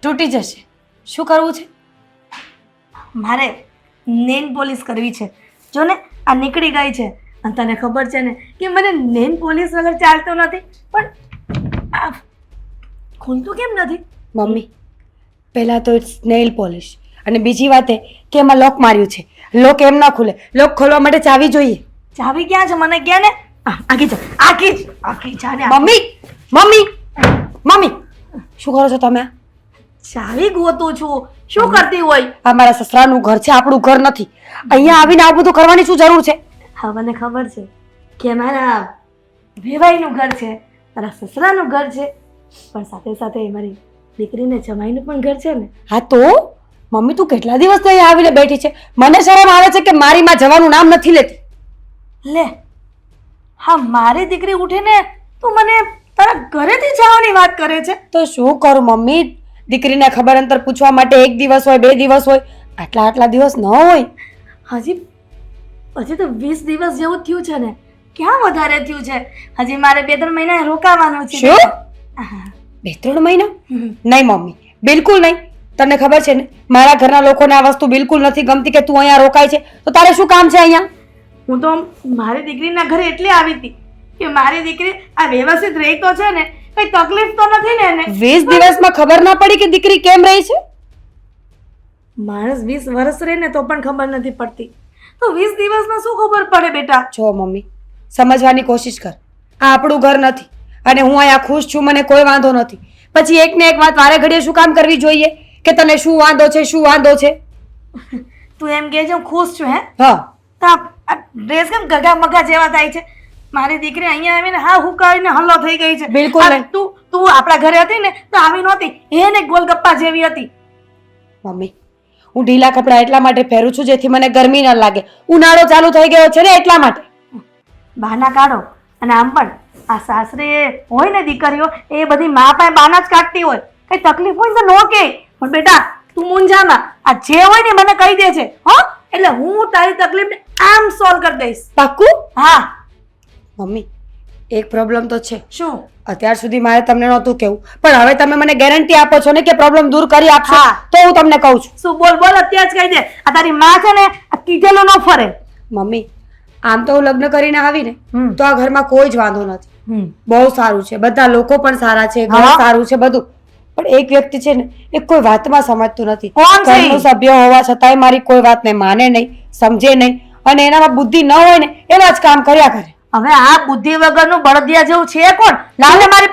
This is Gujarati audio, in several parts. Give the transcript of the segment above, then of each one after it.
તૂટી જશે. શું કરવું છે? મારે નેન પોલિશ કરવી છે. જો ને આ નીકળી ગઈ છે અને તને ખબર છે ને કે મને નેન પોલિશ વગર ચાલતું નથી. પણ આ ખુલતું કેમ નથી? મમ્મી, પહેલાં તો નેઇલ પોલિશ અને બીજી વાત એ કે એમાં લોક માર્યું છે. લોક એમ ના ખુલે. લોક ખોલવા માટે ચાવી જોઈએ. ચાવી ક્યાં છે મને ક્યાં ને? આખી છે ને. મમ્મી મમ્મી મમ્મી, શું કરો છો તમે? ચાવી ગોતું છું. શું કરતી હોય? આ મારા સસરાનું ઘર છે, આપણું ઘર નથી. અહીંયા આવીને આ બધું કરવાની શું જરૂર છે? હા, મને ખબર છે કે મારા વેવાઈનું ઘર છે, મારા સસરાનું ઘર છે, પણ સાથે સાથે મારી દીકરીને જમાઈનું પણ ઘર છે ને. હા તો મમ્મી, તું કેટલા દિવસથી અહીંયા આવીને બેઠી છે? મને શરમ આવે છે કે મારી માં જવાનું નામ નથી લેતી. લે, હા, મારી દીકરી ઉઠીને તું મને તારા ઘરેથી જવાની વાત કરે છે. તો શું કરું મમ્મી? દીકરીને ખબર અંતર પૂછવા માટે 1 દિવસ હોય, 2 દિવસ હોય, આટલા દિવસ ન હોય. હજી તો 20 દિવસ જેવું થયું છે ને. ક્યાં વધારે થયું છે? હજી મારે 2-3 મહિના રોકાવાનું છે. શું? 2-3 મહિના? નહીં મમ્મી, બિલકુલ નહીં. તને ખબર છે ને, મારા ઘરના લોકોને આ વસ્તુ બિલકુલ નથી ગમતી કે તું અહીંયા રોકાય છે. તો તારે શું કામ છે અહીંયા? હું તો મારી દીકરીના ઘરે એટલે આવી હતી કે મારી દીકરી આ વ્યવસ્થિત રહી તો છે ને, કઈ તકલીફ તો નથી ને એને. 20 દિવસમાં ખબર ના પડી કે દીકરી કેમ રહી છે? માણસ 20 વર્ષ રહે ને તો પણ ખબર નથી પડતી, તો 20 દિવસમાં શું ખબર પડે બેટા? જો મમ્મી, સમજવાની કોશિશ કર. આ આપણું ઘર નથી અને હું અહીંયા ખુશ છું, મને કોઈ વાંધો નથી. પછી એક ને એક વાત વારે ઘડીએ શું કામ કરવી જોઈએ કે તને શું વાંધો છે, શું વાંધો છે? તું એમ કહે છે હું ખુશ છું? હે? હા. તો આ ડ્રેસ કેમ ગગા મગા જેવા થાય છે? મારી દીકરી અહીંયા આવીને હા હુકાઈને હલ્લો થઈ ગઈ છે. બિલકુલ નહીં. તું આપણા ઘરે હતી ને તો આવી નહોતી, એને ગોલગપ્પા જેવી હતી. મમ્મી, હું ઢીલા કપડાં એટલા માટે પહેરું છું જેથી મને ગરમી ન લાગે. ઉનાળો ચાલુ થઈ ગયો છે ને એટલા માટે. બહાના કાઢો. અને આમ પણ આ સાસરે હોય ને દીકરીઓ, એ બધી મા પાસે બાના જ કાઢતી હોય. કઈ તકલીફ હોય તો નો કે, પણ બેટા તું મૂંઝામાં આ જે હોય ને મને કહી દે છે. હો, એટલે હું તારી તકલીફને આમ સોલ્વ કરી દઈશ. પાક્કું? હા. મમ્મી, એક પ્રોબ્લેમ તો છે. શું? અત્યાર સુધી મારે તમને નહોતું કેવું, પણ હવે તમે મને ગેરંટી આપો છો ને કે પ્રોબ્લેમ દૂર કરી આપશો? હા. તો હું તમને કહું છું. શું? બોલ બોલ, અત્યારે જ કહી દે. આ તારી માં છે ને આ કીધેલો ન ફરે. મમ્મી, આમ તો હું લગ્ન કરીને આવીને તો આ ઘરમાં કોઈ જ વાંધો નથી. બહુ સારું છે, બધા લોકો પણ સારા છે, ઘર હા. સારું છે બધું. પણ એક વ્યક્તિ છે ને, એ કોઈ વાતમાં સમજતું નથી. કોણ છે? ઘરનો સભ્ય હોવા છતાંય મારી કોઈ વાતને માને નહીં, સમજે નહીં, અને એનામાં બુદ્ધિ ન હોય ને એવા જ કામ કર્યા કરે. હવે આ બુદ્ધિ વગરનું બળદિયા જેવું છે કોણ? લાવે મારી.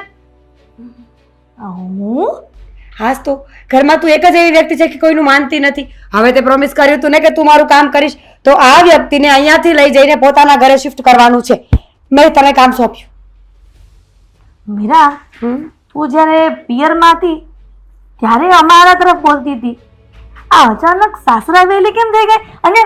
હું? હાસ તો ઘરમાં તું એક જ એવી વ્યક્તિ છે કે કોઈનું માનતી નથી. હવે તે પ્રોમિસ કર્યું હતું ને કે તું મારું કામ કરીશ, તો આ વ્યક્તિને અહીંયાથી લઈ જઈને પોતાના ઘરે શિફ્ટ કરવાનું છે. મેં તને કામ સોંપ્યું. મીરા, તું જ્યારે પિયરમાં હતી ત્યારે અમારા તરફ બોલતી હતી. આ અચાનક સાસરા વેલી કેમ થઈ ગઈ? અને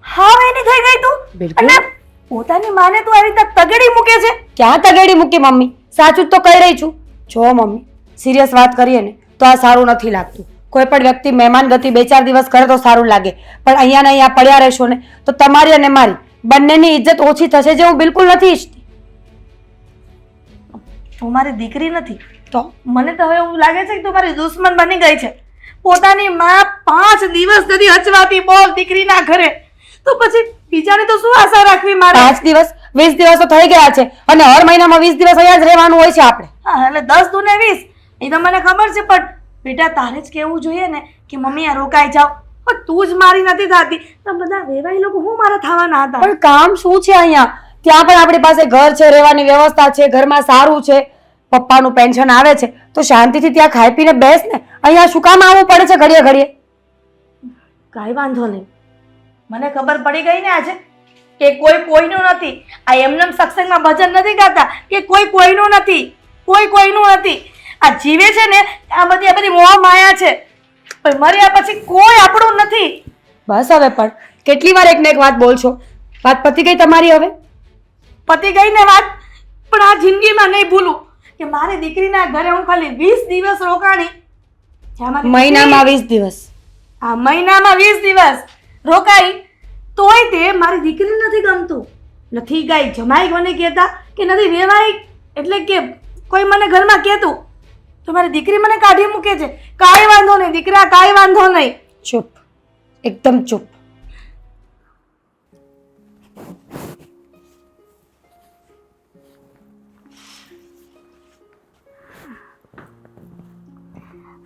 હા વેલી થઈ ગઈ તું? બિલકુલ. અને પોતાની માને તું આવી રીતે તગેડી મૂકે છે? ક્યાં તગેડી મૂકી મમ્મી? સાચું જ તો કહી રહી છું. જો મમ્મી, સિરિયસ વાત કરીએ ને તો આ સારું નથી લાગતું. કોઈ પણ વ્યક્તિ મહેમાન ગતિ 2-4 દિવસ કરે તો સારું લાગે, પણ અહીંયા ને અહીંયા પડ્યા રહેશો ને તો તમારી અને મારી બંનેની ઇજ્જત ઓછી થશે, જે હું બિલકુલ નથી ઈચ્છતી. તું મારી દીકરી નથી તો મને તો હવે એવું લાગે છે કે તું મારી દુશ્મન બની ગઈ છે. પોતાની માં 5 દિવસ સુધી હચવાતી બોલ દીકરીના ઘરે, તો પછી બીજાની તો શું આશા રાખવી મારે? 5 દિવસ 20 દિવસ તો થઈ ગયા છે અને હર મહિનામાં 20 દિવસ અહીંયા જ રહેવાનું હોય છે આપણે. હા, એટલે 10 દૂને 20 એ તો મને ખબર છે, પણ બેટા તારે જ કહેવું જોઈએ ને કે મમ્મી આ રોકાઈ જાઓ. પણ તું જ મારી નથી થતી તો બધા વેવાઈ લોકો હું મારા થવાના હતા? પણ કામ શું છે અહીંયા? ત્યાં પણ આપણી પાસે ઘર છે, રહેવાની વ્યવસ્થા છે, ઘરમાં સારું છે, પપ્પાનું પેન્શન આવે છે, તો શાંતિથી ત્યાં ખાઈ પીને બેસ ને. અહીંયા શું કામ આવવું પડે છે ઘડીએ ઘડીએ? કાંઈ વાંધો નહીં, મને ખબર પડી ગઈ ને આજે કે કોઈ કોઈનું નથી. આ એમનેમ સત્સંગમાં ભજન નથી ગાતા કે કોઈ કોઈનું નથી, કોઈ કોઈનું નથી. આ જીવે છે ને આ બધી મોહ માયા છે, પણ મર્યા પછી કોઈ આપણું નથી. બસ હવે પણ કેટલી વાર એકને એક વાત બોલશો? વાત પતી ગઈ તમારી હવે? પતી ગઈ ને વાત, પણ આ જિંદગીમાં નહીં ભૂલું કે મારી દીકરીના ઘરે હું ખાલી 20 દિવસ રોકાણી. મહિનામાં 20 દિવસ? આ મહિનામાં 20 દિવસ રોકાઈ, તોય તે મારી દીકરીને નથી ગમતું. નથી ગાય જમાઈ મને કહેતા કે નથી વેવાઈ, એટલે કે કોઈ મને ઘરમાં કહેતું તો મારી દીકરી મને કાઢી મૂકે છે. કાંઈ વાંધો નહીં દીકરા, કાંઈ વાંધો નહીં. ચૂપ, એકદમ ચૂપ.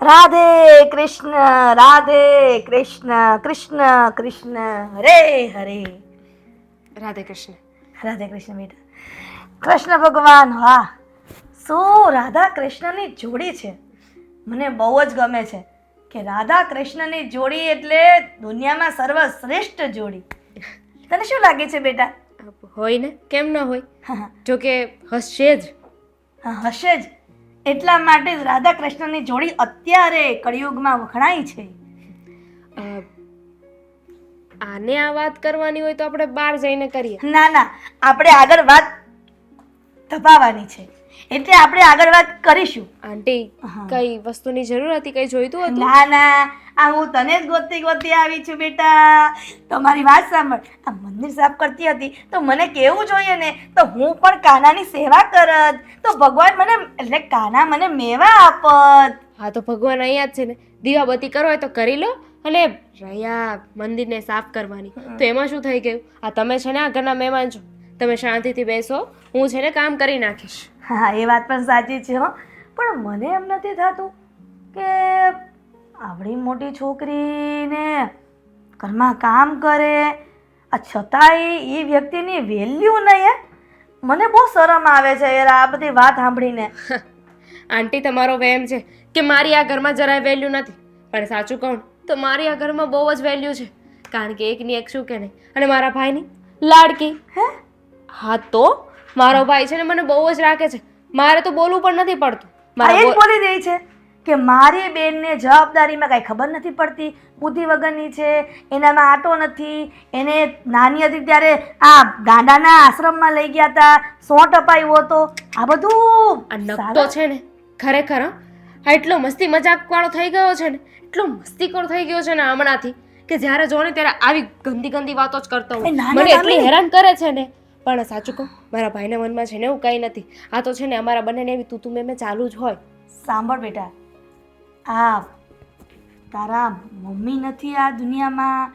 રાધે કૃષ્ણ, રાધે કૃષ્ણ, કૃષ્ણ કૃષ્ણ, હરે હરે. રાધે કૃષ્ણ. રાધે કૃષ્ણ બેટા. કૃષ્ણ ભગવાન, વાહ, શું રાધા કૃષ્ણની જોડી છે. મને બહુ જ ગમે છે કે રાધા કૃષ્ણની જોડી એટલે દુનિયામાં સર્વશ્રેષ્ઠ જોડી. તને શું લાગે છે બેટા? હોય ને, કેમ ન હોય? હા, જો કે હશે જ. હશે જ. એટલા માટે જ રાધા કૃષ્ણની જોડી અત્યારે કળિયુગમાં વખણાય છે. આને આ વાત કરવાની હોય તો આપણે બહાર જઈને કરીએ. ના ના, આપણે આગળ વાત ધપાવવાની છે એટલે આપણે આગળ વાત કરીશું. આંટી, કઈ વસ્તુની જરૂર હતી? કઈ જોઈતું હતું? ના ના, આ હું તને જ ગોતી ગોતી આવી છું બેટા. તમારી વાત સાંભળ. આ મંદિર સાફ કરતી હતી તો મને કેવું જોઈએ ને, તો હું પણ કાનાની સેવા કરત, તો ભગવાન મને એટલે કાના મને મેવા આપત. હા, તો ભગવાન અહીંયા જ છે ને. દીવાબત્તી કરો હોય તો કરી લો. અને રહ્યા મંદિરને સાફ કરવાની, તો એમાં શું થઈ ગયું? આ તમે છે ને આ ઘરના મહેમાન છો, તમે શાંતિથી બેસો, હું છે ને કામ કરી નાખીશ. હા, એ વાત પણ સાચી છે હો. પણ મને એમ નથી થતું કે આવડી મોટી છોકરીને ઘરમાં કામ કરે, આ છતાંય એ વ્યક્તિની વેલ્યુ નહીં. મને બહુ શરમ આવે છે યાર આ બધી વાત સાંભળીને. આંટી, તમારો વહેમ છે કે મારી આ ઘરમાં જરાય વેલ્યુ નથી. પણ સાચું કહું તો મારી આ ઘરમાં બહુ જ વેલ્યુ છે. કારણ કે એકની એક શું કે નહીં, અને મારા ભાઈની લાડકી. હે? હા, તો મારો ભાઈ છે ને મને બહુ જ રાખે છે. મારે તો બોલવું પણ નથી પડતું. એ જ બોલી દે છે કે મારી બેનને જવાબદારીમાં કાંઈ ખબર નથી પડતી, બુદ્ધિ વગરની છે, એનામાં આટો નથી. એને નાની હતી ત્યારે આ ગાંડાના આશ્રમમાં લઈ ગયા હતા, 100 અપાયો હતો. આ બધું આ નકતો છે ને ખરેખર હા, એટલો મસ્તી મજાક વાળો થઈ ગયો છે ને, એટલો મસ્તીખોર થઈ ગયો છે ને હમણાંથી, કે જ્યારે જો ને ત્યારે આવી ગંદી ગંદી વાતો જ કરતો હોય. મને એટલી હેરાન કરે છે ને. પણ સાચું કહું, મારા ભાઈના મનમાં છે ને એવું કંઈ નથી. આ તો છે ને અમારા બંનેને એવી તું મેં ચાલુ જ હોય. સાંભળ બેટા, આ તારા મમ્મી નથી આ દુનિયામાં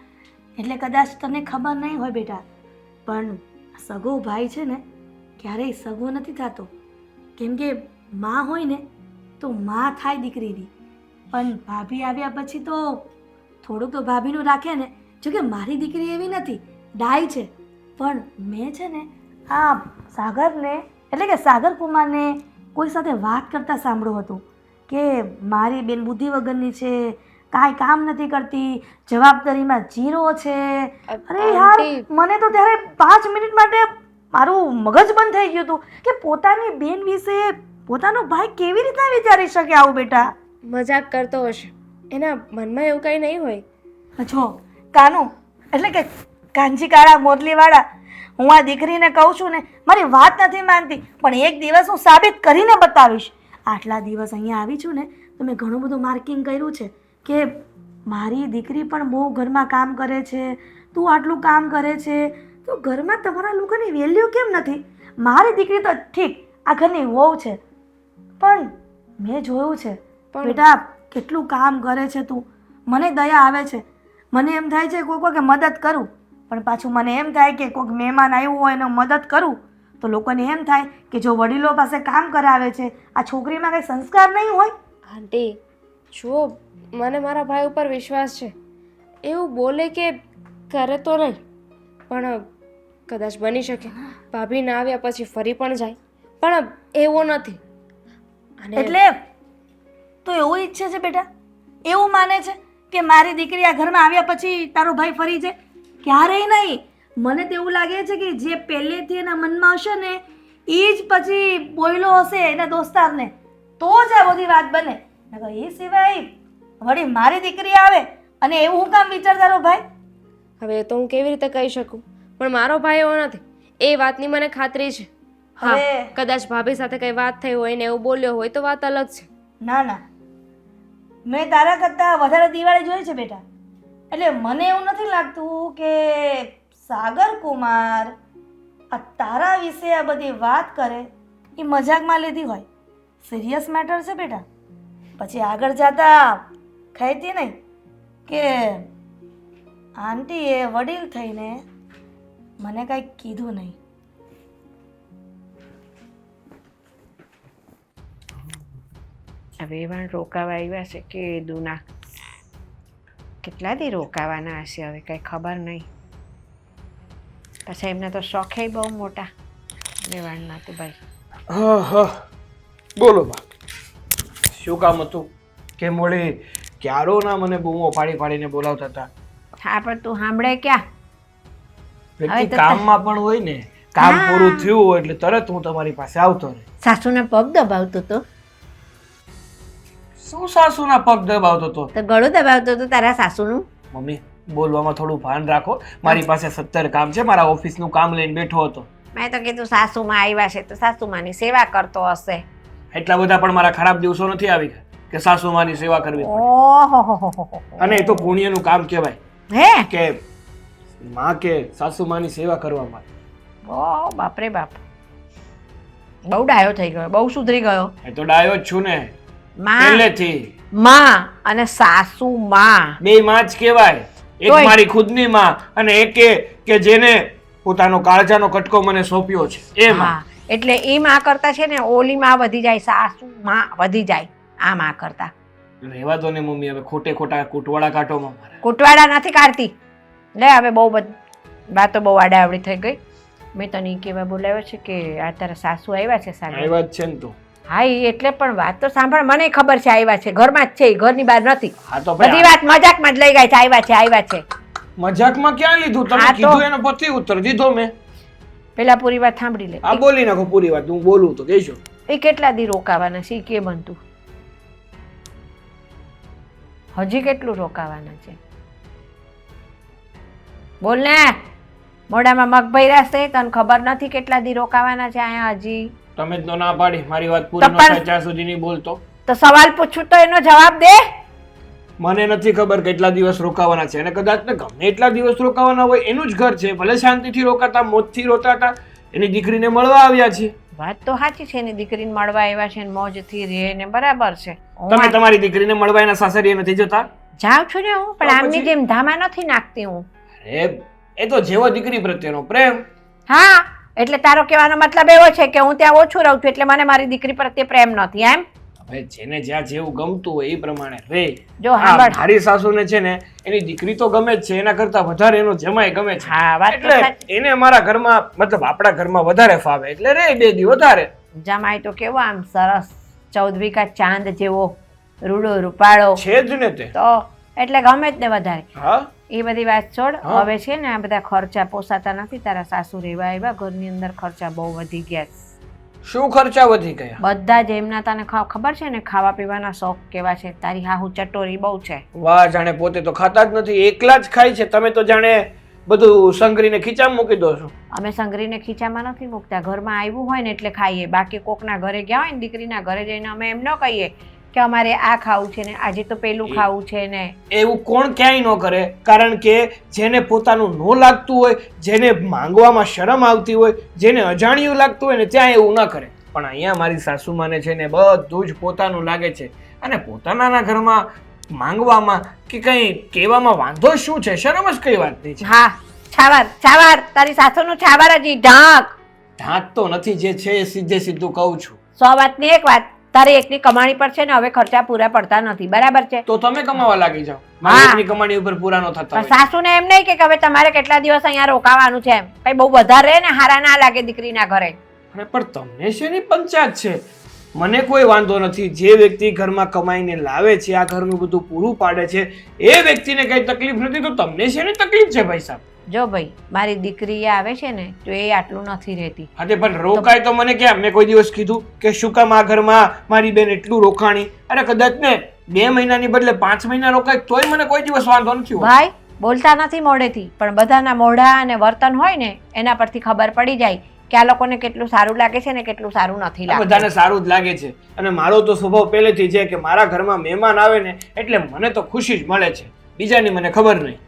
એટલે કદાચ તને ખબર નહીં હોય બેટા, પણ સગો ભાઈ છે ને ક્યારેય સગો નથી થતો. કેમ કે માં હોય ને તો માં થાય દીકરીની. પણ ભાભી આવ્યા પછી તો થોડુંક તો ભાભીનું રાખે ને. જોકે મારી દીકરી એવી નથી, ડાય છે. પણ મેં છે ને આ સાગરને એટલે કે સાગર કુમારને કોઈ સાથે વાત કરતા સાંભળ્યું હતું કે મારી બેન બુદ્ધિ વગરની છે, કાંઈ કામ નથી કરતી, જવાબદારીમાં 0 છે. અરે યાર, મને તો ત્યારે 5 મિનિટ માટે મારું મગજ બંધ થઈ ગયું હતું કે પોતાની બેન વિશે પોતાનો ભાઈ કેવી રીતના વિચારી શકે આવું બેટા. મજાક કરતો હશે, એના મનમાં એવું કંઈ નહીં હોય. જો કાનું એટલે કે કાંજી કાળા મોરલીવાળા, હું આ દીકરીને કહું છું ને મારી વાત નથી માનતી, પણ એક દિવસ હું સાબિત કરીને બતાવીશ. આટલા દિવસ અહીંયા આવી છું ને તો મેં ઘણું બધું માર્કિંગ કર્યું છે કે મારી દીકરી પણ બહુ ઘરમાં કામ કરે છે, તું આટલું કામ કરે છે, તો ઘરમાં તમારા લોકોની વેલ્યુ કેમ નથી? મારી દીકરી તો ઠીક આ ઘરની વહુ છે, પણ મેં જોયું છે બેટા કેટલું કામ કરે છે તું. મને દયા આવે છે, મને એમ થાય છે કોઈ કે મદદ કરું, પણ પાછું મને એમ થાય કે કોઈક મહેમાન આવ્યું હોય એને મદદ કરું તો લોકોને એમ થાય કે જો વડીલો પાસે કામ કરાવે છે આ છોકરીમાં કંઈ સંસ્કાર નહીં હોય. આંટી જો, મને મારા ભાઈ ઉપર વિશ્વાસ છે. એવું બોલે કે કરે તો નહીં, પણ કદાચ બની શકે ભાભી ના આવ્યા પછી ફરી પણ જાય, પણ એવો નથી. એટલે તો એવું ઈચ્છે છે બેટા, એવું માને છે કે મારી દીકરી આ ઘરમાં આવ્યા પછી તારો ભાઈ ફરી જાય? ક્યારેય નહીં. મને તો એવું લાગે છે કે જે પહેલેથી એના મનમાં હશે ને એ જ પછી બોયલો હશે એના દોસ્તારને, તો જ આ બધી વાત બને. એ સિવાય વળી મારી દીકરી આવે અને એવું હું કામ વિચાર તારો ભાઈ? હવે તો હું કેવી રીતે કહી શકું, પણ મારો ભાઈ એવો નથી, એ વાતની મને ખાતરી છે. હા, કદાચ ભાભી સાથે કઈ વાત થઈ હોય ને એવું બોલ્યો હોય તો વાત અલગ છે. ના ના, મેં તારા કરતાં વધારે દિવાળી જોઈ છે બેટા, એટલે મને એવું નથી લાગતું કે સાગર કુમાર આ તારા વિશે આ બધી વાત કરે એ મજાકમાં લીધી હોય. સિરિયસ મેટર છે બેટા. પછી આગળ જતા ખાઈતી નહીં કે આંટીએ વડીલ થઈને મને કાંઈ કીધું નહીં. હવે એવા રોકાવા આવ્યા છે કે દુના કેટલા દી રોકાવાના હશે હવે કંઈ ખબર નહીં. પછી એમને તો શોખે બહુ મોટા વેવાણના તો ભાઈ. હા હા બોલો બા, શું કામ હતું? કે મોડે ક્યારો ના મને બૂમો પાડી પાડીને બોલાવતા હતા. હા પણ તું સાંભળે ક્યાં? વ્યક્તિ કામમાં પણ હોય ને, કામ પૂરું થયું હોય એટલે તરત હું તમારી પાસે આવતો રહે. સાસુને પગ દબાવતો તો શું સાસુના પગ દબાવતો હતો? તો ગળું દબાવતો તો તારા સાસુનું. મમ્મી બોલવામાં થોડું ભાન રાખો. મારી પાસે 17 કામ છે, મારા ઓફિસનું કામ લઈને બેઠો હતો. મેં તો કીધું સાસુમાં આવ્યા છે તો સાસુમાની સેવા કરતો હશે. એટલા બધા પણ મારા ખરાબ દિવસો નથી આવી ગયા કે સાસુમાની સેવા કરવી પડે. ઓહો. અને એ તો પુણ્યનું કામ કહેવાય હે કે માં કે સાસુમાની સેવા કરવા માટે. ઓ બાપરે બાપ, બહુ ડાયો થઈ ગયો, બહુ સુધરી ગયો. એ તો ડાયો જ છું ને માં પહેલેથી. માં અને સાસુ માં બે માં જ કહેવાય. એક તોય. મારી ખુદની માં અને એક કે જેને પોતાનો કાળજાનો કટકો મને સોંપ્યો છે એ માં. હા એટલે એ માં કરતા છે ને ઓલી માં વધી જાય, સાસુ માં વધી જાય આ માં કરતા. રહેવા દો ને મમ્મી, હવે ખોટે ખોટા કૂટવાળા કાઢોમાં મારા. કુટવાડા નથી કાઢતી. લે હવે બહુ બધી વાતો બહુ આડાવડી થઈ ગઈ. મેં તને ઈ કહેવા બોલાવ્યો છે કે આ તારા સાસુ આવ્યા છે સામે. આવ્યા જ છે ને તો. હા ઈ એટલે પણ વાત તો સાંભળ, મને ખબર છે આવ્યા છે, ઘરમાં જ છે, ઈ ઘરની બહાર નથી. હા તો બધી વાત મજાકમાં જ લઈ ગઈ છે, આવ્યા છે. મજાકમાં ક્યાં લીધું? તમે હા તો. કીધું એનો પતિ ઉત્તર દીધો મેં. પેલા પૂરી વાત સાંભળી લે. આ બોલી નાખો પૂરી વાત, હું બોલું તો કહેજો. એ કેટલા દી રોકાવાના છે ઈ કે બનતું? હજી કેટલું રોકાવાના છે? બોલ ને, મોઢામાં મગ ભર્યા છે, તને ખબર નથી કેટલા દી રોકાવાના છે અહીંયા હજી? તમે જ તો ના પાડી, મારી વાત પૂરી ન થાય ત્યાં સુધી નહીં બોલતો. તો સવાલ પૂછું તો એનો જવાબ દે. મને નથી ખબર કેટલા દિવસ રોકાવાના છે, અને કદાચ ને ગમે એટલા દિવસ રોકાવાના હોય એનું જ ઘર છે, ભલે શાંતિથી રોકાતા, મોજથી રોકાતા, એની દીકરીને મળવા આવ્યા છે. વાત તો સાચી છે, એની દીકરીને મળવા આવ્યા છે ને મોજથી રહે ને બરાબર છે. તમે તમારી દીકરીને મળવા એના સાસરીએ નથી જતા? જાઉં છું ને હું, પણ તો આમની પછી? જેમ ધામા નથી નાખતી હું. એ તો જેવો દીકરી પ્રત્યેનો પ્રેમ. હા એટલે તારો કહેવાનો મતલબ એવો છે કે હું ત્યાં ઓછું રહું છું એટલે મને મારી દીકરી પ્રત્યે પ્રેમ નથી એમ? હવે જેને જ્યાં જેવું ગમતું હોય એ પ્રમાણે રે. જો હા, સાંભળ. મારી સાસુને છે ને એની દીકરી તો ગમે જ છે, એના કરતા વધારે એનો જમાઈ ગમે છે. હા વાત તો એટલે સાચી. એને મારા ઘરમાં મતલબ આપણા ઘરમાં વધારે ફાવે એટલે રે 2 દી વધારે. જમાઈ તો કેવો આમ સરસ 14 વીઘા ચાંદ જેવો રૂડો રૂપાળો છે જ ને તે. તો એટલે ગમે જ ને વધારે. હા એ બધી વાત છોડ. હા. હવે છે ને આ બધા ખર્ચા પોસાતા નથી, તારા સાસુ રહેવા આવ્યા, ઘરની અંદર ખર્ચા બહુ વધી ગયા છે. શું ખર્ચા વધી ગયા? બધા જ એમના તને ખબર છે ને ખાવા પીવાના શોખ કેવા છે. તારી હાહુ ચટોરી બહુ છે. વાહ, જાણે પોતે તો ખાતા જ નથી, એકલા જ ખાય છે. તમે તો જાણે બધું સંગરીને ખીચામાં મૂકી દો છો. અમે સંગરીને ખીચામાં નથી મૂકતા, ઘરમાં આવ્યું હોય ને એટલે ખાઈએ. બાકી કોકના ઘરે ગયા હોય ને દીકરીના ઘરે જઈને અમે એમ ન કહીએ કે અમારે આ ખાવું છે ને આજે તો પેલું ખાવું છે ને. એવું કોણ ક્યાંય ન કરે, કારણ કે જેને પોતાનું ન લાગતું હોય, જેને માંગવામાં શરમ આવતી હોય, જેને અજાણ્યું લાગતું હોય ને ત્યાં એવું ન કરે. પણ અહીંયા મારી સાસુમાને છે ને બધું જ પોતાનું લાગે છે, અને પોતાના ઘરમાં માંગવામાં કે કંઈ કહેવામાં વાંધો શું છે? શરમ જ કઈ વાતની છે. હા છાવાર તારી સાસુનું છાવાર હજી ઢાંક. ઢાંક તો નથી, જે છે એ સીધે સીધું કહું છું. 100 વાતની એક વાત, તારી એકની કમાણી પર છે ને હવે ખર્ચા પૂરા પડતા નથી, બરાબર છે? તો તમે કમાવા લાગી જાઓ, મારી એકની કમાણી ઉપર પૂરા ન થતા પણ હોય. સાસુને એમ નહીં કે હવે તમારે કેટલા દિવસ અહીંયા રોકાવાનું છે એમ કઈ બહુ વધારે ને હારા ના લાગે દીકરીના ઘરે. અરે પણ તમને શેની પંચાયત છે? મને કોઈ વાંધો નથી. જે વ્યક્તિ ઘરમાં કમાઈને લાવે છે, આ ઘરનું બધું પૂરું પાડે છે, એ વ્યક્તિને કઈ તકલીફ નથી, તો તમને શેની તકલીફ છે ભાઈ સાહેબ? જો ભાઈ મારી દીકરી આવે છે ને તો એ આટલું નથી રહેતી. હા પણ રોકાય તો મને ક્યાં? મેં કોઈ દિવસ કીધું કે શું કામ આ ઘરમાં મારી બેન એટલું રોકાણી? અરે કદાચ ને 2 મહિનાની બદલે 5 મહિના રોકાય તોય મને કોઈ દિવસ વાંધો નથી હોતો. ભાઈ બોલતા નથી મોઢેથી, પણ બધાના મોઢા અને વર્તન હોય ને એના પરથી ખબર પડી જાય કે આ લોકોને કેટલું સારું લાગે છે ને કેટલું સારું નથી લાગતું. બધાને સારું જ લાગે છે, અને મારો તો સ્વભાવ પહેલેથી છે કે મારા ઘરમાં મહેમાન આવે ને એટલે મને તો ખુશી જ મળે છે, બીજાની મને ખબર નહીં.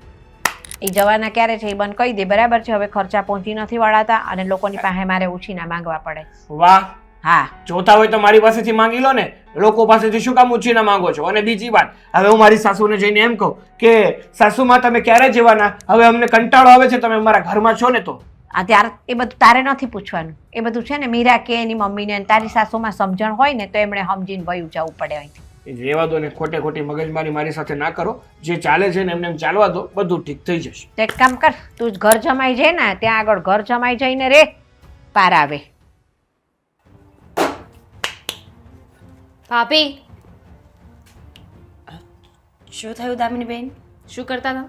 એ જવાના ક્યારે છે એ બંધ કહી દે, બરાબર છે? હવે ખર્ચા પહોંચી નથી વળાતા અને લોકોની પાસે મારે ઉછીના માંગવા પડે. વાહ, હા જોતા હોય તો મારી પાસેથી માંગી લો ને, લોકો પાસેથી શું કામ ઉછીના માંગો છો? અને બીજી વાત, હવે હું મારી સાસુને જઈને એમ કહું કે સાસુમાં તમે ક્યારે જવાના? હવે અમને કંટાળો આવે છે, તમે અમારા ઘરમાં છો ને તો. આ ત્યારે એ બધું તારે નથી પૂછવાનું. એ બધું છે ને મીરા કે એની મમ્મીને અને તારી સાસુમાં સમજણ હોય ને તો એમણે સમજીને વયું જવું પડે અહીંથી. એ રહેવા દો ને, ખોટે ખોટી મગજમારી મારી સાથે ના કરો. જે ચાલે છે ને એમને એમ ચાલવા દો, બધું ઠીક થઈ જશે. તો એક કામ કર, તું જ ઘર જમાઈ જાય ને ત્યાં આગળ ઘર જમાઈ જઈને રે, પાર આવે. ભાભી શું થયું દામિની બેન? શું કરતા હતા?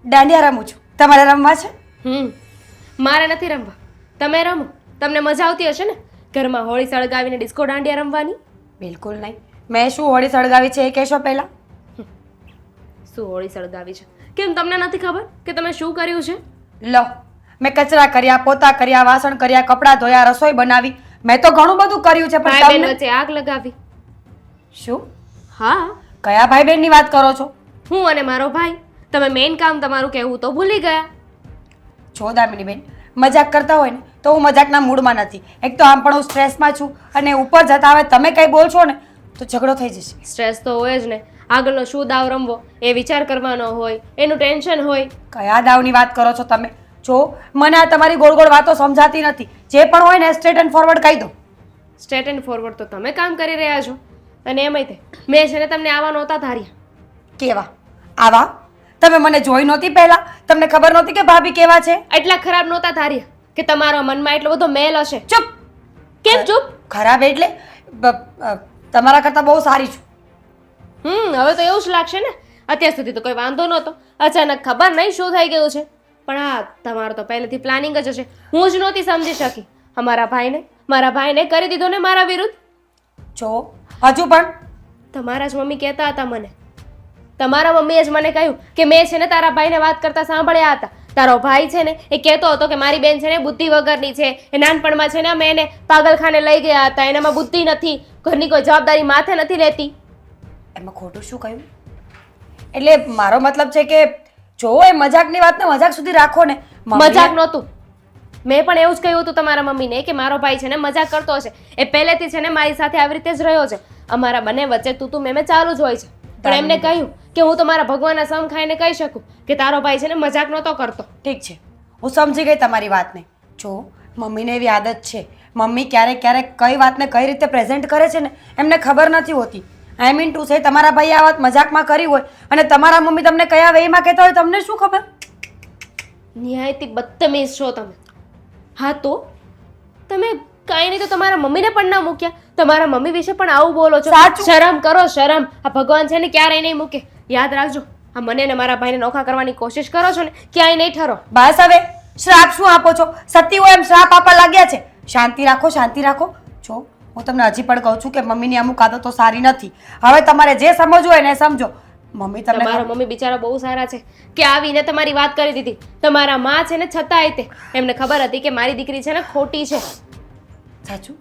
દાંડિયા રમું છું. તમારે રમવા છે? મારે નથી રમવા, તમે રમો. તમને મજા આવતી હશે ને ઘરમાં હોળી સળગાવીને ડિસ્કો દાંડિયા રમવાની? બિલકુલ નહીં. મેં શું હોળી સળગાવી છે એ કહેશો પહેલા? શું હોળી સળગાવી છે? કેમ તમને નથી ખબર કે તમે શું કર્યું છે? લો, મેં કચરા કર્યા, પોતા કર્યા, વાસણ કર્યા, કપડાં ધોયા, રસોઈ બનાવી. મેં તો ઘણું બધું કર્યું છે, ભાઈ પણ બેન તમને વચ્ચે આગ લગાવી. શું? હા, કયા ભાઈ બહેનની વાત કરો છો? હું અને મારો ભાઈ. તમે મેઇન કામ તમારું કહેવું તો ભૂલી ગયા. જો દામિની બેન, મજાક કરતા હોય ને તો હું મજાકના મૂડમાં નથી. એક તો આમ પણ હું સ્ટ્રેસમાં છું, અને ઉપર જતા હવે તમે કંઈ બોલશો ને તો ઝઘડો થઈ જશે. સ્ટ્રેસ તો હોય જ ને. આગળનો શું દાવ રમવો એ વિચાર કરવાનો હોય, એનું ટેન્શન હોય. કયા દાવની વાત કરો છો તમે? જો મને આ તમારી ગોળ ગોળ વાતો સમજાતી નથી. જે પણ હોય ને સ્ટ્રેટ એન્ડ ફોરવર્ડ કહી દો. સ્ટ્રેટ એન્ડ ફોરવર્ડ તો તમે કામ કરી રહ્યા છો. અને એમાંય તે મેં છે ને તમને આવા નહોતા ધાર્યા. કેવા આવા? તમે મને જોઈ નહોતી પહેલા? તમને ખબર નહોતી કે ભાભી કેવા છે? એટલા ખરાબ નહોતા ધાર્યા કે તમારા મનમાં એટલો બધો મેલ હશે. ચૂપ! કેમ ચૂપ? ખરાબ એટલે તમારા કરતાં બહુ સારી છું. હવે તો એવું જ લાગશે ને. અત્યાર સુધી તો કોઈ વાંધો નહોતો, અચાનક ખબર નહીં શું થઈ ગયું છે. પણ હા, તમારું તો પહેલેથી પ્લાનિંગ જ હશે. હું જ નહોતી સમજી શકી. મારા ભાઈને કરી દીધો ને મારા વિરુદ્ધ. જો હજુ પણ તમારા જ મમ્મી કહેતા હતા મને. તમારા મમ્મીએ જ મને કહ્યું કે મેં છે ને તારા ભાઈને વાત કરતા સાંભળ્યા હતા. તારો ભાઈ છે ને એ કહેતો હતો કે મારી બેન છે ને બુદ્ધિ વગરની છે. એ નાનપણમાં છે ને અમે એને પાગલખાને લઈ ગયા હતા, એનામાં બુદ્ધિ નથી, ઘરની કોઈ જવાબદારી માથે નથી લેતી. એમાં ખોટું શું કહ્યું? એટલે મારો મતલબ છે કે જો એ મજાકની વાતને મજાક સુધી રાખો ને. મજાક નહોતું. મેં પણ એવું જ કહ્યું હતું તમારા મમ્મીને કે મારો ભાઈ છે ને મજાક કરતો હશે. એ પહેલેથી છે ને મારી સાથે આવી રીતે જ રહ્યો છે. અમારા બંને વચ્ચે તું મેં ચાલુ જ હોય છે. પણ એમને કહ્યું કે હું તો મારા ભગવાનના સમ ખાઈને કહી શકું કે તારો ભાઈ છે ને મજાક નહોતો કરતો. ઠીક છે, હું સમજી ગઈ તમારી વાતને. જો મમ્મીને એવી આદત છે, મમ્મી ક્યારેક ક્યારેક કઈ વાતને કઈ રીતે પ્રેઝન્ટ કરે છે ને એમને ખબર નથી હોતી. આઈ મીન ટુ સે તમારા ભાઈએ આ વાત મજાકમાં કરી હોય અને તમારા મમ્મી તમને કયા વેમાં કહેતા હોય તમને શું ખબર? નિહાયતી બદતમીઝ છો તમે. હા તો તમે કાંઈ નહીં તો તમારા મમ્મીને પણ ના મૂક્યા. તમારા મમ્મી વિશે પણ આવું બોલો છો. શરમ કરો, શરમ. આ ભગવાન છે ને ક્યારેય નહીં મૂકે. યાદ રાખજો, આ મને ને મારા ભાઈને નોખા કરવાની કોશિશ કરો છો ને ક્યાંય નહીં ઠરો. બસ હવે શ્રાપ શું આપો છો? સતી હોય એમ શ્રાપ આપવા લાગ્યા છે. શાંતિ રાખો, શાંતિ રાખો. જો હું તમને હજી પણ કહું છું કે મમ્મીની અમુક આદતો સારી નથી. હવે તમારે જે સમજવું હોય ને સમજો. મમ્મી તમને તમારા મમ્મી બિચારા બહુ સારા છે કે આવીને તમારી વાત કરી દીધી. તમારા માં છે ને છતાંય તે એમને ખબર હતી કે મારી દીકરી છે ને ખોટી છે. સાચું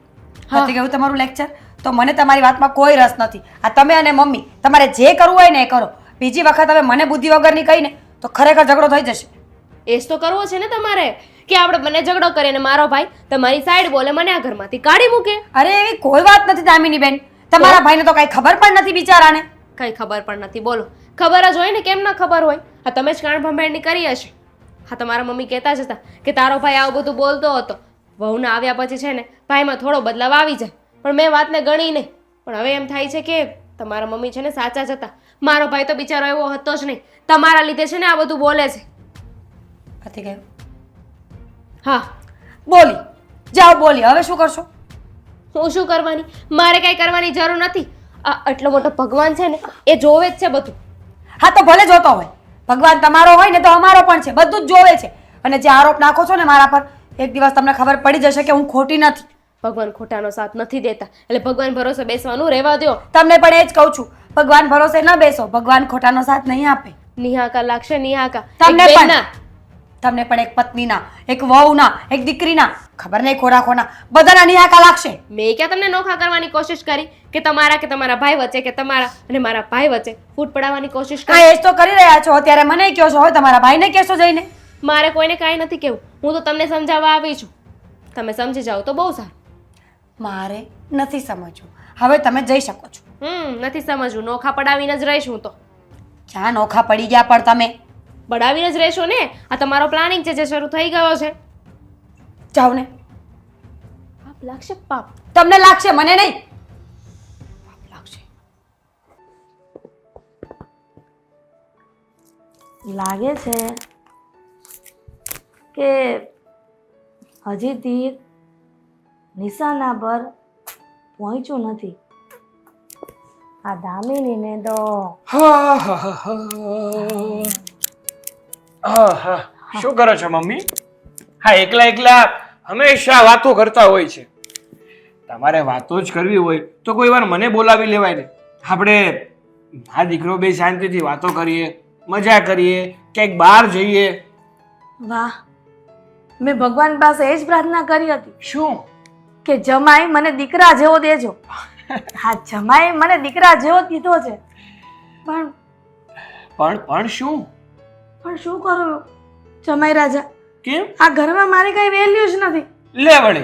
નથી ગયું તમારું લેક્ચર? તો મને તમારી વાતમાં કોઈ રસ નથી. આ તમે અને મમ્મી તમારે જે કરવું હોય ને એ કરો. બીજી વખત હવે મને બુદ્ધિ વગરની કહીને તો ખરેખર ઝઘડો થઈ જશે. એ જ તો કરવો છે ને તમારે કે આપણે બંને ઝઘડો કરીએ ને મારો ભાઈ તમારી સાઈડ બોલે, મને આ ઘરમાંથી કાઢી મૂકે. અરે એવી કોઈ વાત નથી દામિની બેન. તમારા ભાઈને તો કઈ ખબર પણ નથી બિચારાને. કઈ ખબર પણ નથી. બોલો, ખબર જ હોય ને, કેમ ના ખબર હોય? હા, તમે જ કાન ભંભેરણી કરી હશે. હા, તમારા મમ્મી કહેતા જ હતા કે તારો ભાઈ આવું બધું બોલતો હતો. વહુના આવ્યા પછી છે ને ભાઈમાં થોડો બદલાવ આવી જાય. પણ મેં વાતને ગણી નહીં. પણ હવે એમ થાય છે કે તમારા મમ્મી છે ને સાચા જ હતા. મારો ભાઈ તો બિચારો એવો હતો જ નહીં. તમારા લીધે છે ને આ બધું બોલે છે. નથી ગયું? હા, બોલી જાઓ, બોલી. હવે શું કરશો? હું શું કરવાની? મારે કઈ કરવાની જરૂર નથી. આ આટલો મોટો ભગવાન છે ને એ જોવે જ છે બધું. હા તો ભલે જોતો હોય. ભગવાન તમારો હોય ને તો અમારો પણ છે, બધું જ જોવે છે. અને જે આરોપ નાખો છો ને મારા પર, એક દિવસ તમને ખબર પડી જશે કે હું ખોટી નથી. ભગવાન ખોટાનો સાથ નથી દેતા, એટલે ભગવાન ભરોસે બેસવાનું રહેવા દો. તમને પણ એ જ કહું છું, ભગવાન ભરોસે ન બેસો. ભગવાન ખોટાનો સાથ નહીં આપે. નિહાકા લાગશે, નિહાકા. તમને એક પણ બેનના. તમને પણ એક પત્નીના, એક વહુના, એક દીકરીના, ખબર નહીં ખોરાકોના, બધાના નિહાકા લાગશે. મેં ક્યાં તમને નોખા કરવાની કોશિશ કરી કે તમારા ભાઈ વચ્ચે કે તમારા અને મારા ભાઈ વચ્ચે ફૂટ પડાવવાની કોશિશ કરી? હા, એ જ તો કરી રહ્યા છો. અત્યારે મને કહો છો, હવે તમારા ભાઈને કહેશો જઈને? મારે કોઈને કાંઈ નથી કહેવું. હું તો તમને સમજાવવા આવી છું. તમે સમજી જાઓ તો બહુ સારું. મારે નથી સમજવું. હવે તમે જઈ શકો છો. નથી સમજવું. નોખા પડાવીને જ રહીશ હું તો. ક્યાં નોખા પડી ગયા પણ તમે? પડાવીને જ રહેશો ને. આ તમારો પ્લાનિંગ છે જે શરૂ થઈ ગયો છે. જાઓ ને. પાપ લાગશે પાપ. તમને લાગશે, મને નહીં. પાપ લાગશે. લાગે છે કે હજી તીર નિશાના પર પહોંચ્યું નથી. આ દામિનીને તો શું કરો છો મમ્મી? હા, એકલા એકલા હંમેશા વાતો કરતા હોય છે. તમારે વાતો જ કરવી હોય તો કોઈ વાર મને બોલાવી લેવાય ને. આપણે આ દીકરો બે શાંતિથી વાતો કરીએ, મજા કરીએ, ક્યાંક બહાર જઈએ. વાહ, મેં ભગવાન પાસે એ જ પ્રાર્થના કરી હતી શું? કે જમાઈ મને દીકરા જેવો દેજો. હા, જમાઈ મને દીકરા જેવો દીધો છે, પણ શું? પણ શું કરું જમાઈ રાજા? કેમ? આ ઘરમાં મારી કઈ વેલ્યુ જ નથી. લે વળે,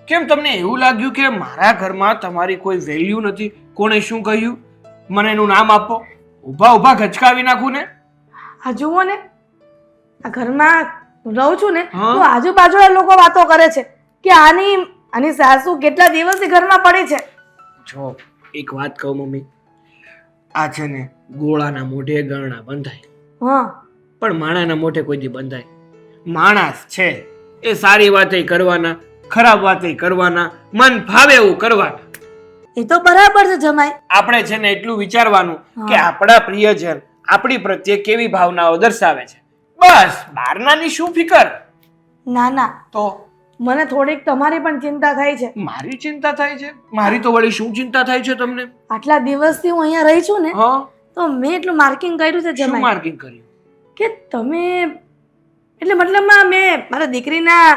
કેમ તમને એવું લાગ્યું કે મારા ઘરમાં તમારી કોઈ વેલ્યુ નથી? કોણે શું કહ્યું? મને એનું નામ આપો. ઊભા ઊભા ગચકાવી નાખું ને. આ જુઓ ને, આ ઘરમાં રહું છું ને હા. તો આજુબાજુના લોકો વાતો કરે છે કે આની સાસુ કેટલા દિવસથી ઘરમાં પડી છે. જો એક વાત કહું મમ્મી, આ છે ને ગોળાના મોઢે ગરણા બંધાય, હા, પણ માણાના મોઢે કોઈ દી બંધાય. માણસ છે એ સારી વાતે કરવાના, ખરાબ વાતે કરવાના, મન ફાવે એવું કરવાના. એ તો બરાબર છે જમાઈ. આપણે છે ને એટલું વિચારવાનું કે હા. આપણા પ્રિયજન આપણી પ્રત્યે કેવી ભાવનાઓ દર્શાવે છે. બસ, બહારનાની શું ફિકર. ના ના, તો મને થોડીક તમારી પણ ચિંતા થાય છે. મારી ચિંતા થાય છે? મારી તો વળી શું ચિંતા થાય છે તમને? આટલા દિવસથી હું અહીંયા રહી છું ને હા, તો મેં એટલું માર્કિંગ કર્યું છે શું જમાઈ માર્કિંગ કર્યું? કે તમે એટલે મતલબમાં મેં મારા દીકરીના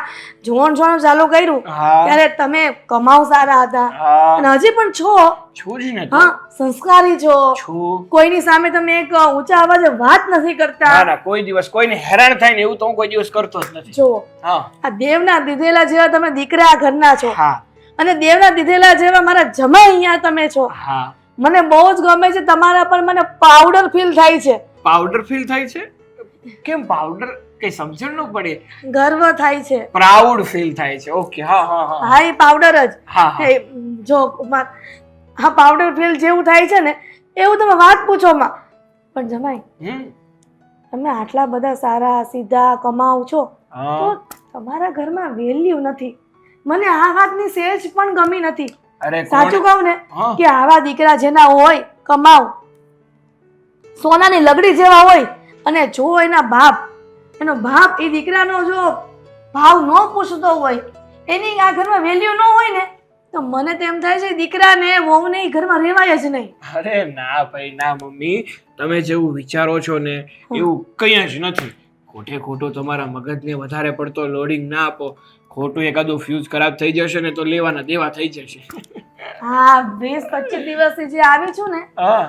જોણ ચાલુ કર્યું હા ત્યારે તમે કમાવ સારા હતા હા, અને હજી પણ છો. છું જ ને તો. હા, સંસ્કારી છો. છું. કોઈની સામે તમે એક ઊંચા અવાજે વાત નથી કરતા. ના ના, કોઈ દિવસ કોઈને હેરાન થાય ને એવું તો હું કોઈ દિવસ કરતો જ નથી. જો હા આ દેવના દીધેલા જેવા તમે દીકરા આ ઘરના છો હા અને દેવના દીધેલા જેવા મારા જમાઈ અહીંયા તમે છો. હા. મને બહુ જ ગમે છે તમારા પર. મને પાવડર ફીલ થાય છે. પાવડર ફીલ થાય છે? કેમ પાવડર? કઈ સમજણ ન પડે. ગર્વ થાય છે. પ્રાઉડ ફીલ થાય છે. ઓકે, હા હા હા હા, એ પાવડર જ. હા હા. એ જો હા, પાવડર ફીલ જેવું થાય છે ને એવું તમે વાત પૂછો માં. પણ જમાઈ, હમ. તમે આટલા બધા સારા સીધા કમાવ છો હા. તો તમારા ઘરમાં વેલ્યુ નથી. મને આ વાતની સહેજ પણ ગમી નથી. અરે સાચું કહું ને હા. કે આવા દીકરા જેના હોય કમાવ સોનાની લગડી જેવા હોય અને જો એનો બાપ એ દીકરાનો જો ભાવ ન પૂછતો હોય, એની આ ઘરમાં વેલ્યુ ન હોય ને તો મને તેમ થાય છે દીકરાને વહુને એ ઘરમાં રહેવાય જ નહીં. અરે ના ભાઈ ના મમ્મી, તમે જેવું વિચારો છો ને એવું કંઈ જ નથી. ખોટે ખોટું તમારા મગજને વધારે પડતો લોડિંગ ના આપો. ખોટું એકાદું ફ્યુઝ ખરાબ થઈ જશે ને તો લેવાના દેવા થઈ જશે. હા, 20-25 દિવસથી જે આવી છું ને હા.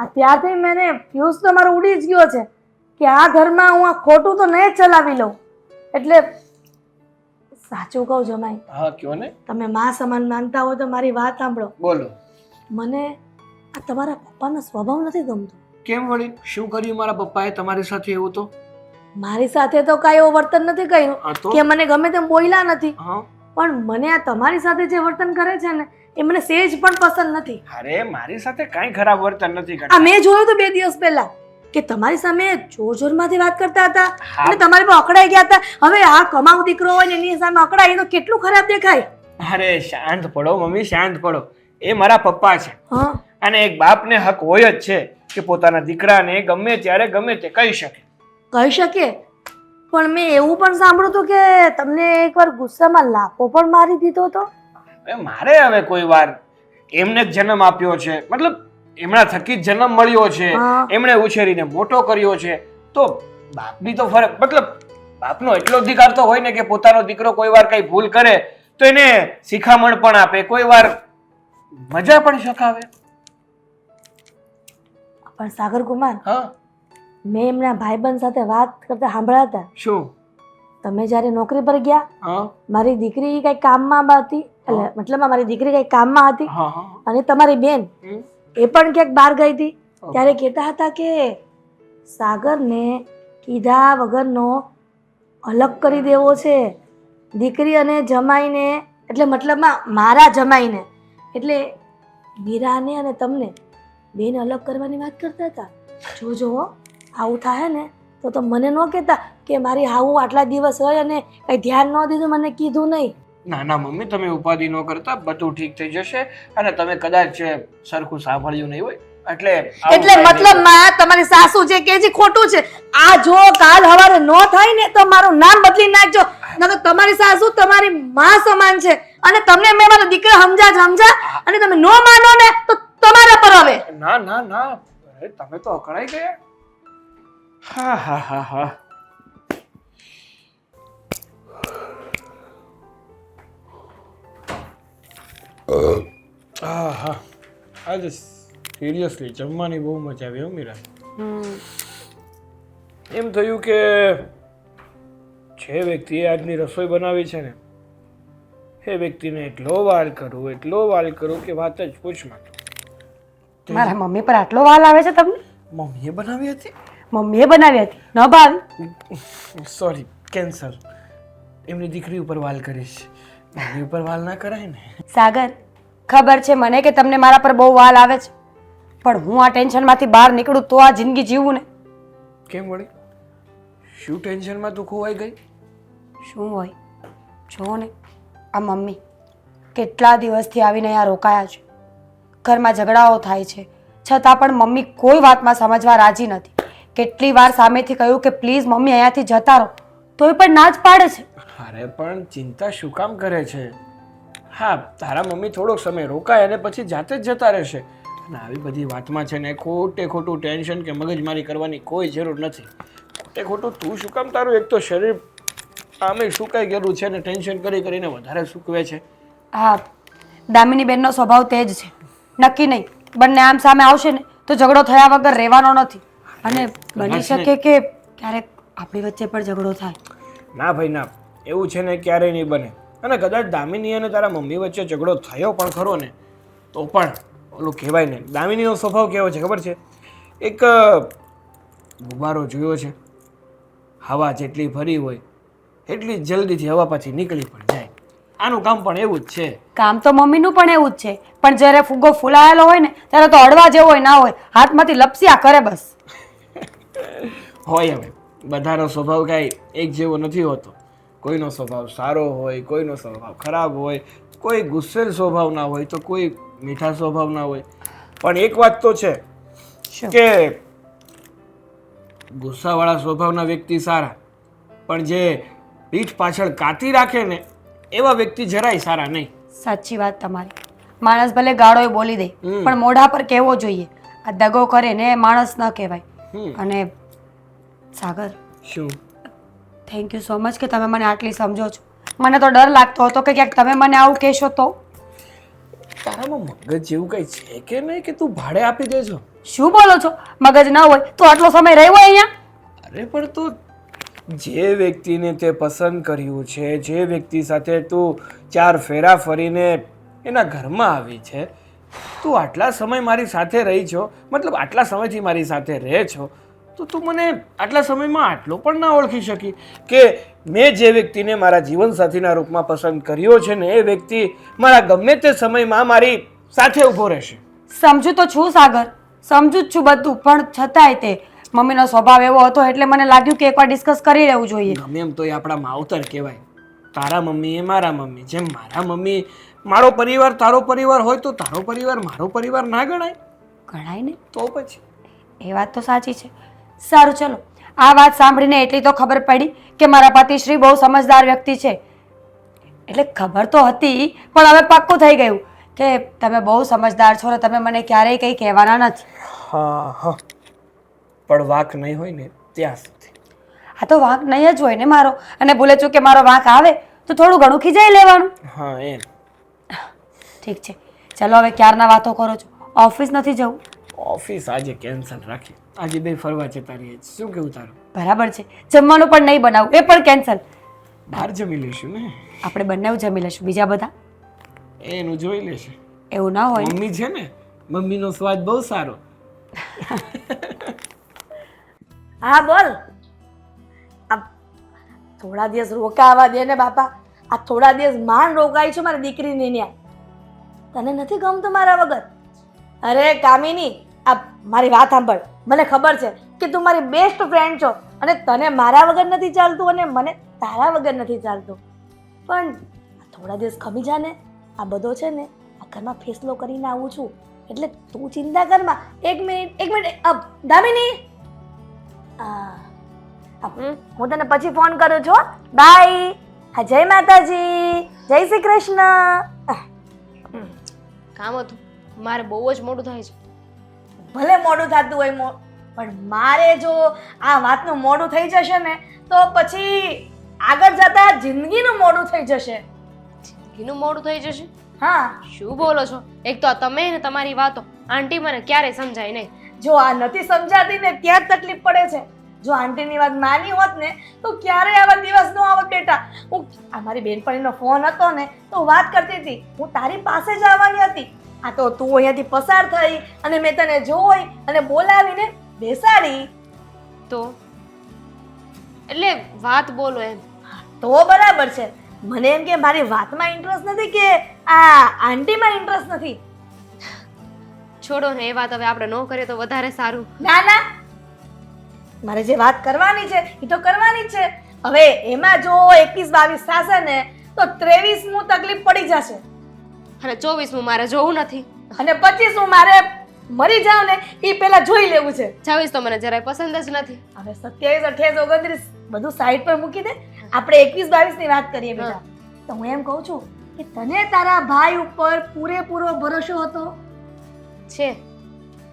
આ ત્યારથી મને ફ્યુઝ તો મારો ઉડી જ ગયો છે કે આ ઘરમાં હું આ ખોટું તો નહીં જ ચલાવી લઉં. એટલે સાચું કહું જમાઈ, હા, કયો ને. તમે માં સમાન માનતા હોય તો મારી વાત સાંભળો. બોલો. મને આ તમારા પપ્પાનો સ્વભાવ નથી ગમતો. કેમ વળી? શું કર્યું મારા પપ્પાએ તમારી સાથે એવું તો? મારી સાથે તો કાંઈ એવું વર્તન નથી કર્યું હા તો? કે મને ગમે તેમ બોલ્યા નથી, હા. પણ મને આ તમારી સાથે જે વર્તન કરે છે ને એ મને સહેજ પણ પસંદ નથી. અરે મારી સાથે કાંઈ ખરાબ વર્તન નથી આ કરતા. મેં જોયું તો 2 દિવસ પહેલા કે તમારી સામે જોરમાંથી વાત કરતા હતા હા. અને તમારી પર અકળાઈ ગયા હતા. હવે આ કમાવ દીકરો હોય ને એની સામે અકળાય તો કેટલું ખરાબ દેખાય. અરે શાંત પડો મમ્મી, શાંત પડો. એ મારા પપ્પા છે હા, અને એક બાપને હક હોય જ છે કે પોતાના દીકરાને ગમે ત્યારે ગમે તે કહી શકે. કહી શકે. પણ મેં એવું પણ સાંભળ્યું હતું કે તમને એકવાર ગુસ્સામાં લાફો પણ મારી દીધો હતો. હવે મારે હવે કોઈ વાર એમને જ જન્મ આપ્યો છે, મતલબ એમના થકી જ જન્મ મળ્યો છે, હા. એમણે ઉછેરીને મોટો કર્યો છે, તો બાપની તો ફરક, મતલબ બાપનો એટલો અધિકાર તો હોય ને કે પોતાનો દીકરો કોઈ વાર કઈ ભૂલ કરે તો એને શિખામણ પણ આપે, કોઈ વાર મજા પણ શકાવે. પણ સાગર કુમાર, હા. મેં એમના ભાઈબંધ સાથે વાત કરતા સાંભળ્યા હતા. શું? તમે જ્યારે નોકરી પર ગયા, હા મારી દીકરી કઈ કામમાં હતી એટલે મતલબ મારી દીકરી કઈ કામમાં હતી હા હા અને તમારી બેન હમ. એ પણ ક્યાંક બહાર ગઈ હતી ત્યારે કહેતા હતા કે સાગરને કીધા વગરનો અલગ કરી દેવો છે, દીકરી અને જમાઈને, એટલે મતલબમાં મારા જમાઈને, એટલે મીરાને અને તમને બેન અલગ કરવાની વાત કરતા હતા. જોજો હો, આવું થાય ને તો મને ન કહેતા કે મારી હાવું આટલા દિવસ હોય અને કઈ ધ્યાન ન દીધું, મને કીધું નહીં. ના ના મમ્મી, તમે ઉપાધિ ન કરતા, બધું ઠીક થઈ જશે. અને તમે કદાચ સરખું સાંભળ્યું નહીં હોય એટલે આવું એટલે કાંઈ નહીં. મતલબ તમારી સાસુ જે કે છે ખોટું છે. આ જો કાલ હવારે ન થાય ને તો મારું નામ બદલી નાખજો. ના તો તમારી સાસુ તમારી માં સમાન છે અને તમને મેં મારા દીકરા સમજા અને તમે નો માનો ને તો તમારા પર હવે. ના ના ના, અરે તમે તો અકળાઈ ગયા. હા હા હા હા. હા આજે સિરિયસલી જમવાની બહુ મજા આવી હો મીરા. એમ થયું કે જે વ્યક્તિએ આજની રસોઈ બનાવી છે ને એ વ્યક્તિને એટલો વાલ કરું કે વાત જ પૂછમાં. મારા મમ્મી પર આટલો વાલ આવે છે તમને? મમ્મીએ બનાવી હતી? મમ્મીએ બનાવી હતી, ન ભાવી? Sorry, cancel. એમની દીકરી ઉપર વાલ કરીશ, મમ્મી ઉપર વાલ ના કરાય ને. સાગર, ખબર છે મને કે તમને મારા પર બહુ વાલ આવે છે, પણ હું આ ટેન્શનમાંથી બહાર નીકળું તો આ જિંદગી જીવું ને. કેમ વળી? શું ટેન્શનમાં તું ખોવાઈ ગઈ? શું હોય, જુઓ ને આ મમ્મી કેટલા દિવસથી આવીને અહીંયા રોકાયા છે, ઘરમાં ઝઘડાઓ થાય છે, છતાં પણ મમ્મી કોઈ વાતમાં સમજવા રાજી નથી. કેટલી વાર સામેથી કહ્યું કે પ્લીઝ મમ્મી અહીંયાથી જતા રહો, તોય પણ ના જ પાડે છે. અરે પણ ચિંતા શું કામ કરે છે? હા, તારા મમ્મી થોડોક સમય રોકાય અને પછી જાતે જ જતા રહેશે. અને આવી બધી વાતમાં છે ને ખોટું ટેન્શન કે મગજમારી કરવાની કોઈ જરૂર નથી. ખોટું તું શું કામ તારું એક તો શરીર આમે સુકાઈ ગયેલું છે ને ટેન્શન કરીને વધારે સૂકવે છે. હા, દામિની બેનનો સ્વભાવ તે જ છે. નક્કી નહીં બંને આમ સામે આવશે ને તો ઝઘડો થયા વગર રહેવાનો નથી. અને બની શકે કે ક્યારેક આપણી વચ્ચે પણ ઝઘડો થાય. ના ભાઈ ના, એવું છે ને ક્યારેય નહીં બને. અને કદાચ દામિની અને તારા મમ્મી વચ્ચે ઝઘડો થયો પણ ખરો ને તો પણ ઓલું કહેવાય ને, દામિનીનો સ્વભાવ કેવો છે ખબર છે? એક ગુબારો જોયો છે, હવા જેટલી ભરી હોય એટલી જલ્દીથી હવા પાછી નીકળી પણ જાય. આનું કામ પણ એવું જ છે. કામ તો મમ્મીનું પણ એવું જ છે, પણ જ્યારે ફુગ્ગો ફૂલાયેલો હોય ને ત્યારે તો અડવા જેવો હોય ના હોય, હાથમાંથી લપસ્યા કરે બસ. હોય હવે બધાનો સ્વભાવ કાંઈ એક જેવો નથી હોતો. કોઈનો સ્વભાવ સારો હોય, કોઈનો સ્વભાવ ખરાબ હોય, કોઈ ગુસ્સેલ સ્વભાવના હોય તો કોઈ મીઠા સ્વભાવના હોય. પણ એક વાત તો છે કે ગુસ્સાવાળા સ્વભાવના વ્યક્તિ સારા, પણ જે પીઠ પાછળ કાતી રાખે ને એવા વ્યક્તિ જરાય સારા નહીં. સાચી વાત તમારી. માણસ ભલે ગાળોય બોલી દે પણ મોઢા પર કહેવો જોઈએ. આ દગો કરે ને માણસ ન કહેવાય. અને સાગર, શું? થેન્ક યુ સો મચ કે તમે મને આટલી સમજો છો. મને તો ડર લાગતો હતો કે ક્યાંક તમે મને આવું કહેશો તો. તારામાં મગજ જેવું કઈ છે કે નહીં કે તું ભાડે આપી દેજો? શું બોલો છો? મગજ ન હોય તો આટલો સમય રહ્યો અહીંયા? અરે પણ તું જે વ્યક્તિને તે પસંદ કર્યું છે, જે વ્યક્તિ સાથે તું 4 ફેરા ફરીને એના ઘરમાં આવી છે, તું આટલા સમય મારી સાથે રહી છો, મતલબ આટલા સમયથી મારી સાથે રહે છો, તો તું મને આટલા સમયમાં આટલો પણ ના ઓળખી શકી કે મેં જે વ્યક્તિને મારા જીવનસાથીના રૂપમાં પસંદ કર્યો છે ને એ વ્યક્તિ મારા ગમે તે સમયમાં મારી સાથે ઊભો રહેશે. સમજુ તો છું સાગર, સમજુ જ છું બધું, પણ છતાંય તે મમ્મીનો સ્વભાવ એવો હતો એટલે મને લાગ્યું કે એકવાર ડિસ્કસ કરી લેવું જોઈએ. ગમે એમ તો એ આપણા માવતર કહેવાય. તારા મમ્મી એ મારા મમ્મી, જેમ મારા મમ્મી મારો પરિવાર તારો પરિવાર હોય તો તારો પરિવાર મારો પરિવાર ના ગણાય? ગણાય ને. તો પછી એ વાત તો સાચી છે. સારું ચલો, આ વાત સાંભળીને એટલી તો ખબર પડી કે મારા પતિશ્રી બહુ સમજદાર વ્યક્તિ છે. એટલે ખબર તો હતી પણ હવે પાક્કું થઈ ગયું કે તમે બહુ સમજદાર છો ને તમે મને ક્યારેય કંઈ કહેવાના નથી. હા હા, પણ વાંક નહીં હોય ને ત્યાં સુધી. આ તો વાંક નહીં જ હોય ને મારો, અને ભૂલે ચૂકે મારો વાંક આવે તો થોડું ઘણું ખીજાઈ લેવાનું. હા એમ. ઠીક છે, ચલો હવે ક્યારના વાતો કરો છો, ઓફિસ નથી જવું? ઓફિસ આજે કેન્સલ રાખી, આજે બે ફરવા જતા રહીએ. શું કેવું તારું? બરાબર છે, જમવાનું પણ નહીં બનાવું, એ પણ કેન્સલ. બહાર જમી લઈશું ને? આપણે બંને જમી લઈશું, બીજા બધા એનું જોઈ લેશે. એવું ના હોય. મમ્મી છે ને, મમ્મીનો સ્વાદ બહુ સારો. હા બોલ. આ થોડા દિવસ રોકાવા દે ને બાપા. આ થોડા દિવસ માંડ રોકાઈ છું મારી દીકરીને ત્યાં. તને નથી ગમતું મારા વગર? અરે કામિની, આ મારી વાત સાંભળ. મને ખબર છે કે તું મારી બેસ્ટ ફ્રેન્ડ છો અને તને મારા વગર નથી ચાલતું અને મને તારા વગર નથી ચાલતું. પણ આ થોડા દિવસ ખમી જા ને. આ બધો છે ને આ ઘરમાં ફેસલો કરીને આવું છું એટલે તું ચિંતા કરમાં. એક મિનિટ દામિની. હું તને પછી ફોન કરું છું. બાય. હા, જય માતાજી, જય શ્રી કૃષ્ણ. કામ હતું, મારે બહુ જ મોડું થાય છે. ભલે મોડું થતું હોય પણ મારે જો આ વાતનું મોડું થઈ જશે ને તો પછી આગળ જતા જિંદગીનું મોડું થઈ જશે. જિંદગીનું મોડું થઈ જશે? હા, શું બોલો છો? એક તો આ તમે ને તમારી વાતો, આંટી મને ક્યારેય સમજાય નહીં. જો આ નથી સમજાતી ને ત્યાં જ તકલીફ પડે છે. જો આંટીની વાત માની હોત ને તો ક્યારેય આવા દિવસ ન આવત બેટા. આ મારી બેનપણીનો ફોન હતો ને તો વાત કરતી હતી, હું તારી પાસે જ આવવાની હતી. આ તો તું અહીંયાથી પસાર થઈ અને મેં તને જોઈ અને બોલાવીને બેસાડી. તો એટલે વાત બોલો એમ. તો બરાબર છે. મને એમ કે મારી વાતમાં ઇન્ટરેસ્ટ નથી કે આ આંટીમાં ઇન્ટરેસ્ટ નથી. છોડો ને એ વાત, હવે આપણે ન કરીએ તો વધારે સારું. ના ના, મારે જે વાત કરવાની છે એ તો કરવાની જ છે. હવે એમાં જો 21-22 થશે ને તો 23મું તકલીફ પડી જશે અને 24મું મારે જોવું નથી અને 25મું મારે મરી જાવ ને એ પહેલા જોઈ લેવું છે. 26 તો મને જરાય પસંદ જ નથી. હવે 27, 28, 29 બધું સાઈડ પર મૂકી દે. આપણે 21-22 ની વાત કરીએ બેટા. તો હું એમ કહું છું કે તને તારા ભાઈ ઉપર પૂરેપૂરો ભરોસો હતો? છે.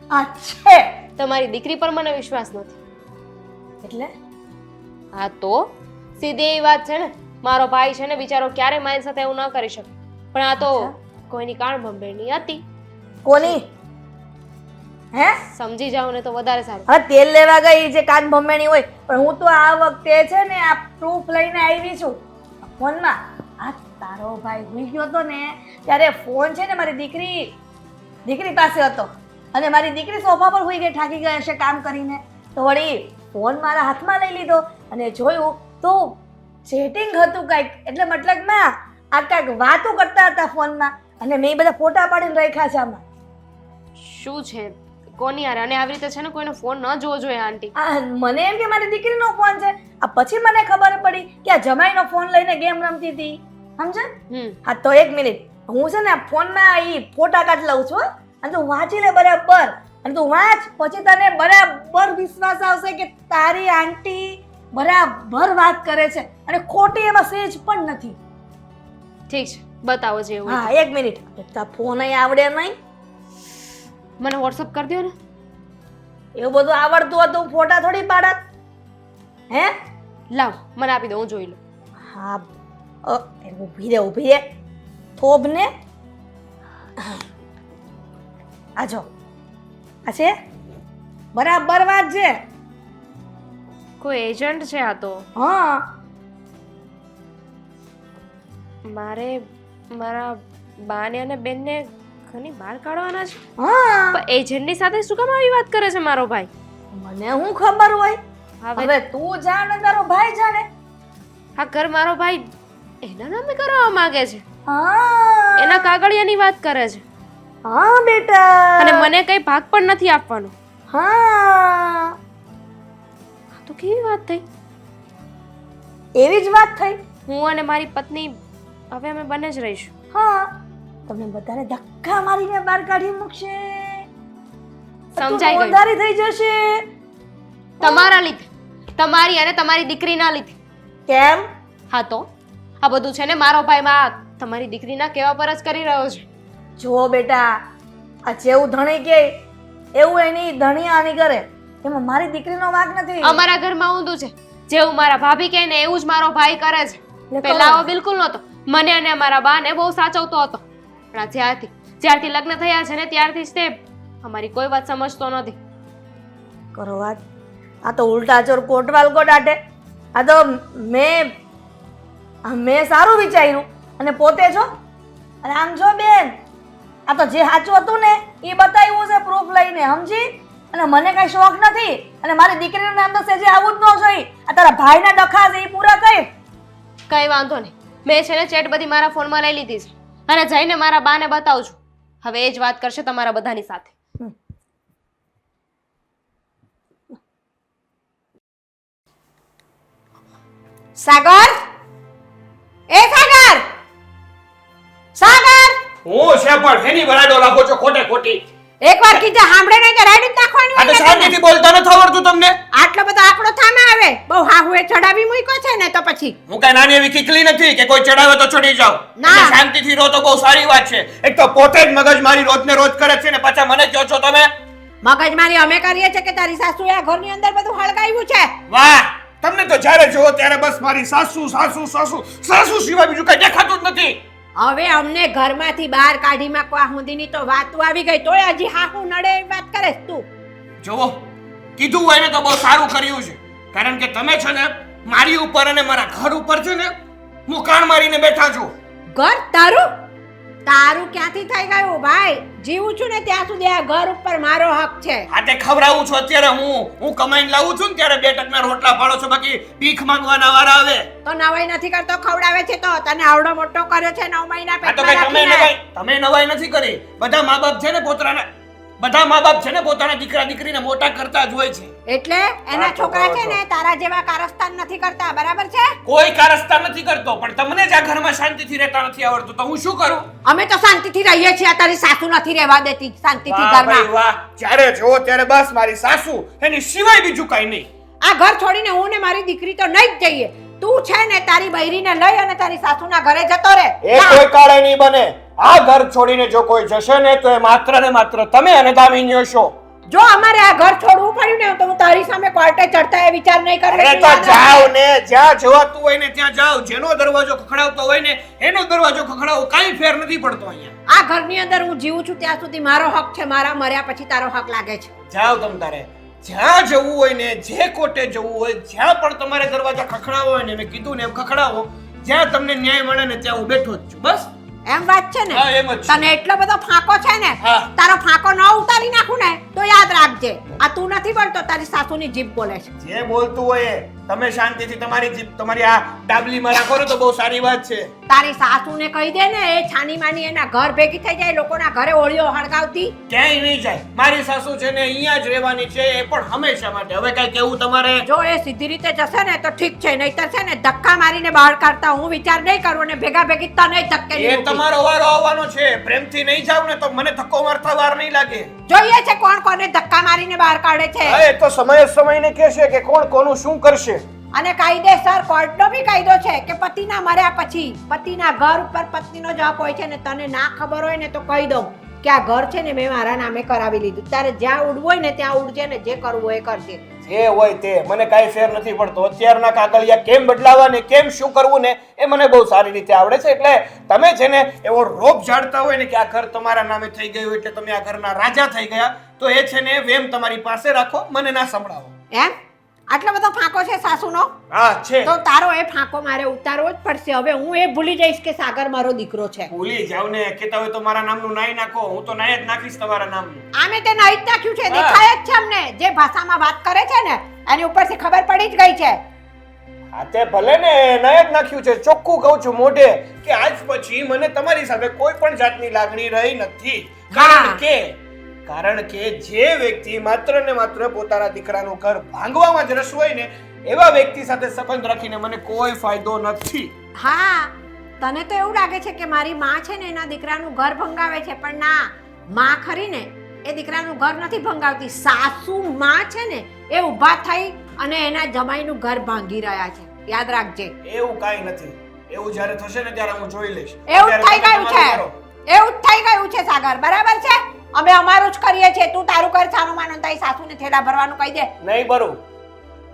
આ છે તમારી દીકરી પર મને વિશ્વાસ નથી. એટલે હા તો સીધી એવી વાત છે ને, મારો ભાઈ છે ને બિચારો ક્યારે મારી સાથે એવું ન કરી શકે. પણ આ તો કોઈની કાણ ભંભેરની હતી. કોની? હે, સમજી જાવ ને તો વધારે સારું. હવે તેલ લેવા ગઈ જે કાન ભમેણી હોય, પણ હું તો આ વખતે છે ને આ પ્રૂફ લઈને આવી છું ફોનમાં. આ તારો ભાઈ હોઈ ગયો હતો ને ત્યારે ફોન છે ને મારી દીકરી પાસે હતો અને મારી દીકરી સોફા પર હોઈ ગઈ, થાકી ગઈ હશે કામ કરીને. તો વળી ફોન મારા હાથમાં લઈ લીધો અને જોયું તો ચેટિંગ હતું કાંઈક. એટલે મતલબમાં આ કાંઈક વાતો કરતા હતા ફોનમાં અને મેં બધા ફોટા પાડીને રાખ્યા છે આમાં. શું છે? કોની યાર? અને આવી રીતે છે ને કોઈનો ફોન ન જોવો જોઈએ આંટી. મને એમ કે મારી દીકરીનો ફોન છે. આ પછી મને ખબર પડી કે આ જમાઈનો ફોન લઈને ગેમ રમતી હતી. સમજે? હા તો એક મિનિટ, હું છે ને ફોનમાં ઈ ફોટા કાઢ લઉં છું અને તું વાંચી લે બરાબર. અને તું વાંચ પછી તને બરાબર વિશ્વાસ આવશે કે તારી આંટી બરાબર વાત કરે છે અને ખોટી એમાં સેજ પણ નથી. ઠીક છે, બતાવો જેવું. હા એક મિનિટ, તાર ફોન અહીં આવડે નહીં? મને વોટ્સઅપ કરી દો ને. એવું બધું આવડતું હતું ફોટા થોડી પાડત? હે, લાવ મને આપી દો, હું જોઈ લઉં. હા ઊભી રે થોબ ને. આ જો આ છે બરાબર વાત છે. કોઈ એજન્ટ છે આ તો. હા, મારે મારા બાને અને બેનને ઘરની બહાર કાઢવાના છે. હા, પણ એજન્ટની સાથે શું કામ આવી વાત કરે છે મારો ભાઈ? મને હું ખબર હોય? હવે તું જાણે તારો ભાઈ જાણે. આ ઘર મારો ભાઈ એના નામે કરવા માંગે છે. હા, એના કાગળિયાની વાત કરે છે. હા બેટા. અને મને કઈ ભાગ પણ નથી આપવાનો. હા, આ તો કેવી વાત થઈ? એવી જ વાત થઈ. હું અને મારી પત્ની હવે અમે બંને જ રહીશું. હા, તમને બધાને ધક્કા મારીને બહાર કાઢી મૂકશે. સમજાઈ ગયું. અંધારી થઈ જશે તમારા લીધે, તમારી અને તમારી દીકરીના લીધે. કેમ? હા તો આ બધું છે ને મારો ભાઈ માં તમારી દીકરીના કેવા પર જ કરી રહ્યો છે. જો બેટા, આ જેવું ધણી કે એવું એની ધણિયાની કરે, એમાં મારી દીકરીનો વાંક નથી. અમારા ઘરમાં ઊંધું છે. જેવું મારા ભાભી કહે ને એવું જ મારો ભાઈ કરે છે. પહેલા આવો બિલકુલ નહોતો. મને અને મારા બાને બહુ સાચવતો હતો. પણ આ જ્યારથી લગ્ન થયા છે ને ત્યારથી જ તે અમારી કોઈ વાત સમજતો નથી. કરો વાત. આ તો ઉલટા ચોર કોટવાલ કોટાટે. આ તો મેં સારું વિચાર્યું અને પોતે છો અને આમ જો બેન, આ તો જે સાચું હતું ને એ બતાવ્યું છે પ્રૂફ લઈને, સમજી? અને મને કઈ શોખ નથી અને મારી દીકરીના નામ તો સેજે આવું જ ન જોઈએ. આ તારા ભાઈના ડખા છે એ પૂરા કર. કઈ વાંધો નહીં, મેં છે ને ચેટ બધી મારા ફોનમાં લઈ લીધી છે અને જઈને મારા બાને બતાવું છું. હવે એ જ વાત કરશે તમારા બધાની સાથે. સાગર, એ સાગર, સાગર, હું છે પણ એની વરાડો લાગો છો ખોટે ખોટી. એકવાર કીધા સાંભળે નહીં તો રાઈડ જ નાખવાની આ તો હોય ને તને. શાંતિથી બોલતા નથી આવડતું તમને? આટલો બધો આંકડો થામે આવે, બહુ હાહુએ ચડાવી મૂક્યો છે ને તો પછી. હું કઈ નાની એવી કીકલી નથી કે કોઈ ચડાવે તો ચડી જાવ. ના. તમે શાંતિથી રહો તો બહુ સારી વાત છે. એક તો પોતે જ મગજ મારી રોજ ને રોજ કરે છે ને પાછા મને કહો છો તમે. મગજમારી અમે કરીએ છે કે તારી સાસુએ આ ઘરની અંદર બધું હળગાવ્યું છે. વાહ, તમને તો જ્યારે જોવો ત્યારે બસ મારી સાસુ સાસુ સાસુ સાસુ સિવાય બીજું કઈ દેખાતું જ નથી. હવે અમને ઘરમાંથી બહાર કાઢી મૂકવા સુધીની તો વાતો આવી ગઈ, તોય હજી હાહુ નડે એવી વાત કરે છે તું. જોવો, કીધું હોય ને તો બહુ સારું કર્યું છે. કારણ કે તમે છે ને મારી ઉપર અને મારા ઘર ઉપર છે ને મુકાણ મારીને બેઠા છો. ઘર તારું? તારું ક્યાંથી થઈ ગયું ભાઈ? જીવું છું ને ત્યાં સુધી આ ઘર ઉપર મારો હક છે. આ તે ખવડાવું છું અત્યારે હું કમાઈને લાવું છું ને ત્યારે 2 ટકના રોટલા પાડો છો, બાકી ભીખ માંગવાના વારા આવે. તો નવાઈ નથી કરતો, ખવડાવે છે તો તને આવડો મોટો કર્યો છે 9 મહિના આ તો પેટમાં કઈ રાખીને. તમે નવાઈ નથી કરી. બધા મા બાપ છે ને પોતાના દીકરા દીકરીને મોટા કરતા જ હોય છે. એટલે એના વાતો છોકરા કરો છે છો. ને તારા જેવા કારસ્તાન નથી કરતા, બરાબર છે? કોઈ કારસ્તા નથી કરતો, પણ તમને જ આ ઘરમાં શાંતિથી રહેતા નથી આવડતું તો હું શું કરું? અમે તો શાંતિથી રહીએ છીએ, તારી સાસુ નથી રહેવા દેતી શાંતિથી વાહ ભાઈ ઘરમાં. વાહ, જ્યારે જોવો ત્યારે બસ મારી સાસુ, એની સિવાય બીજું કઈ નહીં. આ ઘર છોડીને હું ને મારી દીકરી તો નહીં જ જઈએ. તું છે ને તારી બૈરીને લઈ અને તારી સાસુના ઘરે જતો રહે. એ કોઈ કાળે નહીં બને. આ ઘર છોડીને જો કોઈ જશે ને તો એ માત્ર ને માત્ર તમે અને દામિનીઓ છો. જો અમારે આ ઘર છોડવું પડ્યું ને તો હું તારી સામે કોર્ટે ચડતા એ વિચાર નહીં કરું. અરે તો જાઓ ને, જ્યાં જવાતું હોય ને ત્યાં જાઓ. જેનો દરવાજો ખખડાવતો હોય ને એનો દરવાજો ખખડાવો, કાઈ ફેર નથી પડતો અહીંયા. આ ઘરની અંદર હું જીવું છું ત્યાં સુધી મારો હક છે, મારા મર્યા પછી તારો હક લાગે છે. જાઓ તમ તારે. જ્યાં જવું હોય ને, જે કોર્ટે જવું હોય, જ્યાં પણ તમારે દરવાજા ખખડાવો હોય ને, મેં કીધું ને એમ ખખડાવો. જ્યાં તમને ન્યાય મળે ને ત્યાં હું બેઠો જ છું. બસ એમ વાત છે ને? હા, એમ જ છે. તને એટલો બધો ફાંકો છે ને, હા. તારો ફાંકો ન ઉતારી નાખું ને તો યાદ રાખજે, આ તું નથી બોલતો, તારી સાસુની જીભ બોલે છે. જે બોલતું હોય એ. તમે શાંતિથી તમારી આ ડાબલીમાં રાખો ને તો બહુ સારી વાત છે. તારી સાસુને કહી દે ને એ છાની માની એના ઘર ભેગી થઈ જાય, લોકોના ઘરે ઓળીઓ હળગાવતી. ક્યાંય નહીં જાય. મારી સાસુ છે ને અહીંયા જ રહેવાની છે, એ પણ હંમેશા માટે. હવે કઈ કેવું તમારે? જો એ સીધી રીતે જશે ને તો ઠીક છે, નહીતર છે ને ધક્કા મારીને બહાર કાઢતા હું વિચાર નહીં કરું અને ભેગા ભેગી તને ધક્કે એ નહીં મૂકી. તમારો વારો આવવાનો છે. પ્રેમથી નહીં જાવ ને તો મને ધક્કો મારતા વાર નહીં લાગે. જોઈએ છે કોણ કોને ધક્કા મારીને બહાર કાઢે છે. હા, એ તો સમયને કહેશે કે કોણ કોનું શું કરશે. અને કાયદેસર કોર્ટનો બી કાયદો છે કે પતિના મર્યા પછી પતિના ઘર ઉપર પત્નીનો જ હક હોય છે ને તને ના ખબર હોય ને તો કહી દઉં કે આ ઘર છે ને મેં મારા નામે કરાવી લીધું. તારે જ્યાં ઉડવું હોય ને ત્યાં ઉડજે ને જે કરવું હોય એ કરજે. જે હોય તે મને કાંઈ ફેર નથી પડતો. અત્યારના કાગળિયા કેમ બદલાવા ને કેમ શું કરવું ને એ મને બહુ સારી રીતે આવડે છે. એટલે તમે છે ને એવો રોપ ઝાડતા હોય ને કે આ ઘર તમારા નામે થઈ ગયું એટલે તમે આ ઘરના રાજા થઈ ગયા, તો એ છે ને વેમ તમારી પાસે રાખો, મને ના સંભળાવો. એમ આટલો બધો ફાંકો છે સાસુનો? હા છે. તો તારો એ ફાંકો મારે ઉતારવો જ પડશે. હવે હું એ ભૂલી જઈશ કે સાગર મારો દીકરો છે. ભૂલી જાવ ને, કહેતા હોય તો મારા નામનું નાઈ નાખો. હું તો નાઈ જ નાખીશ તમારા નામનું. આમે તે નાઈ જ નાખ્યું છે, દેખાય જ છે અમને. જે ભાષામાં વાત કરે છે ને એની ઉપરથી ખબર પડી જ ગઈ છે. હા તે ભલે ને નાઈ જ નાખ્યું છે. ચોખ્ખું કહું છું મોઢે કે આજ પછી મને તમારી સાથે કોઈ પણ જાતની લાગણી રહી નથી. કારણ કે જે વ્યક્તિ માત્ર ને માત્ર પોતાના દીકરાનું ઘર ભાંગવામાં જ રસ હોય ને એવા વ્યક્તિ સાથે સંબંધ રાખીને મને કોઈ ફાયદો નથી. હા, તને તો એવું લાગે છે કે મારી માં છે ને એના દીકરાનું ઘર ભંગાવે છે, પણ ના, માં ખરી ને એ દીકરાનું ઘર નથી ભંગાવતી. સાસુ માં છે ને એ ઊભા થઈ અને એના જમાઈનું ઘર ભાંગી રહ્યા છે. યાદ રાખજે. એવું કાઈ નથી. એવું જ્યારે થશે ને ત્યારે હું જોઈ લઈશ. એવું જ થઈ ગયું છે, એવું જ થઈ ગયું છે સાગર, બરાબર છે? અમે અમારું જ કરીએ છીએ, તું તારું કર છાનું માનું. તારી સાસુને થેલા ભરવાનું કહી દે. નહીં ભરું.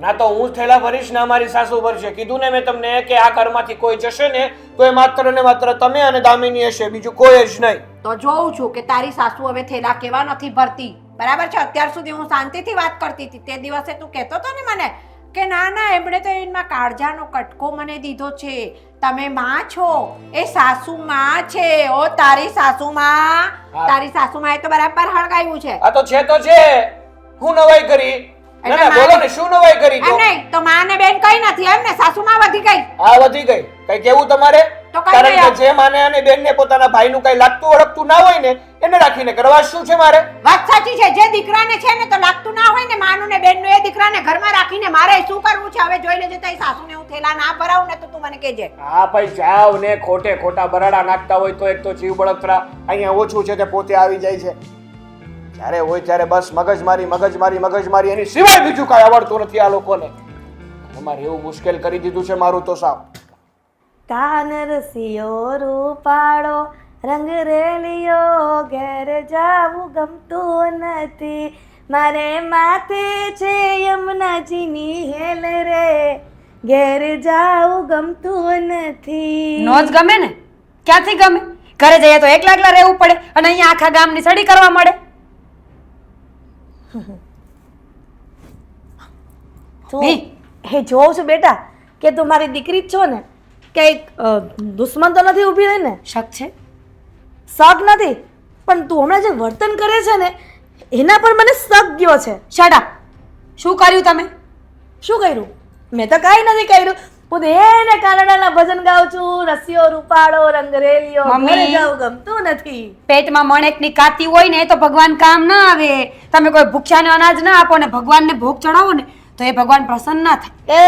ના તો હું થેલા ભરીશ ને અમારી સાસુ ભરશે. કીધું ને મેં તમને કે આ ઘરમાંથી કોઈ જશે ને તો એ માત્ર ને માત્ર તમે અને દામિની હશે, બીજું કોઈ જ નહીં. તો જોઉં છું કે તારી સાસુ હવે થેલા કેવા નથી ભરતી, બરાબર છે? અત્યાર સુધી હું શાંતિથી વાત કરતી હતી, તે દિવસે તું કહેતો હતો ને મને કે ના ના એમણે તો એમાં કાળજાનો કટકો મને દીધો છે, તમે માં છો, એ સાસુ માં છે. ઓ તારી સાસુ માં, હા. તારી સાસુ માં એ તો બરાબર હળગાવ્યું છે. આ તો છે હું નવાઈ કરી ના ના બોલો ને શું નવાઈ કરી એમ નહીં તો માં ને બેન કઈ નથી એમ ને, સાસુ માં વધી ગઈ. આ વધી ગઈ કઈ કેવું તમારે તો કઈ કારણ કે નહીં. જે માને અને બેનને પોતાના ભાઈનું કઈ લાગતું ઓળખતું ના હોય ને એને રાખીને કરવા શું છે મારે વાત સાચી છે. જે દીકરાને છે ને તો લાગતું ના હોય ને માનું ને બેનનું, એ દીકરાને ઘરમાં રાખીને મારે શું કરવું છે? હવે જોઈ લેજે તારી સાસુને હું થેલા ના ભરાવું ને તો તું મને કહેજે. હા ભાઈ જાવ ને ખોટા બરાડા નાખતા હોય તો એક તો જીવ બળતરા અહીંયા ઓછું છે તે પોતે આવી જાય છે જ્યારે હોય ત્યારે બસ મગજમારી એની સિવાય બીજું કાંઈ આવડતું નથી આ લોકોને અમારે એવું મુશ્કેલ કરી દીધું છે મારું તો સાવ તાનરસિયો રૂપાળો રંગ રેલિયો ઘેર જાવું ગમતું નથી, મારે માથે છે યમુનાજીની હેલ રે, ઘેર જાવું ગમતું નથી. નો જ ગમે ને ક્યાંથી ગમે? ઘરે જઈએ તો એકલા એકલા રહેવું પડે અને અહીંયા આખા ગામની સડી કરવા મળે. તું એ જોઉં છું બેટા કે તું મારી દીકરી જ છો ને, કંઈક દુશ્મન તો નથી ઊભી રહી ને? શક છે? શક નથી, પણ તું હમણાં જે વર્તન કરે છે ને એના પર મને શક ગયો છે. Shut up. શું કર્યું તમે? શું કર્યું? મેં તો કાંઈ નથી કર્યું. હું તો એને કાનડાના ભજન ગાઉં છું, રસિયો રૂપાળો રંગ રેલિયો મમ્મી. ઘરે જાવું ગમતું નથી. પેટમાં મણેકની કાતી હોય ને તો ભગવાન કામ ના આવે. તમે કોઈ ભૂખ્યાને અનાજ ના આપો ને ભગવાનને ભોગ ચડાવો ને તો એ ભગવાન પ્રસન્ન ના થાય. એ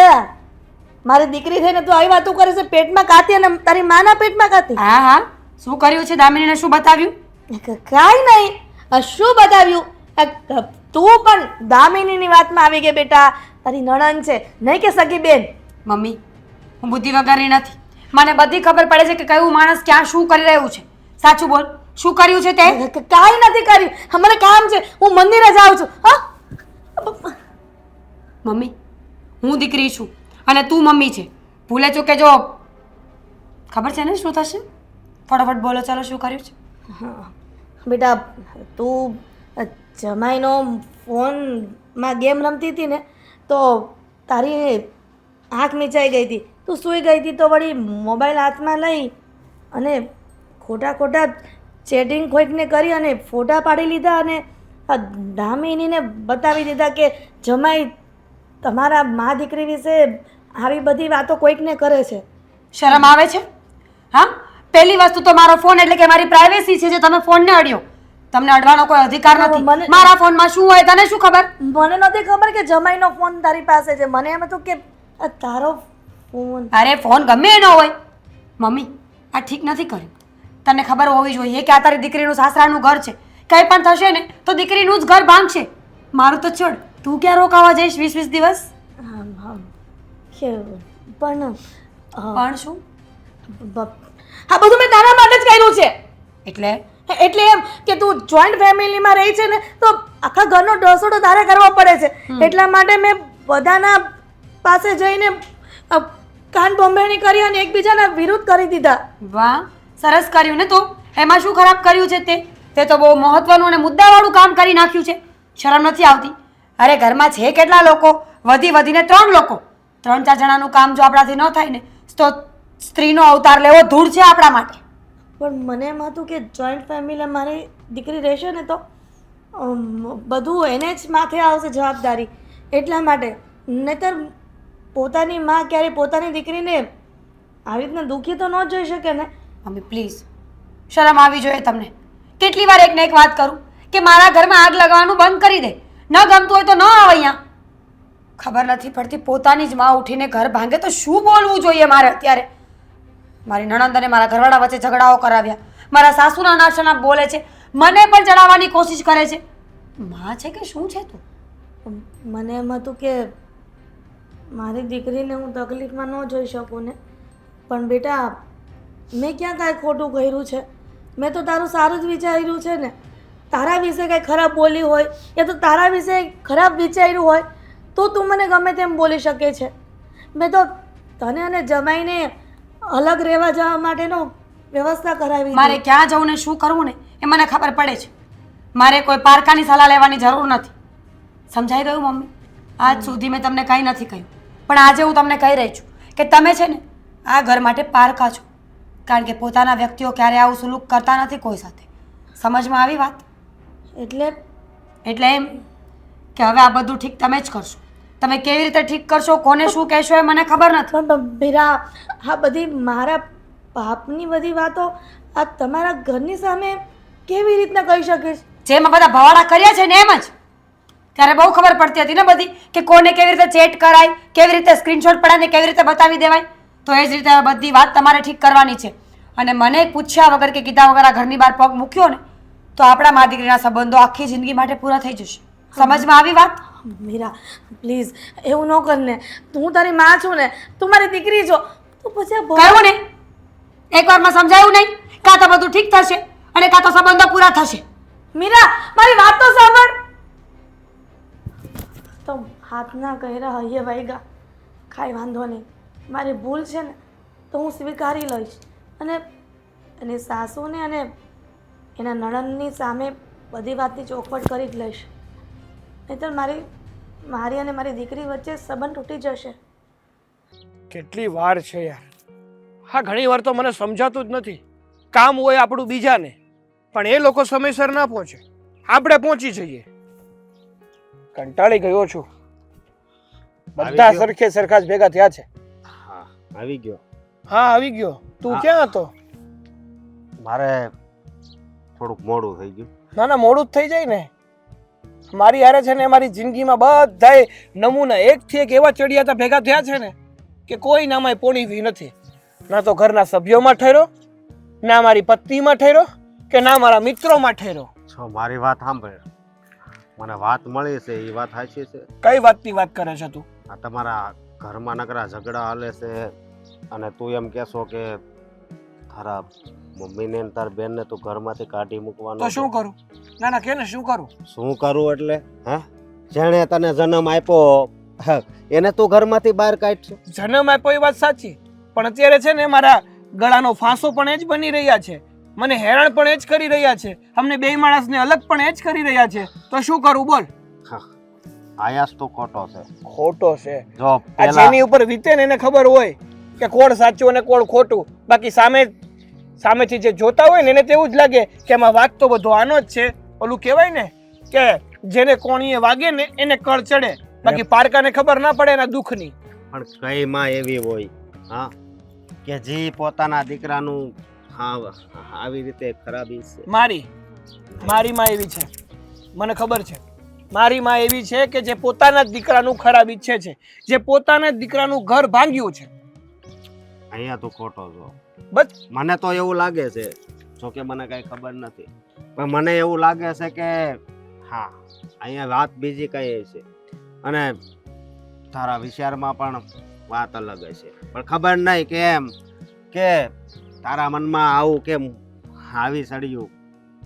મારી દીકરી થઈને તું આવી વાતો કરે છે, પેટમાં કાતી અને તારી માના પેટમાં કાતી. હા હા શું કર્યું છે? દામિનીને શું બતાવ્યું? કાંઈ નહીં. શું બતાવ્યું? તું પણ દામિનીની વાતમાં આવી ગઈ બેટા. તારી નણંદ છે નહીં કે સગી બેન. મમ્મી હું બુદ્ધિ વગરની નથી. મને બધી ખબર પડે છે કે કયું માણસ ક્યાં શું કરી રહ્યું છે. સાચું બોલ, શું કર્યું છે તે? કાંઈ નથી કર્યું. મને કામ છે, હું મંદિરે જાઉં છું. હા મમ્મી હું દીકરી છું અને તું મમ્મી છે. ભૂલે ચૂકે જો ખબર છે ને શું થશે? ફટાફટ બોલો ચાલો શું કર્યું છે? બેટા તું જમાઈનો ફોનમાં ગેમ રમતી હતી ને તો તારી આંખ મીચાઈ ગઈ હતી. તું સૂઈ ગઈ હતી તો વળી મોબાઈલ હાથમાં લઈ અને ખોટા ચેટિંગ કોઈકને કરી અને ફોટા પાડી લીધા અને આ દામિનીને બતાવી દીધા કે જમાઈ તમારા મા દીકરી વિશે આવી બધી વાતો કોઈકને કરે છે. શરમ આવે છે? હા પહેલી વસ્તુ તો મારો ફોન એટલે કે મારી પ્રાઇવેસી છે જે તમે ફોનને અડ્યો. તમને અડવાનો કોઈ અધિકાર નથી. મારા ફોનમાં શું હોય તને શું ખબર? મને નથી ખબર કે જમાઈનો ફોન તારી પાસે છે. મને એમ હતું કે આ તારો ફોન. અરે ફોન ગમે એનો હોય. મમ્મી આ ઠીક નથી કર્યું. તને ખબર હોવી જોઈએ કે આ તારી દીકરીનું સાસરાનું ઘર છે. કંઈ પણ થશે ને તો દીકરીનું જ ઘર ભાંગશે. મારું તો છોડ, તું ક્યાં રોકાવા જઈશ 20 દિવસ? પણ પણ શું? આ બધું મેં તારા માટે જ કર્યું છે. એટલે એમ કે તું જોઈન્ટ ફેમિલીમાં રહી છે ને તો આખા ઘરનો ડસોડો તારે કરવો પડે છે. એટલા માટે મેં બધાના પાસે જઈને કાન બોમ્બેણી કરી અને એકબીજાના વિરુદ્ધ કરી દીધા. વાહ સરસ કર્યું ને. તો એમાં શું ખરાબ કર્યું છે? તે તો બહુ મહત્વનું અને મુદ્દાવાળું કામ કરી નાખ્યું છે. શરમ નથી આવતી? અરે ઘરમાં છે કેટલા લોકો? વધીને 3 લોકો. 3-4 જણાનું કામ જો આપણાથી ન થાય ને તો સ્ત્રીનો અવતાર લેવો ધૂળ છે આપણા માટે. પણ મને એમ હતું કે જોઈન્ટ ફેમિલી મારી દીકરી રહેશે ને તો બધું એને જ માથે આવશે જવાબદારી. એટલા માટે નહીંતર પોતાની માં ક્યારે પોતાની દીકરીને આવી રીતના દુઃખી તો ન જોઈ શકે ને. મમ્મી પ્લીઝ શરમ આવી જોઈએ તમને. કેટલી વાર એકને એક વાત કરું કે મારા ઘરમાં આગ લગાવવાનું બંધ કરી દે. ન ગમતું હોય તો ન આવ અહીંયા. ખબર નથી પડતી પોતાની જ માં ઉઠીને ઘર ભાંગે તો શું બોલવું જોઈએ મારે અત્યારે? મારી નણંદ અને મારા ઘરવાળા વચ્ચે ઝઘડાઓ કરાવ્યા. મારા સાસુના નાશના બોલે છે, મને પણ ચડાવવાની કોશિશ કરે છે. માં છે કે શું છે તું? મને એમ હતું કે મારી દીકરીને હું તકલીફમાં ન જોઈ શકું ને. પણ બેટા મેં ક્યાં કાંઈ ખોટું કર્યું છે? મેં તો તારું સારું જ વિચાર્યું છે ને. તારા વિશે કંઈ ખરાબ બોલી હોય યા તો તારા વિશે ખરાબ વિચાર્યું હોય તો તું મને ગમે તેમ બોલી શકે છે. મેં તો તને અને જમાઈને અલગ રહેવા જવા માટેનો વ્યવસ્થા કરાવી. મારે ક્યાં જવું ને શું કરવું ને એ મને ખબર પડે છે. મારે કોઈ પારકાની સલાહ લેવાની જરૂર નથી. સમજાઈ ગયું મમ્મી? આજ સુધી મેં તમને કંઈ નથી કહ્યું પણ આજે હું તમને કહી રહી છું કે તમે છે ને આ ઘર માટે પારકા છો, કારણ કે પોતાના વ્યક્તિઓ ક્યારે આવું સુલુક કરતા નથી કોઈ સાથે. સમજમાં આવી વાત? એટલે એમ કે હવે આ બધું ઠીક તમે જ કરશો. તમે કેવી રીતે ઠીક કરશો, કોને શું કહેશો એ મને ખબર નથી. પણ મીરા, આ બધી મારા પાપની બધી વાતો આ તમારા ઘરની સામે કેવી રીતના કહી શકીશ? જેમ આ બધા ભવાડા કર્યા છે ને એમ જ. ત્યારે બહુ ખબર પડતી હતી ને બધી, કે કોને કેવી રીતે ચેટ કરાય, કેવી રીતે સ્ક્રીનશોટ પડાવીને કેવી રીતે બતાવી દેવાય. તો એ જ રીતે આ બધી વાત તમારે ઠીક કરવાની છે. અને મને પૂછ્યા વગર કે કીધા વગર આ ઘરની બહાર પગ મૂક્યો ને તો આપણા મા દીકરીના સંબંધો આખી જિંદગી માટે પૂરા થઈ જશે. સમજમાં આવી વાત? મીરા પ્લીઝ એવું ન કર ને. હું તારી માં છું ને, તું મારી દીકરી છો, તો પછી આ કહ્યું ને, એકવારમાં સમજાયું નહીં? કાં તો બધું ઠીક થશે અને કાં તો સંબંધો પૂરા થશે. મીરા મારી વાત તો સાંભળ. તો હાથના કહેરા હૈયે વાગ્યા, કાંઈ વાંધો નહીં. મારી ભૂલ છે ને તો હું સ્વીકારી લઈશ, અને એની સાસુને અને એના નણંદની સામે બધી વાતની ચોખવટ કરી જ લઈશ. નહીંતર મારી અને મારી દીકરી વચ્ચે સંબંધ તૂટી જશે. કેટલી વાર છે યાર. હા, ઘણી વાર તો મને સમજાતું જ નથી. કામ હોય આપણું બીજાને, પણ એ લોકો સમયસર ના પહોંચે, આપણે પહોંચી જઈએ. કંટાળી ગયો છું. બધા સરખે સરખા જ ભેગા થયા છે. હા આવી ગયો. હા આવી ગયો. તું ક્યાં હતો? મારે થોડુંક મોડું થઈ ગયું. ના ના, મોડું જ થઈ જાય ને. મારી હારે છે ને મારી જિંદગીમાં બધાય નમૂના એકથી એક એવા ચડિયાતા ભેગા થયા છે ને કે કોઈ નામાં પોણીવી નથી. ના તો ઘરના સભ્યોમાં ઠર્યો, ના મારી પત્નીમાં ઠર્યો, કે ના મારા મિત્રોમાં ઠર્યો. છો મારી વાત સાંભળ. મને વાત મળી છે એ વાત સાચી છે? કઈ વાતની વાત કરે છે તું? આ તમારા ઘરમાં નકરા ઝઘડા હાલે છે અને તું એમ કહેશો કે તારા મમ્મીને ને તાર બેનને તું ઘરમાંથી કાઢી મૂકવાનો. તો શું કરું? ના ના, કે ને શું કરું? શું કરું એટલે? હે, જેણે તને જન્મ આપ્યો એને તું ઘરમાંથી બહાર કાઢશો? જન્મ આપ્યો એ વાત સાચી, પણ અત્યારે છે ને મારા ગળાનો ફાંસો પણ એ જ બની રહ્યા છે, મને હેરાન પણ એ જ કરી રહ્યા છે, અમને બે માણસને અલગ પણ એ જ કરી રહ્યા છે. તો શું કરું બોલ? આયાસ તો ખોટો છે. ખોટો છે? જો આ જેની ઉપર વીતે ને એને ખબર હોય કે કોણ સાચું અને કોણ ખોટું. બાકી સામેથી જે જોતા હોય ને એને તેવું જ લાગે કે એમાં વાત તો બધો આનો જ છે. ઓલું કહેવાય ને કે જેને કોણીએ વાગે ને એને કળ ચડે, બાકી પારકાને ખબર ના પડે એના દુઃખની. પણ કઈ માં એવી હોય હા કે જે પોતાના દીકરાનું આવી રીતે ખરાબી છે? મારી માં એવી છે, મને ખબર છે. મારી માં એવી છે કે જે પોતાના જ દીકરાનું ખરાબ ઈચ્છે છે, જે પોતાના જ દીકરાનું ઘર ભાંગ્યું છે. અહીંયા તું ખોટો છો. બસ મને તો એવું લાગે છે, જોકે મને કઈ ખબર નથી, પણ મને એવું લાગે છે કે હા અહીંયા વાત બીજી કઈ છે અને તારા વિચારમાં પણ વાત અલગ હશે. પણ ખબર નહીં કેમ કે તારા મનમાં આવું કેમ આવી ચડ્યું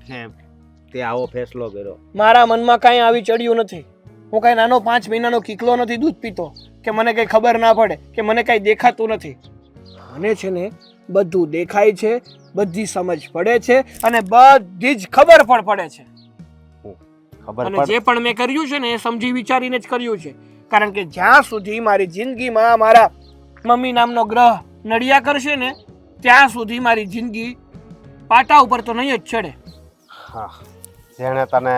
કે તે આવો ફેસલો કર્યો. મારા મનમાં કાંઈ આવી ચડ્યું નથી. હું કાંઈ નાનો 5 મહિનાનો કીકલો નથી દૂધ પીતો કે મને કંઈ ખબર ના પડે, કે મને કાંઈ દેખાતું નથી. મને છે ને બધું દેખાય છે, બધી સમજ પડે છે અને બધી જ ખબર પણ પડે છે. અને જે પણ મેં કર્યું છે ને એ સમજી વિચારીને જ કર્યું છે, કારણ કે જ્યાં સુધી મારી જિંદગીમાં મારા મમ્મી નામનો ગ્રહ નડિયા કરશે ને ત્યાં સુધી મારી જિંદગી પાટા ઉપર તો નહીં જ ચડે. હા, જેણે તને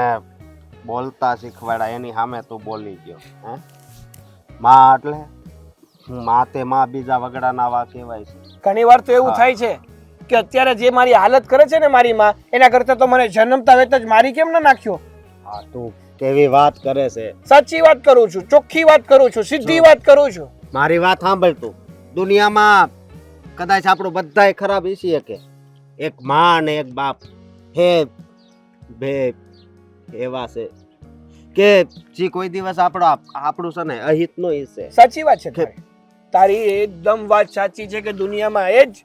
બોલતા શીખવાડ્યા એની સામે તું બોલી ગયો. હે માં એટલે માં તે માં બીજા વગડાના વા કહેવાય છે. ઘણી વાર તો એવું થાય છે કે અત્યારે જે મારી હાલત કરે છે ને મારી માં, એના કરતા તો મને જન્મતા વેત જ મારી કેમ ન નાખ્યો? હા, તું કેવી વાત કરે છે? સાચી વાત કરું છું, ચોખ્ખી વાત કરું છું, સીધી વાત કરું છું. મારી વાત સાંભળ તું. દુનિયામાં કદાચ આપણું બધાય ખરાબ ઈચ્છીએ કે એક માં અને એક બાપ હે બે એવા છે કે જે કોઈ દિવસ આપણું છે ને અહિત નો ઈચ્છે. સાચી વાત છે તારી એકદમ વાત સાચી છે કે દુનિયામાં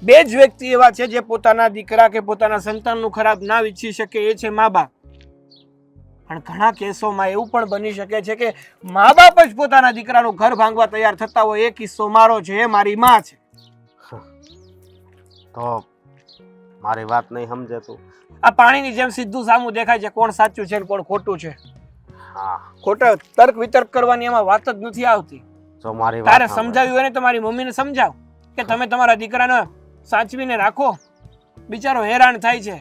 બે જ વ્યક્તિ એવા છે જે પોતાના દીકરા કે પોતાના સંતાનનું ખરાબ ના ઈચ્છી શકે, એ છે મા બાપ. પણ ઘણા કેસોમાં એવું પણ બની શકે છે કે મા બાપ જ પોતાના દીકરાનું ઘર ભાંગવા તૈયાર થતા હોય. એ કિસ્સો મારો છે, એ મારી માં છે. તો મારી વાત નહીં સમજે તું? આ પાણીની જેમ સીધું સામું દેખાય છે કોણ સાચું છે કોણ ખોટું છે. હા, ખોટા તર્ક વિતર્ક કરવાની એમાં વાત જ નથી આવતી. જો મારી તારે સમજાવ્યું હોય ને તો મારી મમ્મીને સમજાવ. કે તમે તમારા દીકરાને સાચવીને રાખો? બિચારો હેરાન થાય છે.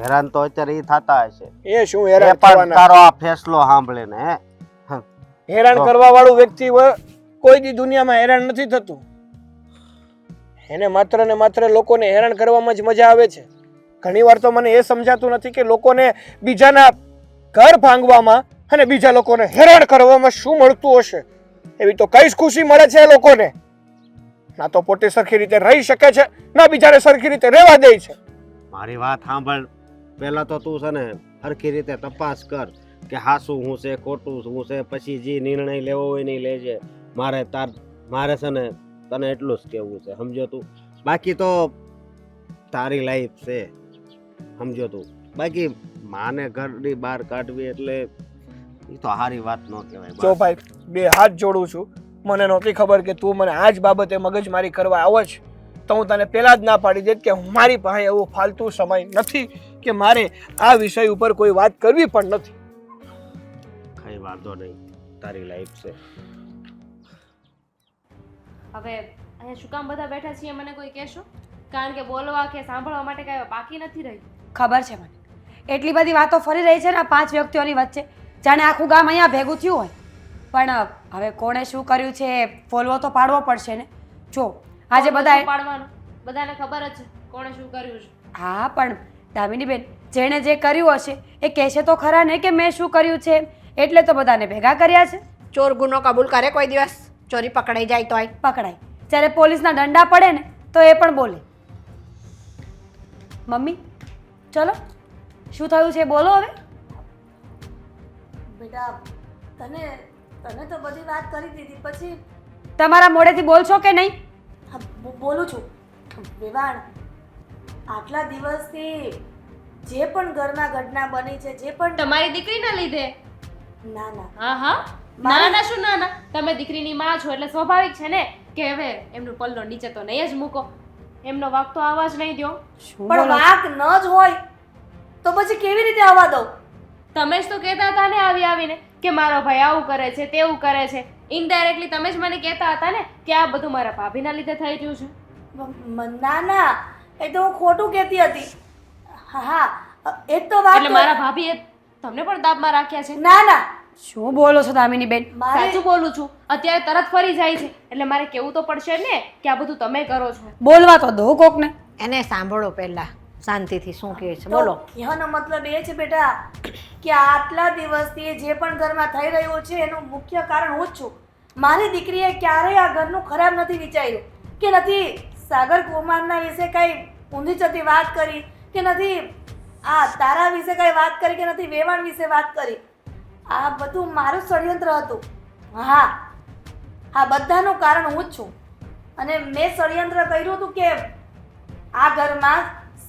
હેરાન તો અત્યારે ઈ થતા હશે. એ શું એ હેરાન પણ થવાના? તારો આ ફેસલો સાંભળીને હેરાન કરવા વાળું વ્યક્તિ કોઈ દી દુનિયામાં હેરાન નથી થતું. એને માત્ર ને માત્ર લોકોને હેરાન કરવામાં જ મજા આવે છે. ઘણી વાર તો મને એ સમજાતું નથી કે લોકોને બીજાના ઘર ભાંગવામાં અને બીજા લોકોને હેરાન કરવામાં શું મળતું હશે. એવી તો કઈ જ ખુશી મળે છે એ લોકોને. ના તો પોતે સરખી રીતે રહી શકે છે, ના બીજાને સરખી રીતે રહેવા દે છે. મારી વાત સાંભળ. પહેલા તો તું છે ને સરખી રીતે તપાસ કર કે હાસું હું છે ખોટું શું છે, પછી જે નિર્ણય લેવો હોય ને લેજે. મારે છે ને તને એટલું જ કહેવું છે, સમજો તું. બાકી તો તારી લાઈફ છે, સમજો તું. બાકી માને ઘરની બહાર કાઢવી એટલે એ તો સારી વાત ન કહેવાય. જો ભાઈ, બે હાથ જોડું છું. મને નહોતી ખબર કે તું મને આ જ બાબતે મગજમારી કરવા આવો છે. તો હું તને પહેલા જ ના પાડી દેત કે મારી પાસે એવો ફાલતુ સમય નથી કે મારે આ વિષય ઉપર કોઈ વાત કરવી પણ નથી. કઈ વાંધો નહીં, તારી લાઈફ છે. હવે અહીંયા શું કામ બધા બેઠા છીએ મને કોઈ કહેશો? કારણ કે બોલવા કે સાંભળવા માટે કાંઈ બાકી નથી રહ્યું. ખબર છે મને, એટલી બધી વાતો ફરી રહી છે ને આ 5 વ્યક્તિઓની વચ્ચે, જાણે આખું ગામ અહીંયા ભેગું થયું હોય. પણ હવે કોણે શું કર્યું છે ફોલવો તો પાડવો પડશે ને. જો આજે બધા પાડવાનું બધાને ખબર જ છે કોણે શું કર્યું છે. હા, પણ દામિની બેન, જેણે જે કર્યું હશે એ કહેશે તો ખરા ને કે મેં શું કર્યું છે, એટલે તો બધાને ભેગા કર્યા છે. ચોર ગુનો કબૂલ કરે કોઈ દિવસ? ચોરી પકડાઈ જાય તોય પકડાય, જ્યારે પોલીસના દંડા પડે ને તો એ પણ બોલે. મમ્મી ચલો, શું થયું છે બોલો હવે. બેટા તને તો બધી વાત કરી દીધી, પછી તમારા મોઢેથી બોલશો કે નહીં? હા, બોલું છું. વેવાણ, આટલા દિવસથી જે પણ ઘરમાં ઘટના બની છે, જે પણ તમારી દીકરીના લીધે? ના ના હા હા, ના ના શું ના ના, તમે દીકરીની માં છો એટલે સ્વાભાવિક છે ને કે હવે એમનું પલ્લો નીચે તો નહીં જ મૂકો. એમનો વાંક તો આવા જ નહીં દો. પણ વાંક ન જ હોય તો પછી કેવી રીતે આવવા દઉં? તમે જ તો કહેતા હતા ને આવીને કે મારો ભાઈ આવું કરે છે તેવું કરે છે. ઇનડાયરેક્ટલી તમે જ મને કહેતા હતા ને કે આ બધું મારા ભાભીના લીધે થઈ રહ્યું છે. ના ના, એ તો હું ખોટું કહેતી હતી. હા હા, એ તો વાત એટલે મારા ભાભીએ તમને પણ દાબમાં રાખ્યા છે? ના ના, શું બોલો છો દામિની બેન? સાચું બોલું છું. અત્યારે તરત ફરી જાય છે એટલે મારે કેવું તો પડશે ને કે આ બધું તમે કરો છો. બોલવા તો દો કોકને. એને સાંભળો પહેલા શાંતિથી શું કહે છે બોલો. કહેવાનો મતલબ એ છે બેટા કે આટલા દિવસથી જે પણ ઘરમાં થઈ રહ્યું છે એનું મુખ્ય કારણ હું જ છું. મારી દીકરીએ ક્યારેય આ ઘરનું ખરાબ નથી વિચાર્યું, કે નથી સાગર કુમારના વિશે કઈ ઊંધી ચતી વાત કરી, કે નથી આ તારા વિશે કઈ વાત કરી, કે નથી વેવાણ વિશે વાત કરી. આ બધું મારું ષડયંત્ર હતું. હા હા, બધાનું કારણ હું જ છું. અને મેં ષડયંત્ર કર્યું હતું કે આ ઘરમાં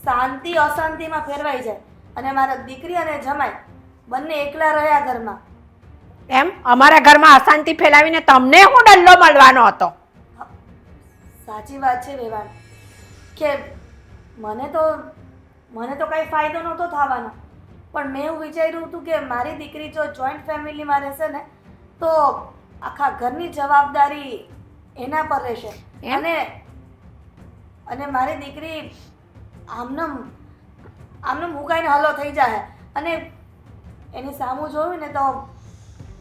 શાંતિ અશાંતિમાં ફેરવાઈ જાય અને મારા દીકરી અને જમાઈ બંને એકલા રહ્યા ઘરમાં. એમ અમારા ઘરમાં અશાંતિ ફેલાવીને તમને હું ડલ્લો મળવાનો હતો? સાચી વાત છે વેવાણ, કે મને તો કંઈ ફાયદો નહોતો થવાનો, પણ મેં એવું વિચાર્યું હતું કે મારી દીકરી જો જોઈન્ટ ફેમિલીમાં રહેશે ને તો આખા ઘરની જવાબદારી એના પર રહેશે. અને મારી દીકરી આમનું મુકાઈને હલો થઈ જાય. અને એની સામું જોયું ને તો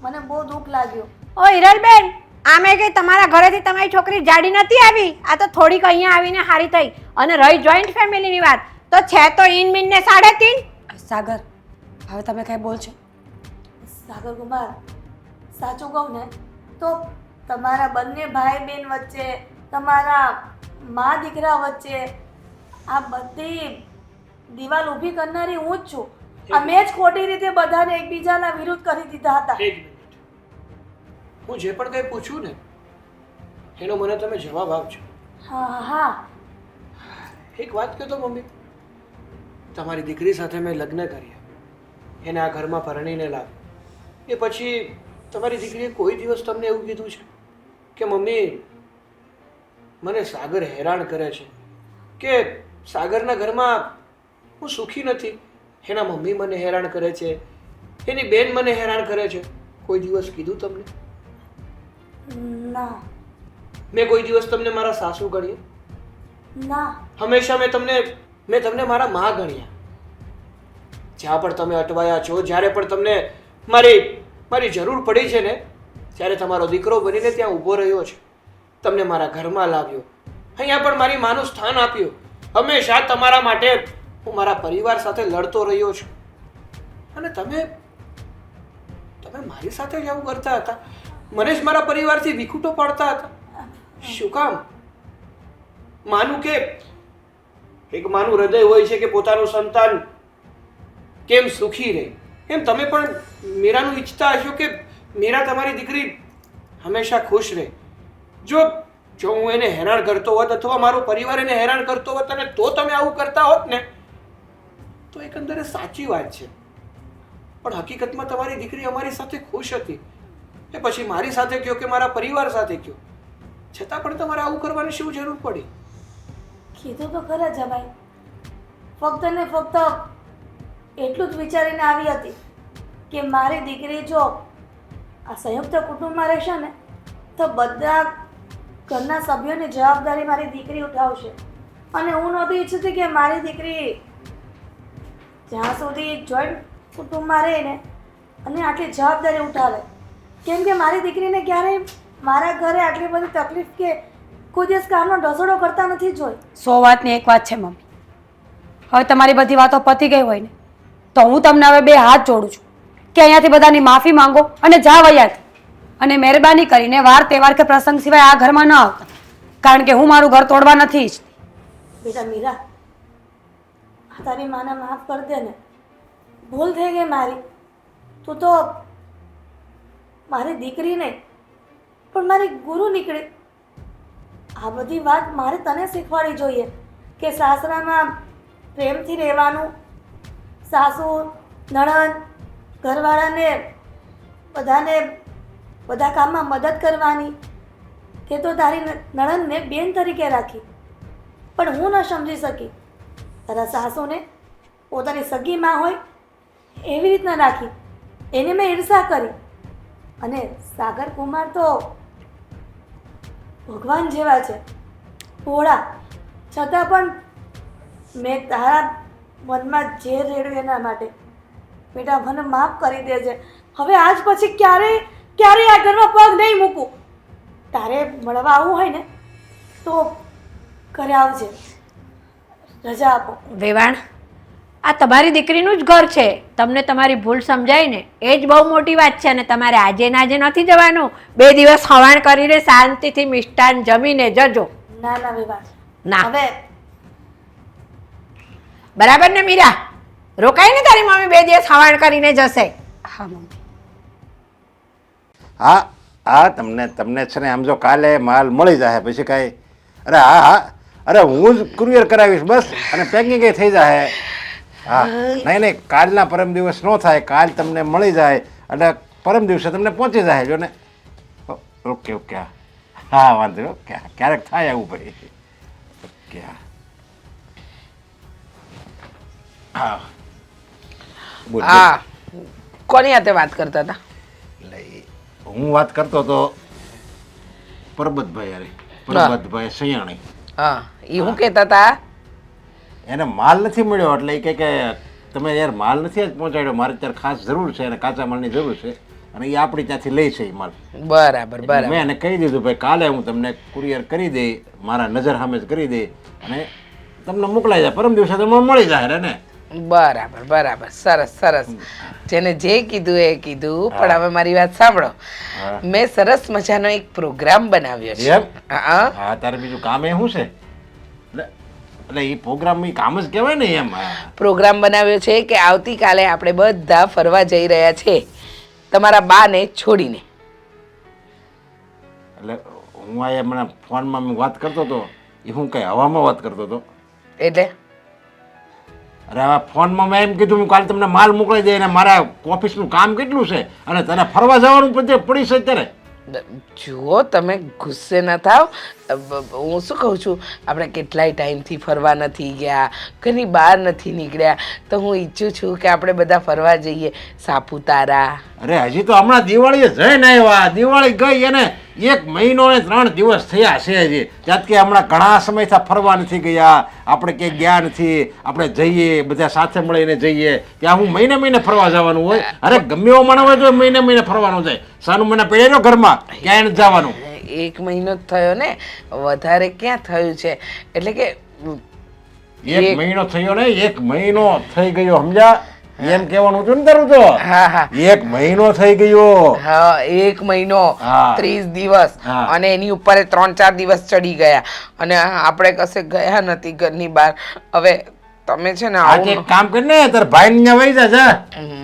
મને બહુ દુઃખ લાગ્યું. ઓ હિરલબેન, આમે કઈ તમારા ઘરેથી તમારી છોકરી જાડી નથી આવી? આ તો થોડીક અહીંયા આવીને હારી થઈ. અને રહી જોઈન્ટ ફેમિલીની વાત તો છે તો ઇન મીન ને 3.5. સાગર, હવે તમે કઈ બોલશો? સાગર કુમાર, સાચું કહું ને તો તમારા બંને ભાઈ બહેન વચ્ચે, તમારા મા દીકરા વચ્ચે આ બધી દિવાલ ઊભી કરનારી હું જ છું. મેં જ ખોટી રીતે બધાને એકબીજાના વિરુદ્ધ કરી દીધા હતા. એક મિનિટ, હું જે પણ કંઈ પૂછ્યું ને એનો મને તમે જવાબ આપજો. હા હા, એક વાત કહો તો મમ્મી, તમારી દીકરી સાથે મેં લગ્ન કર્યા, એને આ ઘરમાં પરણીને લાવી, એ પછી તમારી દીકરીએ કોઈ દિવસ તમને એવું કીધું છે કે મમ્મી મને સાગર હેરાન કરે છે, કે સાગરના ઘરમાં હું સુખી નથી, એના મમ્મી મને હેરાન કરે છે, એની બેન મને હેરાન કરે છે? કોઈ દિવસ કીધું તમને? ના મેં કોઈ દિવસ તમને મારા સાસુ ગણ્યા? ના. હંમેશા મેં તમને મારા માં ગણ્યા. જ્યાં પણ તમે અટવાયા છો, જ્યારે પણ તમને મારી જરૂર પડી છે ને, ત્યારે તમારો દીકરો બનીને ત્યાં ઊભો રહ્યો છે. તમને મારા ઘરમાં લાવ્યો, અહીંયા પણ મારી માનું સ્થાન આપ્યું. હંમેશા તમારા માટે હું મારા પરિવાર સાથે લડતો રહ્યો છું. અને તમે મારી સાથે જ આવું કરતા હતા. મને જ મારા પરિવારથી વિખૂટો પાડતા હતા. શું કામ? માનું કે એક માનું હૃદય હોય છે કે પોતાનું સંતાન કેમ સુખી રહે, એમ તમે પણ મીરાનું ઈચ્છતા હશો કે મીરા તમારી દીકરી હંમેશા ખુશ રહે. જો હું એને હેરાન કરતો હોત અથવા મારો પરિવાર એને હેરાન કરતો હોત અને તો તમે આવું કરતા હોત ને, તો એકંદરે સાચી વાત છે. પણ હકીકતમાં તમારી દીકરી અમારી સાથે ખુશ હતી. એ પછી મારી સાથે કયો કે મારા પરિવાર સાથે કયો, છતાં પણ તમારે આવું કરવાની શું જરૂર પડી? કીધું તો ખરા જમાઈ. ફક્ત ને ફક્ત એટલું જ વિચારીને આવી હતી કે મારી દીકરી જો આ સંયુક્ત કુટુંબમાં રહેશે ને તો બધા ઘરના સભ્યોની જવાબદારી મારી દીકરી ઉઠાવશે. અને હું નહોતી ઈચ્છતી કે મારી દીકરી જ્યાં સુધી જોઈન્ટ કુટુંબમાં રહે ને અને આટલી જવાબદારી ઉઠાવે. કેમ કે મારી દીકરીને ક્યારેય મારા ઘરે આટલી બધી તકલીફ કે કોઈ દિવસ કામનો ઢસડો કરતા નથી જોઈ. 100 વાતની એક વાત છે મમ્મી. હવે તમારી બધી વાતો પતી ગઈ હોય ને, તો હું તમને હવે 2 હાથ જોડું છું કે અહીંયાથી બધાની માફી માંગો અને જાઓ અહીંયાથી. અને મહેરબાની કરીને વાર તહેવાર કે પ્રસંગ સિવાય આ ઘરમાં ન આવતા, કારણ કે હું મારું ઘર તોડવા નથી ઈચ્છતી. બેટા મીરા, આ તારી માને માફ કરી દે ને. ભૂલ થઈ ગઈ મારી. તું તો મારી દીકરી નહીં પણ મારી ગુરુ નીકળી. આ બધી વાત મારે તને શીખવાડવી જોઈએ કે સાસરામાં પ્રેમથી રહેવાનું, સાસુ નણંદ ઘરવાળાને બધાને બધા કામમાં મદદ કરવાની. તે તો તારી નણંદને બેન તરીકે રાખી, પણ હું ન સમજી શકી. તારા સાસુને પોતાની સગી માં હોય એવી રીતના રાખી. એને મેં ઈર્ષા કરી. અને સાગર કુમાર તો ભગવાન જેવા છે, ભોળા, છતાં પણ મેં તારા મનમાં ઝેર રેડ્યું એના માટે. બેટા મને માફ કરી દેજે. હવે આજ પછી ક્યારેય આ ઘરમાં પગ નહીં મૂકું. તારે મળવા આવવું હોય ને તો ઘરે આવજે. રજા આપો. વેવાણ, આ તમારી દીકરીનું જ ઘર છે. તમને તમારી ભૂલ સમજાય ને એ જ બહુ મોટી વાત છે. અને તમારે આજે ને આજે નથી જવાનું. 2 દિવસ હવાણ કરીને શાંતિથી મિષ્ટાન જમીને જજો. ના ના વિવાહ ના. હવે બરાબર ને મીરા? રોકાય ને તારી મમ્મી 2 દિવસ હવાણ કરીને જશે. હા મમ્મી. હા તમને છે ને આમ જો કાલે માલ મળી જાય પછી કાંઈ અરે હું જ કુરિયર કરાવીશ બસ, અને પેકિંગ થઈ જાય. હા નહીં કાલના પરમ દિવસ ન થાય, કાલ તમને મળી જાય એટલે પરમ દિવસે તમને પહોંચી જાય. જો ને ઓકે હા વાંધો નહીં. ઓકે ક્યારેક થાય આવું ભાઈ. ઓકે હા બોલ. હા, કોની હાથે વાત કરતા હતા? હું વાત કરતો હતો પરબતભાઈ અરે પરબતભાઈ સયાણી. હા, એ શું કહેતા હતા? એને માલ નથી મળ્યો એટલે એ કહે કે તમે યાર માલ નથી જ પહોંચાડ્યો, મારે ત્યારે ખાસ જરૂર છે અને કાચા માલની જરૂર છે અને એ આપણી ત્યાંથી લે છે એ માલ. બરાબર બરાબર. મેં એને કહી દીધું ભાઈ કાલે હું તમને કુરિયર કરી દઈ, મારા નજર સામે જ કરી દઈ અને તમને મોકલાઈ જાય. પરમ દિવસે તમને મળી જાય ને. બરાબર બરાબર, સરસ સરસ. જેને જે કીધું એ કીધું. પણ હવે મારી વાત સાંભળો. મેં સરસ મજાનો એક પ્રોગ્રામ બનાવ્યો છે. હા તારે બીજું કામ એ શું છે? એટલે એ પ્રોગ્રામ કામ જ કહેવાય ને એમ. પ્રોગ્રામ બનાવ્યો છે કે આવતીકાલે આપણે બધા ફરવા જઈ રહ્યા છે તમારા બાને છોડીને. એટલે હું આ મને ફોનમાં વાત કરતો હતો એ હું કઈ હવામાં વાત કરતો હતો એટલે અરે આ ફોનમાં મેં એમ કીધું કાલે તમને માલ મોકલી દે અને મારા ઓફિસનું કામ કેટલું છે અને તને ફરવા જવાનું પડી છે અત્યારે. જુઓ તમે ગુસ્સે ન થાવ. હું શું કહું છું, આપણે કેટલાય ટાઈમથી ફરવા નથી ગયા, ઘરની બહાર નથી નીકળ્યા, તો હું ઈચ્છું છું કે આપણે બધા ફરવા જઈએ સાપુતારા. અરે હજી તો હમણાં દિવાળીએ જઈને આવ્યા, દિવાળી ગઈ અને 1 મહિનો ને 3 દિવસ થયા છે હજી. ત્યાંથી કે હમણાં ઘણા સમયથી ફરવા નથી ગયા, આપણે ક્યાંય ગયા નથી. આપણે જઈએ બધા સાથે મળીને જઈએ, ત્યાં હું મહિને મહિને ફરવા જવાનું હોય. અરે ગમે એવો માણસ હોય તો મહિને મહિને ફરવાનું જાય. સાનું મને પડ્યો ઘરમાં, ક્યાંય નથી જવાનું. 1 મહિનો જ થયો ને, વધારે ક્યાં થયું છે? એટલે કે 1 મહિનો થયો ને, 1 મહિનો થઈ ગયો, સમજ્યા? એમ કહેવાનું હતું ને તારું તો. હા હા 1 મહિનો થઈ ગયો. હા 1 મહિનો હા. 30 દિવસ હા. અને એની ઉપર 3-4 દિવસ ચડી ગયા અને આપણે કશે ગયા નથી ઘરની બહાર. હવે તમે છે ને આજે આવું એક કામ કરીને તાર ભાઈ ત્યાં વહી જા જા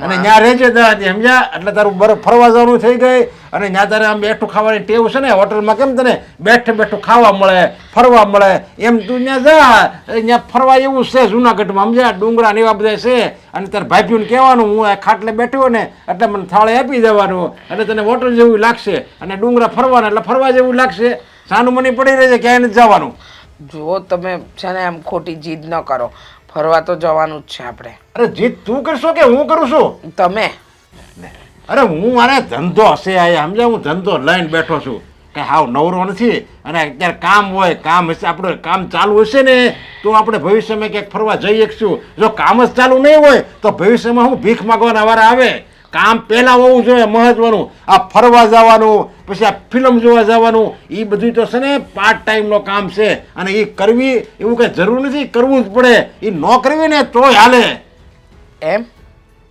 અને ત્યાં રહેજે તારાથી, સમજ્યા? એટલે તારું બરફ ફરવા જવાનું થઈ ગઈ અને ત્યાં તારે આમ બેઠું ખાવાની ટેવ છે ને, હોટલમાં કેમ તને બેઠે બેઠું ખાવા મળે, ફરવા મળે, એમ તું ત્યાં જા. ત્યાં ફરવા એવું છે જુનાગઢમાં, સમજ્યા? ડુંગરા ને એવા બધા છે. અને તાર ભાઈઓને કહેવાનું હું આ ખાટલે બેઠો હોય ને એટલે મને થાળે આપી દેવાનું, એટલે તને હોટલ જેવું લાગશે અને ડુંગરા ફરવાના એટલે ફરવા જેવું લાગશે. સાનું મની પડી રહેશે, ક્યાંય નથી જવાનું. જો તમે છે ને આમ ખોટી જીદ ન કરો, ફરવા તો જવાનું જ છે આપણે. અરે જીત તું કરશો કે હું કરું છું? તમે અરે હું મારે ધંધો હશે આ, સમજ્યા? હું ધંધો લઈને બેઠો છું, કે હાવ નવરો નથી. અને અત્યારે કામ હોય, કામ હશે, આપણે કામ ચાલુ હશે ને તો આપણે ભવિષ્યમાં ક્યાંક ફરવા જઈ શકશું. જો કામ જ ચાલુ નહીં હોય તો ભવિષ્યમાં હું ભીખ માગવાના વારા આવે. કામ પહેલાં હોવું જોઈએ મહત્વનું. આ ફરવા જવાનું, પછી આ ફિલ્મ જોવા જવાનું, એ બધું તો છે ને પાર્ટ ટાઈમનો કામ છે. અને એ કરવી એવું કંઈ જરૂર નથી, કરવું જ પડે. એ ન કરવી ને તોય હાલે. એમ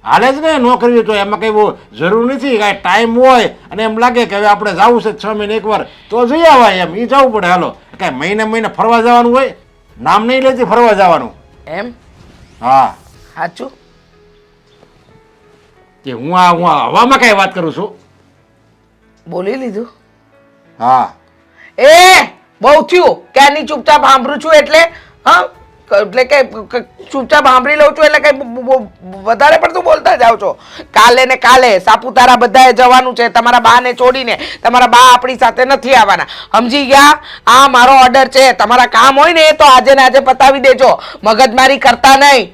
હાલે જ ને, ન કરવી તો એમાં કંઈ બહુ જરૂર નથી. કાંઈ ટાઈમ હોય અને એમ લાગે કે હવે આપણે જવું છે 6 મહિને એકવાર તો જઈ આવાય, એમ એ જવું પડે. હાલો, કાંઈ મહિને મહિને ફરવા જવાનું હોય, નામ નહીં લેતી ફરવા જવાનું. એમ હા, સાચું? કે હું હવામાં કાંઈ વાત કરું છું? બોલી લીધું? હા. એ બહુ થયું ક્યાંની ચૂપચાપ સાંભળું છું એટલે હા એટલે કે ચૂપચાપ સાંભળી લઉં છું એટલે કઈ વધારે પડતું બોલતા જાવ છો. કાલે ને કાલે સાપુતારા બધાએ જવાનું છે, તમારા બાને છોડીને. તમારા બા આપણી સાથે નથી આવવાના, સમજી ગયા? આ મારો ઓર્ડર છે. તમારા કામ હોય ને તો આજે ને આજે પતાવી દેજો, મગજમારી કરતા નહીં.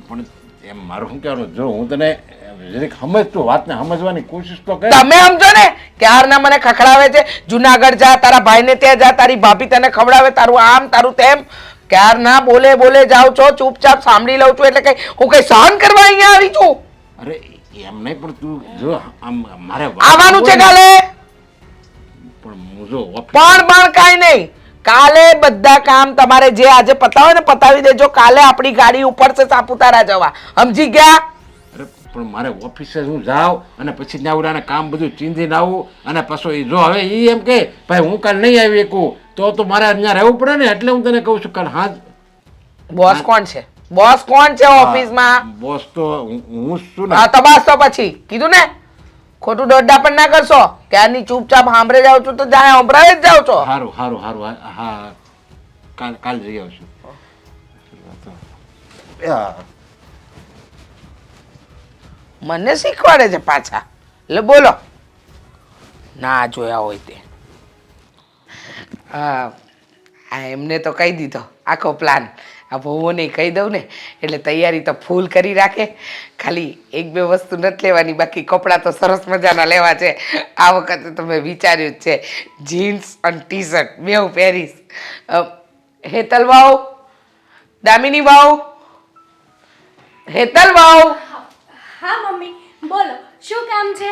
પણ એમ મારું શું કહેવાનું, જો હું તને જરીક સમજતું, વાતને સમજવાની કોશિશ તો કર. તમે સમજો ને, ક્યારના મને ખખડાવે છે જુનાગઢ જા, તારા ભાઈને ત્યાં જા, તારી ભાભી તને ખવડાવે, તારું આમ તારું તેમ. ક્યારના બોલે બોલે જાવ છો, ચૂપચાપ સાંભળી લઉં છું. એટલે કઈ હું કઈ સહન કરવા અહીંયા આવી છું? અરે એમ નહીં, પણ તું જો આમ મારે આવવાનું છે કાલે. પણ હું જો પણ કાંઈ નહીં, કાલે બધા કામ તમારે જે આજે પતાવે ને પતાવી દેજો. કાલે આપણી ગાડી ઉપર છે સાપુતારા જવા, સમજી ગયા? અરે પણ મારે ઓફિસે હું જાઉં અને પછી ત્યાં ઉડાને કામ બધું ચીંધીને આવું અને પાછો એ જો હવે એ એમ કે ભાઈ હું કાલ નહીં આવી શકું તો મારે અહીંયા રહેવું પડે ને. એટલે હું તને કહું છું કાલ. હા, બોસ કોણ છે? બોસ કોણ છે ઓફિસમાં? બોસ તો હું છું ને. હા તપાસ તો પછી કીધું ને, ખોટું દોડડા પણ ના કરશો. ક્યારની ચૂપચાપ સાંભળે જાવ છો તો જાય સંભળાય જ જાવ છો. સારું સારું સારું, હા કાલ જઈ આવશું. મને શીખવાડે છે પાછા. એટલે બોલો, ના જોયા હોય તે. આ એમને તો કહી દીધો આખો પ્લાન. આ બહુઓને કહી દઉં ને એટલે તૈયારી તો ફૂલ કરી રાખે. ખાલી 1-2 વસ્તુ નથી લેવાની, બાકી કપડાં તો સરસ મજાના લેવા છે. આ વખતે તો મેં વિચાર્યું જ છે જીન્સ અને ટી-શર્ટ બેઉ પહેરીશ. હેતલ વાવ, દામિની વાવ, હેતલ વાવ. હા મમ્મી બોલો, શું કામ છે?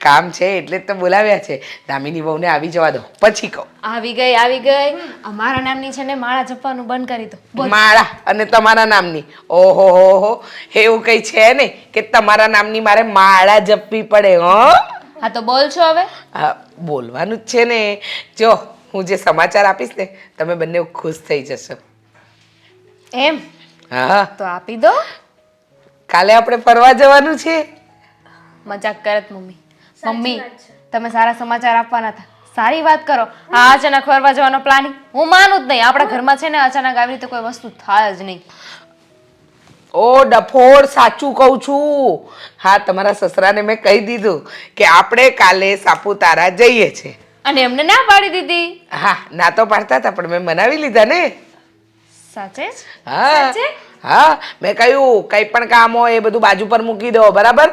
કામ છે એટલે જ તો બોલાવ્યા છે. દામિની વહુને આવી જવા દો, પછી કહું. આવી ગઈ. અમારા નામની છે ને માળા જપવાનું બંધ કરી દો. બોલો. માળા અને તમારા નામની? ઓહો હો, એવું કઈ છે ને કે તમારા નામની મારે માળા જપવી પડે? હા તો બોલ છો હવે. હા બોલવાનું જ છે ને. જો હું જે સમાચાર આપીશ ને તમે બંને ખુશ થઈ જશો. એમ? હા તો આપી દો. કાલે આપણે ફરવા જવાનું છે. મજાક કરત મમ્મી. મમ્મી તમે સારા સમાચાર આપવાના હતા, સારી વાત કરો. આ અચાનક ફરવા જવાનો પ્લાનિંગ હું માનું જ નહીં. આપણા ઘરમાં છે ને અચાનક આવી રીતે કોઈ વસ્તુ થાય જ નહીં. ઓ ડફોડ, સાચું કહું છું. હા તમારા સસરાને મેં કહી દીધું કે આપણે કાલે સાપુતારા જઈએ છે. અને એમને ના પાડી દીધી? હા ના તો પાડતા હતા પણ મેં મનાવી લીધા ને. સાચે જ? હા હા મેં કહ્યું કંઈ પણ કામ હોય એ બધું બાજુ પર મૂકી દો, બરાબર?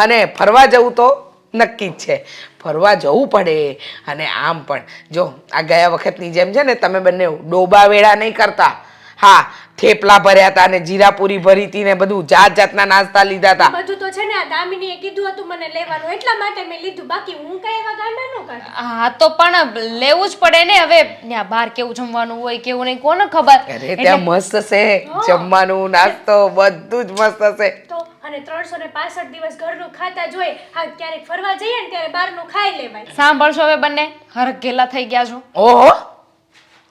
અને ફરવા જવું તો નક્કી જ છે ફરવા જવું પડે. અને આમ પણ જો આ ગયા વખતની જેમ છે ને તમે બંને ડોબા વેળા નહીં કરતા. હા, થેપલા ભર્યા હતા ને જીરાપુરી ભરી હતી ને બધું જાત જાતના નાસ્તા લીધા હતા. બધું તો છે ને આ દામિનીએ કીધું હતું મને લેવાનું એટલા માટે મેં લીધું, બાકી હું કઈ એવા ગાંડા નો કાઢ. હા તો પણ લેવું જ પડે ને. હવે ત્યાં બહાર કેવું જમવાનું હોય કેવું નહીં કોને ખબર. અરે ત્યાં મસ્ત છે જમવાનું, નાસ્તો બધું જ મસ્ત હશે. તો અને 365 દિવસ ઘરનું ખાતા જોઈએ, હા ક્યારેક ફરવા જઈએ ને ત્યારે બહારનું ખાઈ લેવાય. સાંભળશો હવે બંને હરખ ગેલા થઈ ગયા છો. ઓહો,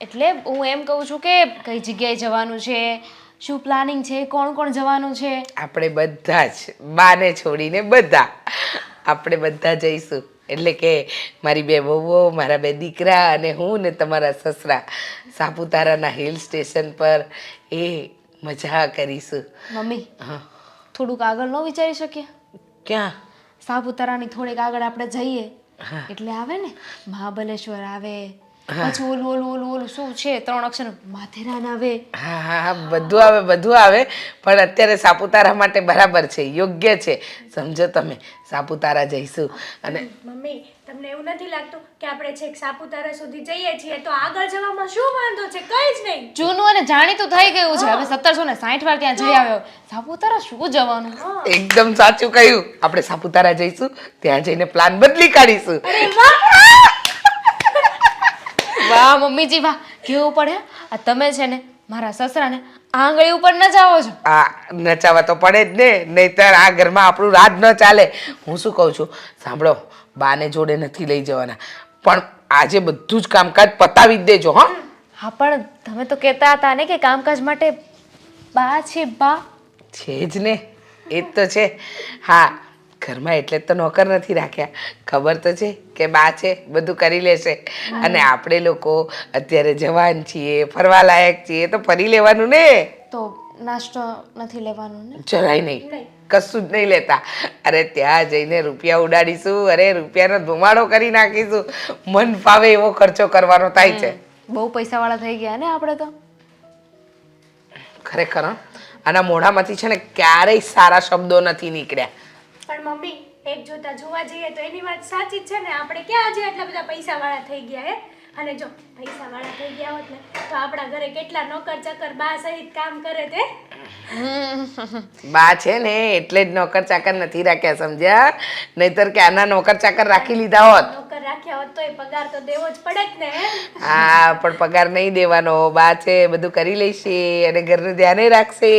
એટલે હું એમ કહું છું કે કઈ જગ્યાએ જવાનું છે, શું પ્લાનિંગ છે, કોણ કોણ જવાનું છે? આપણે બધા જ બાને છોડીને બધા આપણે બધા જઈશું. એટલે કે મારી બે વહુઓ, મારા બે દીકરા અને હું ને તમારા સસરા સાપુતારાના હિલ સ્ટેશન પર એ મજા કરીશું. મમ્મી હા, થોડુંક આગળ ન વિચારી શકીએ? ક્યાં? સાપુતારાની થોડીક આગળ આપણે જઈએ એટલે આવે ને મહાબલેશ્વર આવે, પછી ઓલું ઓલું ઓલું ઓલું શું છે 3 અક્ષર માથેરાન આવે. હા હા હા, બધું આવે બધું આવે. પણ અત્યારે સાપુતારા માટે બરાબર છે, યોગ્ય છે. સમજો તમે, સાપુતારા જઈશું. અને મમ્મી તમને એવું નથી લાગતું કે આપણે છેક સાપુતારા સુધી જઈએ છીએ તો આગળ જવામાં શું વાંધો છે? કઈ જ નહીં. જૂનું અને જાણીતું થઈ ગયું છે. હવે 1760 વાર ત્યાં જઈ આવ્યો. સાપુતારા શું જવાનું? એકદમ સાચું કહ્યું. આપણે સાપુતારા જઈશું, ત્યાં જઈને પ્લાન બદલી કાઢીશું. વાહ મમ્મીજી વાહ, કેવું પડે. આ તમે છે ને મારા સસરાને આંગળી ઉપર ન જાઓ છો. આ નચાવા તો પડે જ ને, નહીતર આ ઘરમાં આપણું રાજ ન ચાલે. હું શું કહું છું, સાંભળો, બાને જોડે નથી લઈ જવાના, પણ આજે બધું જ કામકાજ પતાવી જ દેજો. હા હા પણ તમે તો કહેતા હતા ને કે કામકાજ માટે બા છે. બા છે જ ને, એ જ તો છે. હા, ઘરમાં એટલે તો નોકર નથી રાખ્યા. ખબર તો છે કે બા છે બધું કરી લેશે. અને આપણે લોકો અત્યારે જવાન છીએ, ફરવા લાયક છીએ, તો ફરી લેવાનું ને. તો નાસ્તો નથી લેવાનું ને? જરાય નહીં, કશું જ નહીં લેતા. અરે ત્યાં જઈને રૂપિયા ઉડાડીશું, અરે રૂપિયાનો ધુમાડો કરી નાખીશું. મન ફાવે એવો ખર્ચો કરવાનો થાય છે. બહુ પૈસાવાળા થઈ ગયા ને આપણે તો. ખરેખર આના મોઢામાંથી છે ને ક્યારેય સારા શબ્દો નથી નીકળ્યા. પણ મમ્મી એક જોતા જોવા જઈએ તો એની વાત સાચી જ છે ને. આપણે ક્યાં આજે આટલા બધા પૈસાવાળા થઈ ગયા હે? અને જો પૈસાવાળા થઈ ગયા હોત ને તો આપણા ઘરે કેટલા નોકર ચાકર બા સહિત કામ કરે તે. બા છે ને એટલે જ નોકર ચાકર નથી રાખ્યા, સમજ્યા? નહીતર કે આના નોકર ચાકર રાખી લીધા હોત. નોકર રાખ્યા હોત તો એ પગાર તો દેવો જ પડે જ ને. હા, પણ પગાર નહીં દેવાનો. બા છે બધું કરી લેશે અને ઘરનું ધ્યાન રાખશે.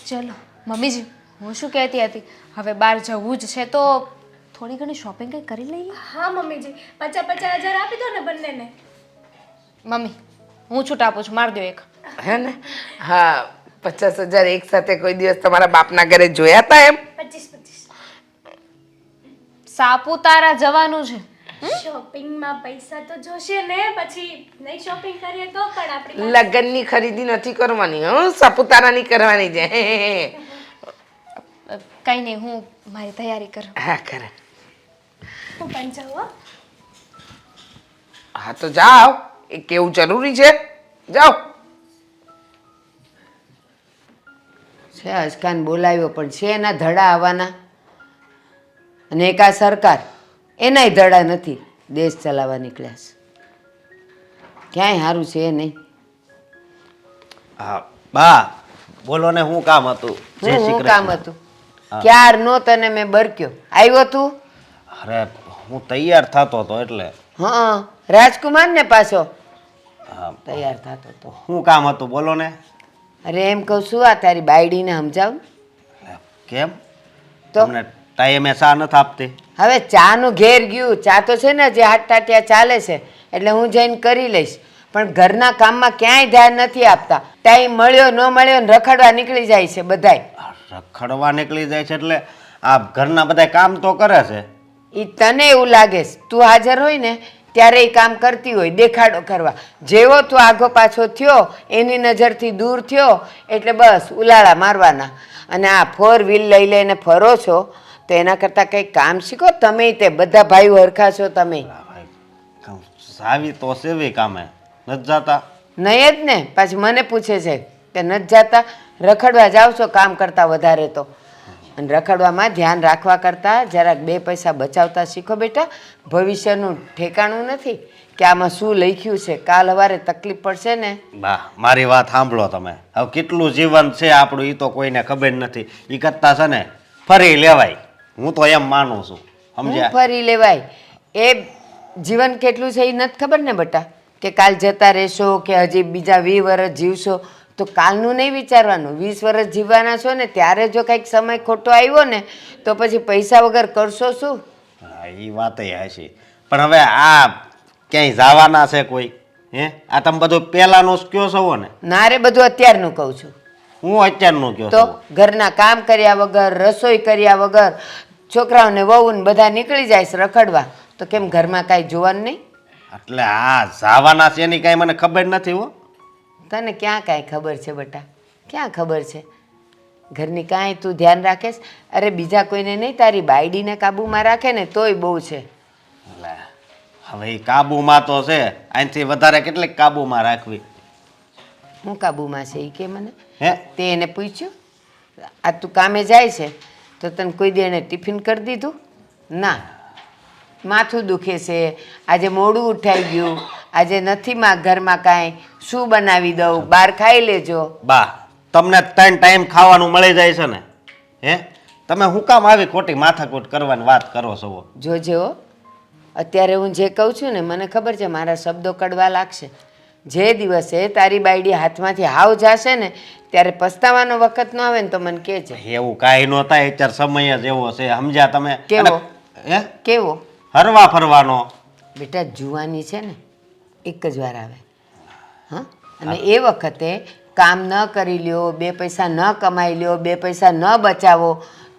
ચલો મમ્મીજી, હું શું કહેતી હતી, હવે બહાર જવું જ છે તો થોડી ઘણી શોપિંગ કંઈ કરી લઈએ. હા મમ્મીજી, 50,000 આપી દો ને બંનેને. મમ્મી હું છૂટ આપું છું, માર દો એક. હે ને? હા, 50,000 એક સાથે કોઈ દિવસ તમારા બાપના ઘરે જોયા હતા એમ? 25. સાપુતારા જવાનું છે. શોપિંગમાં પૈસા તો જોશે ને, પછી નહીં શોપિંગ કરીએ તો પણ આપણી લગ્નની ખરીદી નથી કરવાની, હં? સાપુતારાની કરવાની છે. કંઈ નહીં, હું મારી તૈયારી કરું. હા, કરે. હું પણ જાઉં હો. હા તો જાઓ, એ કેવું જરૂરી છે. જાઓ. છે અસકાન બોલાવ્યો પણ છે એના ધડા આવવાના, અને એક આ સરકાર એનાય ધડા નથી, દેશ ચલાવવા નીકળ્યા છે. ક્યાંય સારું છે નહીં. હા બા, બોલો ને, શું કામ હતું? જય શ્રી હું કૃષ્ણ. કામ હતું? ક્યાર નો તને મેં બરક્યો આવ્યો તું. અરે હું તૈયાર થતો હતો એટલે. હા, રાજકુમાર ને પાછો હા, તૈયાર થતો હતો. શું કામ હતું બોલો ને? અરે એમ કહું છું, આ તારી બાયડીને સમજાવ. કેમ તો તમને ટાઈમે ચા નથી આપતી? હવે ચાનું ઘેર ગયું, ચા તો છે ને જે હાથ ટાટિયા ચાલે છે એટલે હું જઈને કરી લઈશ, પણ ઘરના કામમાં ક્યાંય ધ્યાન નથી આપતા. ટાઈમ મળ્યો ન મળ્યો ને રખડવા નીકળી જાય છે બધાય. રખડવા નીકળી જાય છે એટલે આ ઘરના બધા કામ તો કરે છે. એ તને એવું લાગે છે, તું હાજર હોય ને ત્યારે એ કામ કરતી હોય દેખાડો કરવા. જેવો તું આગો પાછો થયો, એની નજરથી દૂર થયો એટલે બસ ઉલાળા મારવાના. અને આ 4 વ્હીલ લઈ લઈને ફરો છો તો એના કરતાં કંઈક કામ શીખો. તમે તે બધા ભાઈઓ હરખા છો તમે. સાવી તો સેવી કામે નથી જાતા? નહીં જ ને, પાછી મને પૂછે છે કે નથી જાતા, રખડવા જાવ છો કામ કરતાં વધારે તો. અને રખડવામાં ધ્યાન રાખવા કરતાં જરાક 2 પૈસા બચાવતા શીખો બેટા. ભવિષ્યનું ઠેકાણું નથી કે આમાં શું લખ્યું છે, કાલ સવારે તકલીફ પડશે ને. બા મારી વાત સાંભળો તમે. હવે કેટલું જીવન છે આપણું એ તો કોઈને ખબર નથી. એ કરતા છે ને ફરી લેવાય, હું તો એમ માનું છું. હું સમજ્યા? ફરી લેવાય એ જીવન કેટલું છે એ નથી ખબર ને બેટા, કે કાલ જતા રહેશો કે હજી બીજા 20 વર્ષ જીવશો. તો કાલનું નહીં વિચારવાનું. 20 વર્ષ જીવવાના છો ને ત્યારે જો કંઈક સમય ખોટો આવ્યો ને તો પછી પૈસા વગર કરશો શું? હા એ વાત હાચી. પણ હવે આ ક્યાંય જવાના છે કોઈ? હે આ તમે બધું પહેલાનું જ કયો છો ને? ના રે, બધું અત્યારનું કહું છું. હું અત્યારનું કયો તો છું. ઘરના કામ કર્યા વગર, રસોઈ કર્યા વગર છોકરાઓને વહુને બધા નીકળી જાય છે રખડવા, તો કેમ ઘરમાં કાંઈ જોવાનું નહીં? એટલે આ જવાના છે એની કાંઈ મને ખબર નથી હો. તને ક્યાં કાંઈ ખબર છે બેટા, ક્યાં ખબર છે? ઘરની કાંઈ તું ધ્યાન રાખેશ? અરે બીજા કોઈને નહીં, તારી બાયડીને કાબૂમાં રાખે ને તોય બહુ છે. એટલે હવે એ કાબુમાં તો છે, આનાથી વધારે કેટલીક કાબુમાં રાખવી. હું કાબૂમાં છે એ કે મને? હે તે એને પૂછ્યું? આ તું કામે જાય છે તો તને કોઈ દી એને ટિફિન કરી દીધું? ના. માથું દુખે છે, આજે મોડું ઉઠાઈ ગયું, આજે નથી માં ઘરમાં કાંઈ, શું બનાવી દઉં, બહાર ખાઈ લેજો. બા તમને 3 ટાઈમ ખાવાનું મળી જાય છે ને, હે તમે હું કામ આવી ખોટી માથાકૂટ કરવાની વાત કરો છો? જોજે હો, અત્યારે હું જે કહું છું ને મને ખબર છે મારા શબ્દો કડવા લાગશે. જે દિવસે તારી બાયડી હાથમાંથી હાવ જશે ને ત્યારે પસ્તાવાનો વખત ન આવે ને તો મને કહેજે. એવું કાંઈ ન થાય, અત્યારે સમય જ એવો છે. સમજ્યા તમે? કેવો? હે કેવો? હરવા ફરવાનો. બેટા જુવાની છે ને એક જ વાર આવે. હા, અને એ વખતે કામ ન કરી લ્યો, 2 પૈસા ન કમાઈ લ્યો, 2 પૈસા ન બચાવો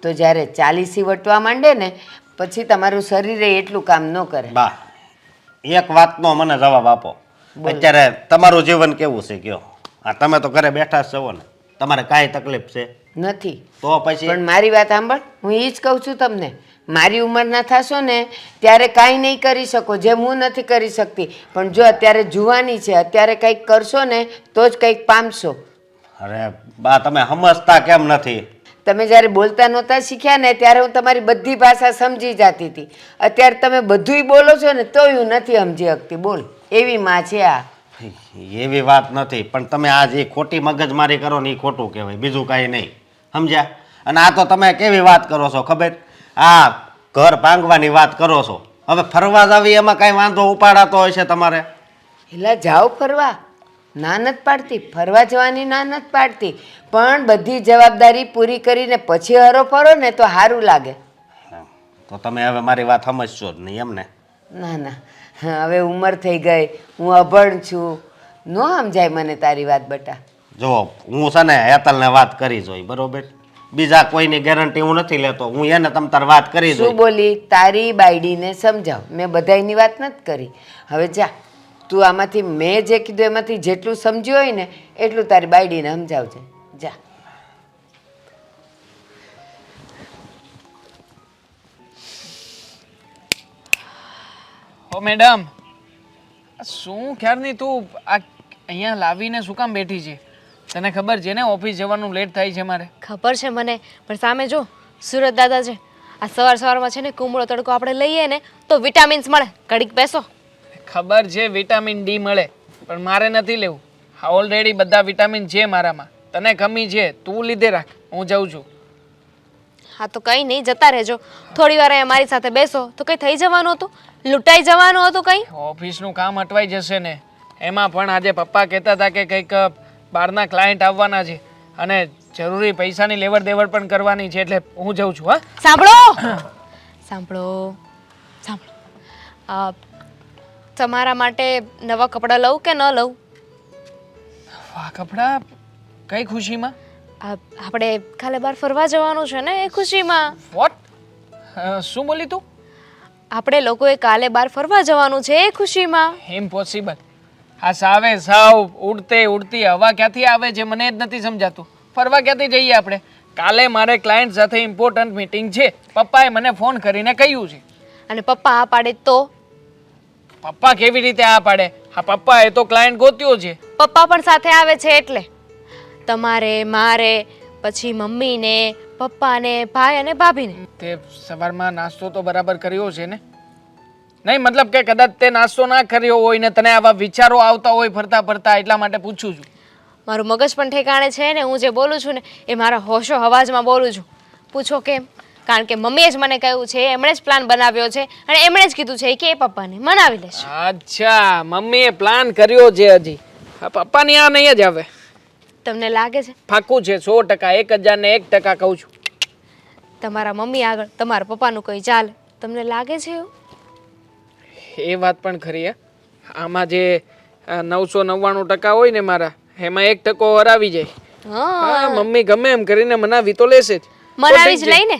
તો જ્યારે 40 વટવા માંડે ને પછી તમારું શરીરે એટલું કામ ન કરે. બા એક વાતનો મને જવાબ આપો. અત્યારે તમારું જીવન કેવું છે કયો? હા તમે તો ઘરે બેઠા જ છો ને, તમારે કાંઈ તકલીફ છે નથી? તો પછી પણ મારી વાત સાંભળ, હું એ જ કહું છું તમને, મારી ઉંમરના થશો ને ત્યારે કાંઈ નહીં કરી શકો જેમ હું નથી કરી શકતી. પણ જો અત્યારે જુવાની છે, અત્યારે કંઈક કરશો ને તો જ કંઈક પામશો. અરે બા તમે સમજતા કેમ નથી? તમે જ્યારે બોલતા નહોતા શીખ્યા ને ત્યારે હું તમારી બધી ભાષા સમજી જતી હતી. અત્યારે તમે બધુંય બોલો છો ને તોય હું નથી સમજી શકતી. બોલ, એવી માં છે આ. એવી વાત નથી, પણ તમે આ જે ખોટી મગજમારી કરો ને એ ખોટું કહેવાય, બીજું કાંઈ નહીં. સમજ્યા? અને આ તો તમે કેવી વાત કરો છો ખબર? આ ઘર ભાંગવાની વાત કરો છો. હવે ફરવા જાવી એમાં કાંઈ વાંધો ઉપાડાતો હોય છે તમારે? એલા જાઓ ફરવા, ના નથી પાડતી, ફરવા જવાની ના નથી પાડતી, પણ બધી જવાબદારી પૂરી કરીને પછી હરો ફરો ને તો સારું લાગે. તો તમે હવે મારી વાત સમજશો જ નહીં એમ ને? ના ના, હવે ઉંમર થઈ ગઈ, હું અભણ છું, ન સમજાય મને તારી વાત બેટા. જો હું છે ને હેતલને વાત કરી જોઈ, બરોબર? બીજા કોઈની ગેરંટી હું નથી લેતો, હું એને તમ તાર વાત કરી શું જોઈ. બોલી? તારી બાયડીને સમજાવ, મેં બધાયની વાત નથી કરી. હવે જા તું આમાંથી મેં જે કીધું એમાંથી જેટલું સમજ્યું હોય ને એટલું તારી બાયડીને સમજાવજે. જા. હો મેડમ, શું ખ્યાલની તું આ અહીંયા લાવીને શું કામ બેઠી છે? તને ખબર છે ને ઓફિસ જવાનું લેટ થાય છે મારે. ખબર છે મને, પણ સામે જો સુરત દાદા છે, આ સવારમાં છે ને કુમળો તડકો આપણે લઈએ ને તો વિટામિન્સ મળે. ઘડીક બેસો. ખબર છે વિટામિન ડી મળે, પણ મારે નથી લેવું. હા ઓલરેડી બધા વિટામિન છે મારામાં. તને કમી છે, તું લીધે રાખ, હું જાઉં છું. હા તો કંઈ નહીં, જતા રહેજો. થોડી વાર અહીંયા મારી સાથે બેસો તો કંઈ થઈ જવાનું હતું? લૂંટાઈ જવાનું હતું કંઈ? ઓફિસનું કામ અટવાઈ જશે ને. એમાં પણ આજે પપ્પા કહેતા હતા કે કંઈક બહારના ક્લાયન્ટ આવવાના છે અને જરૂરી પૈસાની લેવડ દેવડ પણ કરવાની છે, એટલે હું જાઉં છું. હા સાંભળો સાંભળો સાંભળો, તમારા માટે નવા કપડાં લઉં કે ન લઉં? વાહ કપડાં? કઈ ખુશીમાં? આપણે કાલે બહાર ફરવા જવાનું છે ને એ ખુશીમાં. વોટ? શું બોલી તું? આપણે લોકોએ કાલે બહાર ફરવા જવાનું છે એ ખુશીમાં. ઇમ્પોસિબલ. આ સાવે સાવ ઉડતી હવા ક્યાંથી આવે છે મને જ નથી સમજાતું. ફરવા ક્યાંથી જઈએ આપણે? કાલે મારે ક્લાયન્ટ સાથે ઇમ્પોર્ટન્ટ મીટિંગ છે. પપ્પાએ મને ફોન કરીને કહ્યું છે. અને પપ્પા આ પાડે તો? પપ્પા કેવી રીતે આ પાડે? હા પપ્પાએ તો ક્લાયન્ટ ગોત્યો છે. પપ્પા પણ સાથે આવે છે એટલે તમારે મારે પછી મમ્મીને પપ્પાને ભાઈ અને ભાભીને. તે સવારમાં નાસ્તો તો બરાબર કર્યો છે ને? નહીં મતલબ કે કદાચ તે નાસ્તો ના કર્યો હોય ને તને આવા વિચારો આવતા હોય ફરતા ફરતા, એટલા માટે પૂછું છું. મારું મગજ પણ ઠેકાણે છે ને, હું જે બોલું છું ને એ મારા હોશો હવાજમાં બોલું છું. પૂછો કેમ? કારણ કે મમ્મીએ જ મને કહ્યું છે, એમણે જ પ્લાન બનાવ્યો છે અને એમણે જ કીધું છે કે એ પપ્પાને મનાવી લેશે. અચ્છા, મમ્મીએ પ્લાન કર્યો છે હજી. પપ્પાની આ નહીં જ આવે. તમને લાગે છે પાક્કું છે 100%, 1001% કહું છું. તમારા મમ્મી આગળ તમારા પપ્પાનું કંઈ ચાલે? તમને લાગે છે એવું? એ વાત પણ ખરી હે. આમાં જે 999% હોય ને મારા, એમાં 1% હરાવી જાય. હા, મમ્મી ગમે એમ કરીને મનાવી તો લેશે જ. મનાવી જ લઈને,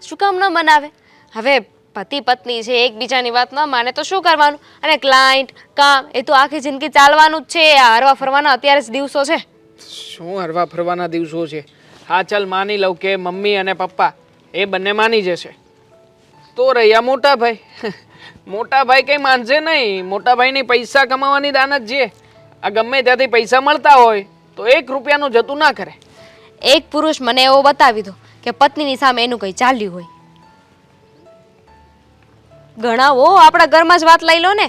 શું કામ ન મનાવે? હવે પતિ પત્ની છે, એકબીજાની વાત ન માને તો શું કરવાનું? અને ક્લાયન્ટ કામ એ તો આખી જિંદગી ચાલવાનું જ છે. આ હરવા ફરવાના અત્યારે જ દિવસો છે. શું હરવા ફરવાના દિવસો છે? હા ચાલ માની લઉં કે મમ્મી અને પપ્પા એ બંને માની જશે, તો રહ્યા મોટા ભાઈ. મોટા ભાઈ કઈ માનશે નહીં. મોટા ભાઈની પૈસા કમાવાની દાનત છે. આ ગમે ત્યાંથી પૈસા મળતા હોય તો 1 રૂપિયાનું જતું ના કરે. એક પુરુષ મને એવો બતાવી દો કે પત્નીની સામે એનું કંઈ ચાલ્યું હોય. ઘણા હો આપણા ઘરમાં જ વાત લઈ લો ને.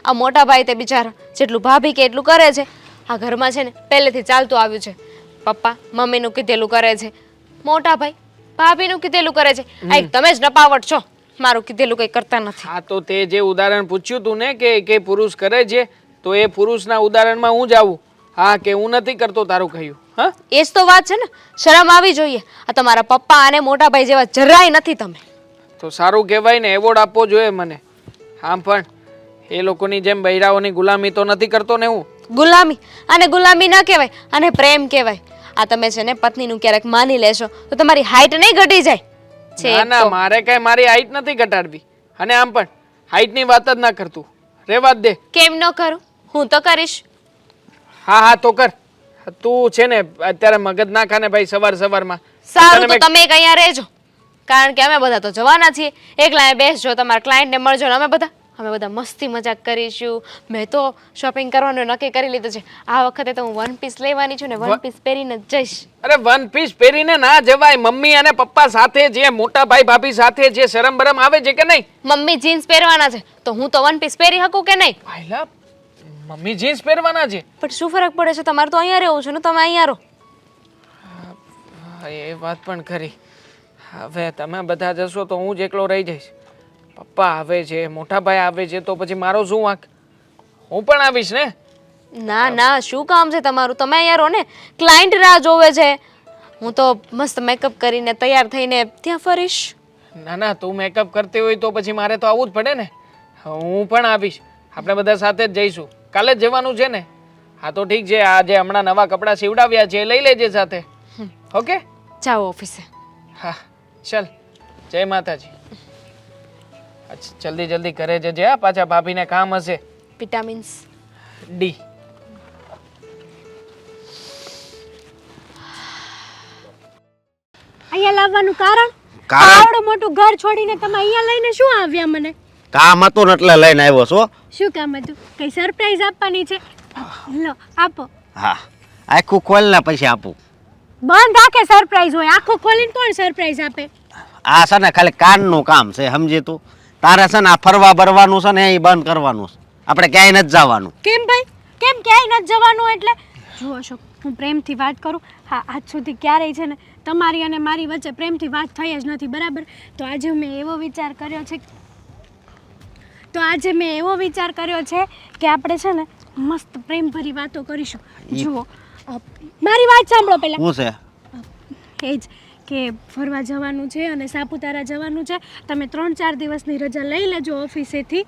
આ મોટા ભાઈ તે બિચારા જેટલું ભાભી કે એટલું કરે છે. આ ઘરમાં છે ને પહેલેથી ચાલતું આવ્યું છે. પપ્પા મમ્મીનું કીધેલું કરે છે, મોટા ભાઈ ભાભીનું કીધેલું કરે છે. આ એક તમે જ નપાવટ છો, મારું કીધેલું કંઈ કરતા નથી. હા તો તે જે ઉદાહરણ પૂછ્યું તું ને કે પુરુષ કરે છે, તો એ પુરુષના ઉદાહરણમાં હું જ આવું. હા કે હું નથી કરતો તારું કહ્યું? હા એ જ તો વાત છે ને. શરમ આવી જોઈએ. આ તમારા પપ્પા અને મોટા ભાઈ જેવા જરાય નથી તમે. તો સારું કહેવાય ને, એવોર્ડ આપવો જોઈએ મને. આમ પણ એ લોકોની જેમ બૈરાઓની ગુલામી તો નથી કરતો ને હું. ગુલામી? અને ગુલામી ન કહેવાય, અને પ્રેમ કહેવાય. આ તમે છે ને પત્નીનું ક્યારેક માની લેશો તો તમારી હાઈટ નહીં ઘટી જાય છે. ના ના, મારે કઈ મારી હાઈટ નથી ઘટાડવી. અને આમ પણ હાઈટની વાત જ ના કરતું, રેવા જ દે. કેમ ન કરું? હું તો કરીશ. હા હા તો કર. તું છે ને અત્યારે મગજ ના ખાને ભાઈ સવારમાં. સારું તો તમે એક અહીંયા રહેજો, કારણ કે અમે બધા તો જવાના છીએ. એકલા બેસજો, તમારા ક્લાયન્ટને મળજો ને અમે બધા મસ્તી મજાક કરીશું. મેં તો શોપિંગ કરવાનું નક્કી કરી લીધું છે. આ વખતે તો હું 1 પીસ લેવાની છું ને 1 પીસ પહેરીને જ જઈશ. અરે 1 પીસ પહેરીને ના જવાય. મમ્મી અને પપ્પા સાથે જે, મોટા ભાઈ ભાભી સાથે જે શરમ બરમ આવે છે કે નહીં? મમ્મી જીન્સ પહેરવાના છે તો હું તો 1 પીસ પહેરી શકું કે નહીં? ભાઈલા, મમ્મી જીન્સ પહેરવાના છે પણ શું ફરક પડે છે? તમારે તો અહીંયા રહેવું છે ને, તમે અહીંયા રહો. એ વાત પણ ખરી. હવે તમે બધા જશો તો હું જ એકલો રહી જઈશ. પપ્પા આવે છે, મોટા ભાઈ આવે છે, તો પછી મારો શું વાંક? હું પણ આવીશ ને. ના ના, શું કામ છે તમારું? તમે અહીંયા રહો ને. ક્લાયન્ટ રાહ જોવે છે. હું તો મસ્ત મેકઅપ કરીને તૈયાર થઈને ત્યાં ફરીશ. ના ના, તું મેકઅપ કરતી હોય તો પછી મારે તો આવવું જ પડે ને. હું પણ આવીશ. આપણે બધા સાથે જ જઈશું. કાલે જ જવાનું છે ને? હા તો ઠીક છે. આ જે હમણાં નવા કપડાં સીવડાવ્યા છે એ લઈ લેજે સાથે. ઓકે, જાઓ ઓફિસે. હા ચાલ, જય માતાજી. અચ્છા, જલ્દી કરે જજે. હા, પાછા ભાભીને કામ હશે. Vitamins D. અહીંયા લાવવાનું કારણ? આવડું મોટું ઘર છોડીને તમે અહીંયા લઈને શું આવ્યા મને? કામ હતું ને એટલે લઈને આવ્યો છો. શું કામ હતું? કઈ સરપ્રાઈઝ આપવાની છે? લો આપો. હા, આખું ખોલ ને પછી આપું. બંધ રાખે સરપ્રાઈઝ હોય, આખો ખોલીને કોણ સરપ્રાઈઝ આપે? આ છે ને ખાલી કાનનું કામ છે, સમજી તું. તારે છે ને આ ફરવા બરવાનું છે ને એ બંધ કરવાનું છે. આપણે ક્યાંય નથી જવાનું. કેમ ભાઈ? કેમ ક્યાંય નથી જવાનું? એટલે જુઓ અશોક, હું પ્રેમથી વાત કરું. હા, આજ સુધી ક્યારેય છે ને તમારી અને મારી વચ્ચે પ્રેમથી વાત થઈ જ નથી, બરાબર? તો આજે મેં એવો વિચાર કર્યો છે કે આપણે છે ને મસ્ત પ્રેમભરી વાતો કરીશું. જુઓ, મારી વાત સાંભળો પહેલા. શું છે? એ જ કે ફરવા જવાનું છે અને સાપુતારા જવાનું છે. તમે 3-4 દિવસની રજા લઈ લેજો ઓફિસેથી,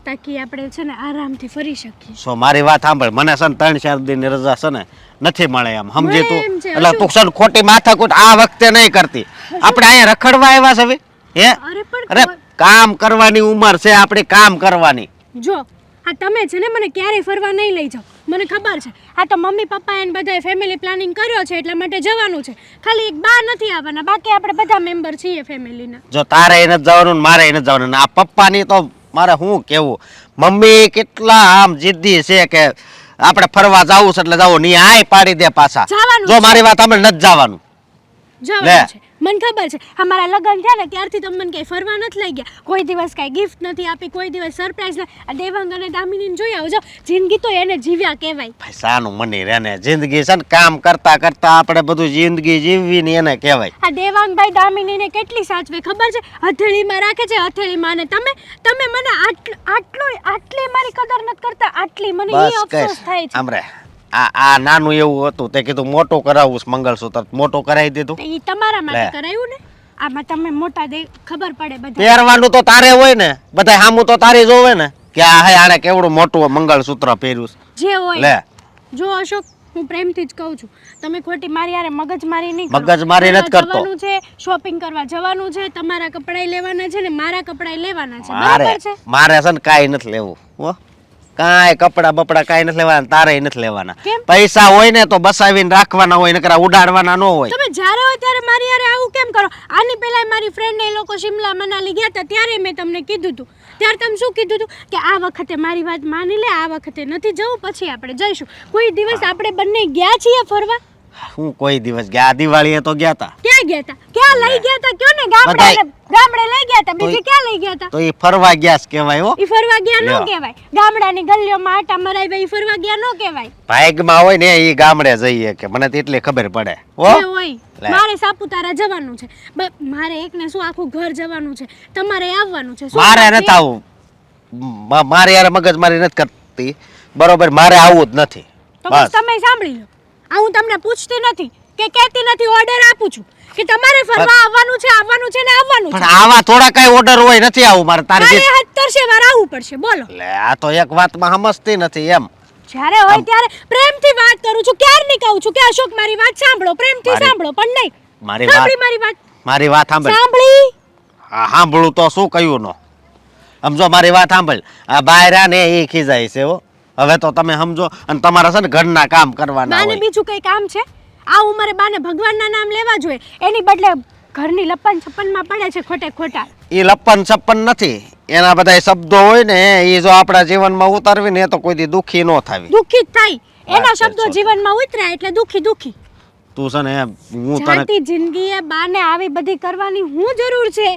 તાકી આપણે છે ને આરામથી ફરી શકીએ. સો મારી વાત સાંભળ, મને છે ને 3-4 દિનની રજા છે ને નથી મળે એમ, સમજી તું? એમ છે, એટલે તું છે ને ખોટી માથાકૂટ આ વખતે નહીં કરતી. આપણે અહીંયા રખડવા આવ્યા છે હવે? હે? અરે પણ અરે કામ કરવાની ઉંમર છે આપણી, કામ કરવાની. જો આ તમે છે ને મને ક્યારેય ફરવા નહીં લઈ જાઓ, મને ખબર છે. આ તો મમ્મી પપ્પા એને બધાએ ફેમિલી પ્લાનિંગ કર્યો છે એટલા માટે જવાનું છે. ખાલી એક બા નથી આવવાના, બાકી આપણે બધા મેમ્બર છીએ ફેમિલીના. જો તારે એને જવાનું ને મારે એને જવાનું. આ પપ્પાની તો મારે શું કેવું, મમ્મી કેટલા આમ જિદ્દી છે કે આપણે ફરવા જવું છે એટલે જવું નહીં, આય પાડી દે પાછા. જો મારી વાત સાંભળ, નથી જવાનું. જવાનું છે મને ખબર છે અમારા લગ્ન થયા ને ત્યારથી તમે મને ક્યાંય ફરવા નથી લઈ ગયા, કોઈ દિવસ કાંઈ ગિફ્ટ નથી આપી, કોઈ દિવસ સરપ્રાઈઝ નથી. આ દેવાંગ અને દામિનીને જોઈ આવજો, જિંદગી તો એને જીવ્યા કહેવાય. ભાઈ સાનું મની રહે ને, જિંદગી છે ને કામ કરતા કરતા આપણે બધું જિંદગી જીવવી ને એને કહેવાય. આ દેવાંગભાઈ દામિનીને કેટલી સાચવે ખબર છે, હથેળીમાં રાખે છે હથેળીમાં. અને તમે મને આટલી મારી કદર નથી કરતા, આટલી મને એ બસ અફસોસ કર થાય છે. આમરે આ નાનું એવું હતું તે કીધું મોટું કરાવવું છે મંગળસૂત્ર, મોટું કરાવી દીધું. તો ઈ તમારા માટે લે. કરાયું ને, આમાં તમે મોટા ખબર પડે બધા. પહેરવાનું તો તારે હોય ને, બધા સામું તો તારે જોવે ને કે આ હે આણે કેવડું મોટું મંગળસૂત્ર પહેર્યું છે. જે લે હોય જો અશોક, હું પ્રેમથી જ કહું છું, તમે ખોટી મારી યારે મગજમારી નહીં કરો. મગજમારી નથી કરતો. જવાનું છે, શોપિંગ કરવા જવાનું છે, તમારા કપડાય લેવાના છે ને મારા કપડાય લેવાના છે, મારે બરાબર છે? મારે છે ને કાંઈ નથી લેવું હો, કાંઈ કપડા બપડા કાંઈ નથી લેવાના, તારે નથી લેવાના. કેમ? પૈસા હોય ને તો બસાવીને રાખવાના હોય, નકર ઉડાડવાના ન હોય. તમે જ્યારે હોય ત્યારે મારી યારે આવું કેમ કરો? આની પહેલા મારી ફ્રેન્ડ ને એ લોકો શિમલા મનાલી ગયા હતા ત્યારે મેં તમને કીધું હતું, ત્યારે તમે શું કીધું હતું કે આ વખતે મારી વાત માની લે, આ વખતે નથી જવું, પછી આપણે જઈશું. કોઈ દિવસ આપણે બંને ગયા છીએ ફરવા? હું કોઈ દિવસ ગયા? દિવાળીએ તો ગયા તા. ક્યાં ગયા હતા? ક્યાં લઈ ગયા હતા કયો ને? ગામડે લઈ ગયા હતા, બીજે ક્યાં લઈ ગયા હતા? તો એ ફરવા ગયા જ કહેવાય હો. ઈ ફરવા ગયા લ્યો. નો કહેવાય, ગામડાની ગલીઓમાં આટા મરાઈ ઈ ફરવા ગયા નો કહેવાય. ભાગમાં હોય ને એ ગામડે જઈએ કે મને તો એટલી ખબર પડે હો. જે હોય લે. મારે સાપુતારા જવાનું છે, મારે એકને શું આખું ઘર જવાનું છે, તમારે આવવાનું છે. શું મારે વાત નથી છે? આવું, મારે યાર મગજમારી નથી કરતી, બરોબર? મારે આવું જ નથી. તો બસ બસ તમે સાંભળી લો, આ હું તમને પૂછતી નથી કે કહેતી નથી, ઓર્ડર આપું છું કે તમારે ફરવા આવવાનું છે ને આવવાનું પણ છે. આવા થોડા કઈ ઓર્ડર હોય, નથી આવું મારે તારે. મારે 70 વાર આવવું પડશે, બોલો. લે આ તો એક વાતમાં સમજતી નથી એમ. જ્યારે હોય ત્યારે પ્રેમથી વાત કરું છું, ક્યારની કહું છું કે અશોક મારી વાત સાંભળો, પ્રેમથી સાંભળો, પણ નહીં મારી સાંભળી વાત મારી વાત મારી વાત સાંભળ. સાંભળી. હા સાંભળું તો શું કહ્યું નો સમજો, મારી વાત સાંભળ. આ બાયરા ને એ ખીજાય છે હો. હવે તો તમે સમજો, અને તમારા છે ને ઘરના કામ કરવાના બાને હોય. બીજું કઈ કામ છે? આ ઉંમરે બાને ભગવાનના નામ લેવા જોઈએ, એની બદલે ઘરની લપન છપ્પનમાં પડે છે ખોટે ખોટા. એ લપ્પન છપ્પન નથી, એના બધા શબ્દો હોય ને એ જો આપણા જીવનમાં ઉતારવી ને તો કોઈ દી દુખી ન થાવી. દુખી જ થાય, એના વાત છે, શબ્દો sorry. જીવનમાં ઉતર્યા એટલે દુખી દુખી. તું છે ને હું તને જાતી જિંદગીએ બાને આવી બધી કરવાની હું જરૂર છે?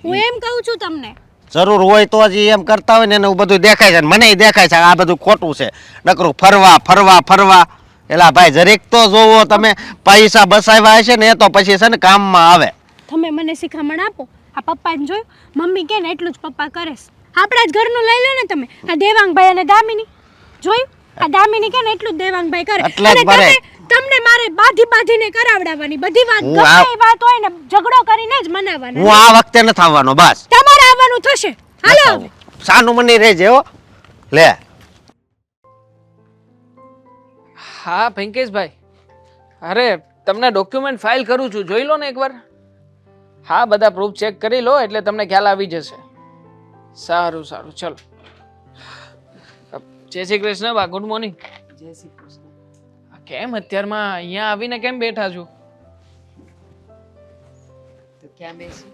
હું એમ કહું છું તમને. જરૂર હોય તો જ ઈ એમ કરતા હોય ને એને બધું દેખાય છે, મને દેખાય છે આ બધું ખોટું છે. નકરું ફરવા ફરવા ફરવા, એલા ભાઈ જરીક તો જોવો તમે, પૈસા બસાવ્યા હશે ને એ તો પછી છે ને કામમાં આવે. તમે મને શિખામણ આપો. આ પપ્પાને જોયું, મમ્મી કે ને એટલું જ પપ્પા કરે છે. આપણા જ ઘરનું લઈ લો ને તમે, આ દેવાંગભાઈ અને દામિની જોયું, આ દામિની કે ને એટલું જ દેવાંગભાઈ કરે. એટલે જ અને મારે- તમને મારે બાંધીને કરાવડાવવાની બધી વાત, હું ગમે આ- એ વાત હોય ને ઝઘડો કરીને જ મનાવવાના. હું આ વખતે નથી આવવાનો બસ. તમારે આવવાનું થશે. હાલો હવે. સાનું મની રહેજે હો. લે હા પિંકેશભાઈ, અરે તમને ડોક્યુમેન્ટ ફાઇલ કરું છું, જોઈ લો ને એકવાર. હા બધા પ્રૂફ ચેક કરી લો એટલે તમને ખ્યાલ આવી જશે. સારું સારું, ચલો. જય શ્રી કૃષ્ણ બા, ગુડ મોર્નિંગ. જય શ્રી કૃષ્ણ. કેમ અત્યારમાં અહીંયા આવીને કેમ બેઠા છો? તો ક્યાં બેસું?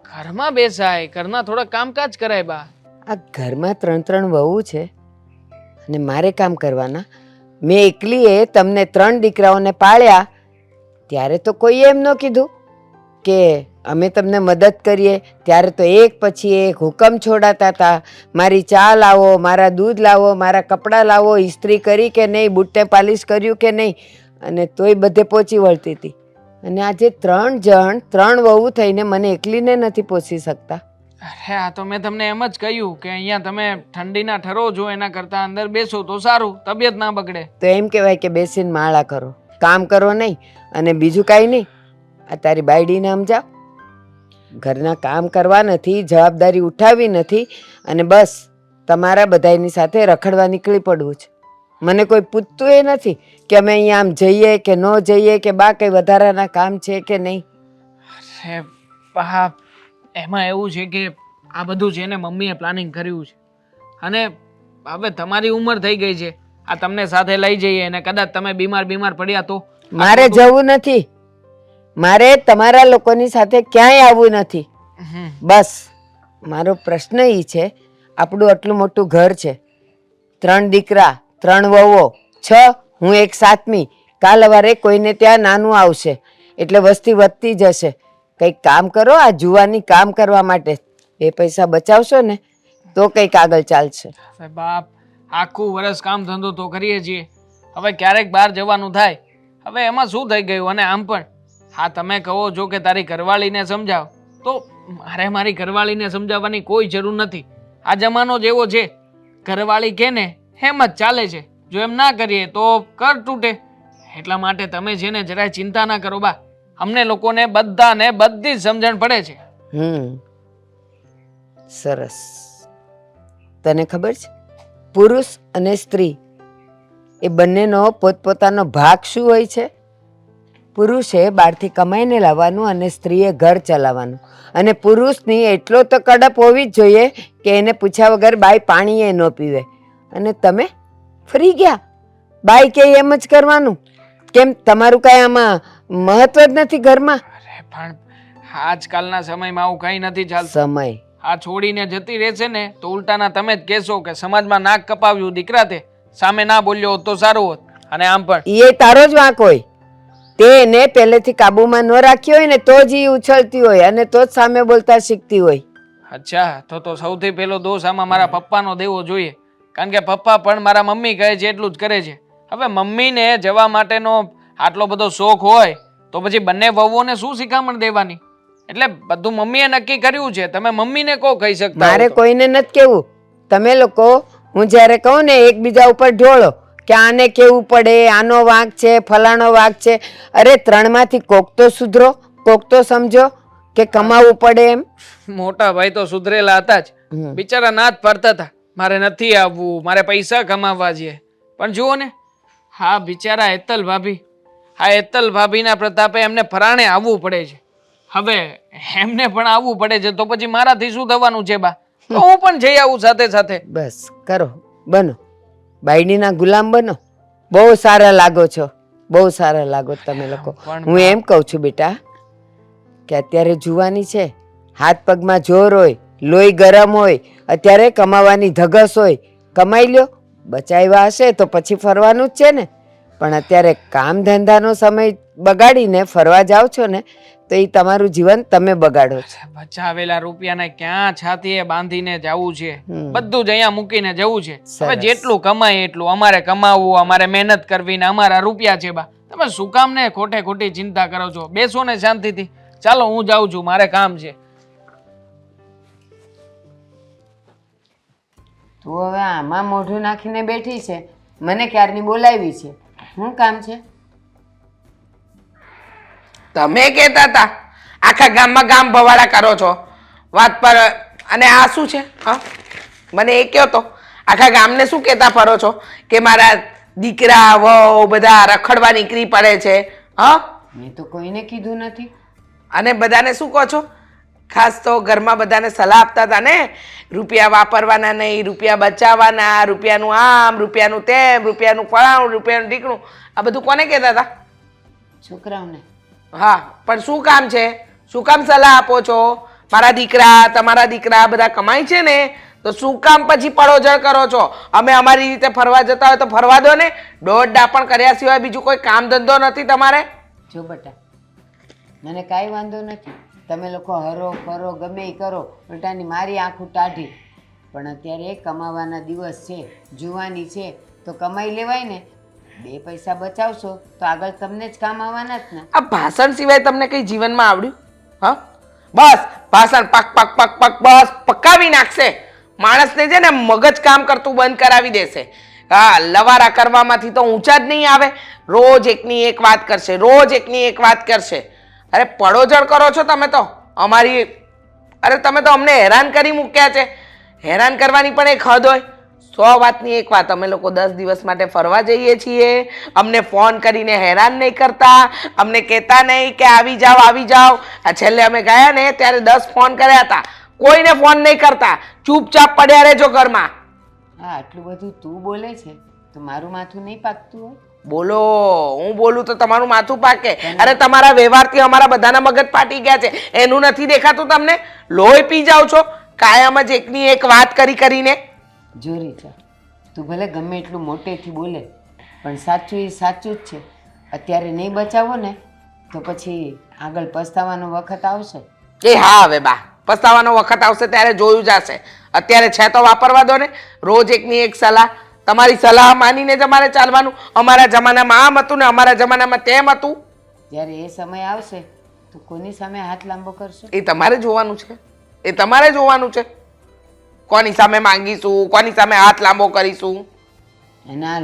ઘરમાં બેસાય, ઘરના થોડા કામકાજ કરાય બા. આ ઘરમાં 3 વહુ છે અને મારે કામ કરવાના. મેં એકલીએ તમને 3 દીકરાઓને પાળ્યા ત્યારે તો કોઈએ એમ ન કીધું કે અમે તમને મદદ કરીએ. ત્યારે તો એક પછી એક હુકમ છોડાતા હતા, મારી ચા લાવો, મારા દૂધ લાવો, મારા કપડાં લાવો, ઇસ્ત્રી કરી કે નહીં, બુટ્ટે પાલિશ કર્યું કે નહીં, અને તોય બધે પહોંચી વળતી હતી. અને આજે 3 જણ 3 વહુ થઈને મને એકલીને નથી પહોંચી શકતા. અરે આ તો મેં તમને એમ જ કહ્યું કે અહીંયા તમે ઠંડીના ઠરો છો એના કરતાં અંદર બેસો તો સારું, તબિયત ના બગડે. તો એમ કહેવાય કે બેસીને માળા કરો, કામ કરો નહીં. અને બીજું કાંઈ નહીં. આ તારી બાયડીને સમજાવ, ઘરના કામ કરવા નથી, જવાબદારી ઉઠાવી નથી, અને બસ તમારા બધાની સાથે રખડવા નીકળી પડવું છે. મને કોઈ પૂછતું એ નથી કે અમે અહીંયા આમ જઈએ કે ન જઈએ, કે બા કંઈ વધારાના કામ છે કે નહીં. અરે બા, એમાં એવું છે કે આ બધું છે ને મમ્મીએ પ્લાનિંગ કર્યું છે, અને હવે તમારી ઉંમર થઈ ગઈ છે, આ તમને સાથે લઈ જઈએ અને કદાચ તમે બીમાર પડ્યા તો? મારે જવું નથી, મારે તમારા લોકોની સાથે ક્યાંય આવવું નથી. બસ મારો પ્રશ્ન એ છે, આપણું આટલું મોટું ઘર છે, 3 દીકરા, 3 વહુઓ, 6, હું એક 7મી. કાલ સવારે કોઈને ત્યાં નાનું આવશે એટલે વસ્તી વધતી જશે. કંઈક કામ કરો, આ જુવાની કામ કરવા માટે 2 પૈસા બચાવશો ને તો કંઈક આગળ ચાલશે. હવે બાપ આખું વર્ષ કામ ધંધો તો કરીએ છીએ, હવે ક્યારેક બહાર જવાનું થાય, હવે એમાં શું થઈ ગયું? અને આમ પણ હા તમે કહો છો કે તારી ઘરવાળીને સમજાવ, તો મારે મારી ઘરવાળીને સમજાવવાની કોઈ જરૂર નથી. આ જમાનો જેવો છે, ઘરવાળી કે ને એમ જ ચાલે છે. જો એમ ના કરીએ તો કર તૂટે. એટલા માટે તમે છે ને જરાય ચિંતા ના કરો બા, અમને લોકોને બધાને બધી જ સમજણ પડે છે. સરસ. તને ખબર છે પુરુષ અને સ્ત્રી એ બંનેનો પોતપોતાનો ભાગ શું હોય છે? પુરુષે બહારથી કમાઈને લાવવાનું અને સ્ત્રીએ ઘર ચલાવવાનું. અને પુરુષની એટલો તો કડપ હોવી જ જોઈએ કે એને પૂછ્યા વગર બાઈ પાણી એ ન પીવે. અને તમે ફરી ગયા, બાઈ કે એમ જ કરવાનું. કેમ તમારું કાંઈ આમાં મહત્વ જ નથી ઘરમાં? અરે પણ આજકાલના સમયમાં આવું કંઈ નથી ચાલતું. સમય આ છોડીને જતી રહેશે ને તો ઉલટાના તમે જ કહેશો કે સમાજમાં નાક કપાવ્યું દીકરા તે, સામે ના બોલ્યો હોત તો સારું હોત. અને આમ પણ એ તારો જ વાંક હોય. તે એને પહેલેથી કાબુમાં ન રાખ્યો હોય ને તો જ એ ઉછળતી હોય અને તો જ સામે બોલતા શીખતી હોય. અચ્છા, તો સૌથી પહેલો દોષ આમાં મારા પપ્પાનો દેવો જોઈએ, કારણ કે પપ્પા પણ મારા મમ્મી કહે છે એટલું જ કરે છે. હવે મમ્મીને જવા માટેનો આટલો બધો શોખ હોય તો પછી બંને વહુઓને શું શિખામણ દેવાની? એટલે બધું મમ્મીએ નક્કી કર્યું છે, તમે મમ્મીને કહો કહી શકતા. મારે કોઈને નથી કેવું. તમે લોકો હું જ્યારે કહું ને એકબીજા ઉપર ઢોળો કે આને કેવું પડે, આનો વાંક છે, ફલાણો વાંક છે. અરે 3માંથી કોક તો સુધરો, કોક તો સમજો કે કમાવું પડે એમ. મોટા ભાઈ તો સુધરેલા હતા જ, બિચારા ના જ પાડતા હતા મારે નથી આવવું, મારે પૈસા કમાવા છે. પણ જુઓ ને હા બિચારા હેતલ ભાભી, આ હેતલ ભાભીના પ્રતાપે એમને ફરાણે આવવું પડે છે. હવે એમને પણ આવવું પડે છે તો પછી મારાથી શું થવાનું છે બા? તો હું પણ જઈ આવું સાથે સાથે. બસ કરો, બનો બાયડીના ગુલામ બનો. બહુ સારા લાગો છો, બહુ સારા લાગો તમે લોકો. હું એમ કહું છું બેટા કે અત્યારે જુવાની છે, હાથ પગમાં જોર હોય, લોહી ગરમ હોય, અત્યારે કમાવાની ધગસ હોય. કમાઈ લ્યો, બચાવ્યા હશે તો પછી ફરવાનું જ છે ને. પણ અત્યારે કામ ધંધાનો સમય બગાડીને ફરવા જાઓ છો ને તો એ તમારું જીવન તમે બગાડો છો. બચાવેલા રૂપિયાને ક્યાં છાતીએ બાંધીને જવું છે? બધું જ અહીંયા મૂકીને જવું છે. હવે જેટલું કમાય એટલું અમારે કમાવવું, અમારે મહેનત કરવી ને અમારા રૂપિયા છે બા. તમે શું કામ ને ખોટે ખોટી ચિંતા કરો છો? બેસો ને શાંતિથી. ચાલો હું જાઉં છું, મારે કામ છે. તું હવે આમાં મોઢું નાખીને બેઠી છે, મને ક્યારની બોલાવી છે. શું કામ છે? તમે કહેતા હતા આખા ગામમાં ગામ ભવાડા કરો છો વાત પર, અને આ શું છે? હા મને એ કહો તો આખા ગામને શું કહેતા ફરો છો કે મારા દીકરા વહુ બધા રખડવા નીકળી પડે છે? હા મેં તો કોઈને કીધું નથી. અને બધાને શું કહો છો? ખાસ તો ઘરમાં બધાને સલાહ આપતા હતા ને, રૂપિયા વાપરવાના નહીં, રૂપિયા બચાવવાના, રૂપિયાનું આમ, રૂપિયાનું તેમ, રૂપિયાનું ફળાણું, રૂપિયાનું ઢીકણું. આ બધું કોને કહેતા હતા? છોકરાઓને. હા પણ શું કામ છે? શું કામ સલાહ આપો છો? મારા દીકરા તમારા દીકરા બધા કમાય છે ને તો શું કામ પછી પડોજળ કરો છો? અમે અમારી રીતે ફરવા જતા હોય તો ફરવા દો ને. દોઢ ડાપણ કર્યા સિવાય બીજું કોઈ કામ ધંધો નથી તમારે? જો બેટા, મને કાંઈ વાંધો નથી. તમે લોકો હરો ફરો ગમે એ કરો, ઉલટાની મારી આંખું ટાઢી. પણ અત્યારે કમાવાના દિવસ છે, જુવાની છે તો કમાઈ લેવાય ને. 2 પૈસા બચાવશો તો આગળ તમને જ કામ આવવાના જ ને. આ ભાષણ સિવાય તમને કઈ જીવનમાં આવડ્યું? હા બસ ભાષણ પક પક પક પક બસ પકાવી નાખશે માણસને. છે ને મગજ કામ કરતું બંધ કરાવી દેશે. હા લવારા કરવામાંથી તો ઊંચા જ નહીં આવે. રોજ એકની એક વાત કરશે, રોજ એકની એક વાત કરશે. અરે પડોજળ કરો છો તમે તો અમારી. અરે તમે તો અમને હેરાન કરી મૂક્યા છે. હેરાન કરવાની પણ એક હદ હોય. 100 વાતની એક વાત, અમે લોકો 10 દિવસ માટે ફરવા જઈએ છીએ, અમને ફોન કરીને હેરાન નહીં કરતા, અમને કહેતા નહીં કે આવી જાઓ આવી જાઓ. આ છેલ્લે અમે ગયા ને ત્યારે 10 ફોન કર્યા હતા, કોઈને ફોન નહીં કરતા, ચૂપચાપ પડ્યા રહેજો ઘરમાં. હા આટલું બધું તું બોલે છે તો મારું માથું નહીં પાકતું હોય? બોલો, હું બોલું તો તમારું માથું પાકે. અરે તમારા વ્યવહારથી અમારા બધાના મગજ પાટી ગયા છે, એનું નથી દેખાતું તમને? લોહી પી જાઓ છો કાયમ જ એકની એક વાત કરી કરીને. જોરી છે, તું ભલે ગમે એટલું મોટેથી બોલે પણ સાચું એ સાચું જ છે. અત્યારે નહીં બચાવો ને તો પછી આગળ પસ્તાવાનો વખત આવશે. એ હા હવે બા, પસ્તાવાનો વખત આવશે ત્યારે જોયું જશે. અત્યારે છે તો વાપરવા દો ને. રોજ એકની એક સલાહ, તમારી સલાહ માનીને જ અમારે ચાલવાનું. અમારા જમાનામાં આમ હતું ને અમારા જમાનામાં તેમ હતું. જ્યારે એ સમય આવશે તો કોની સામે હાથ લાંબો કરશો? એ તમારે જોવાનું છે, એ તમારે જોવાનું છે. કોની સામે માંગીશું, કોની સામે હાથ લાંબો કરીશું. એના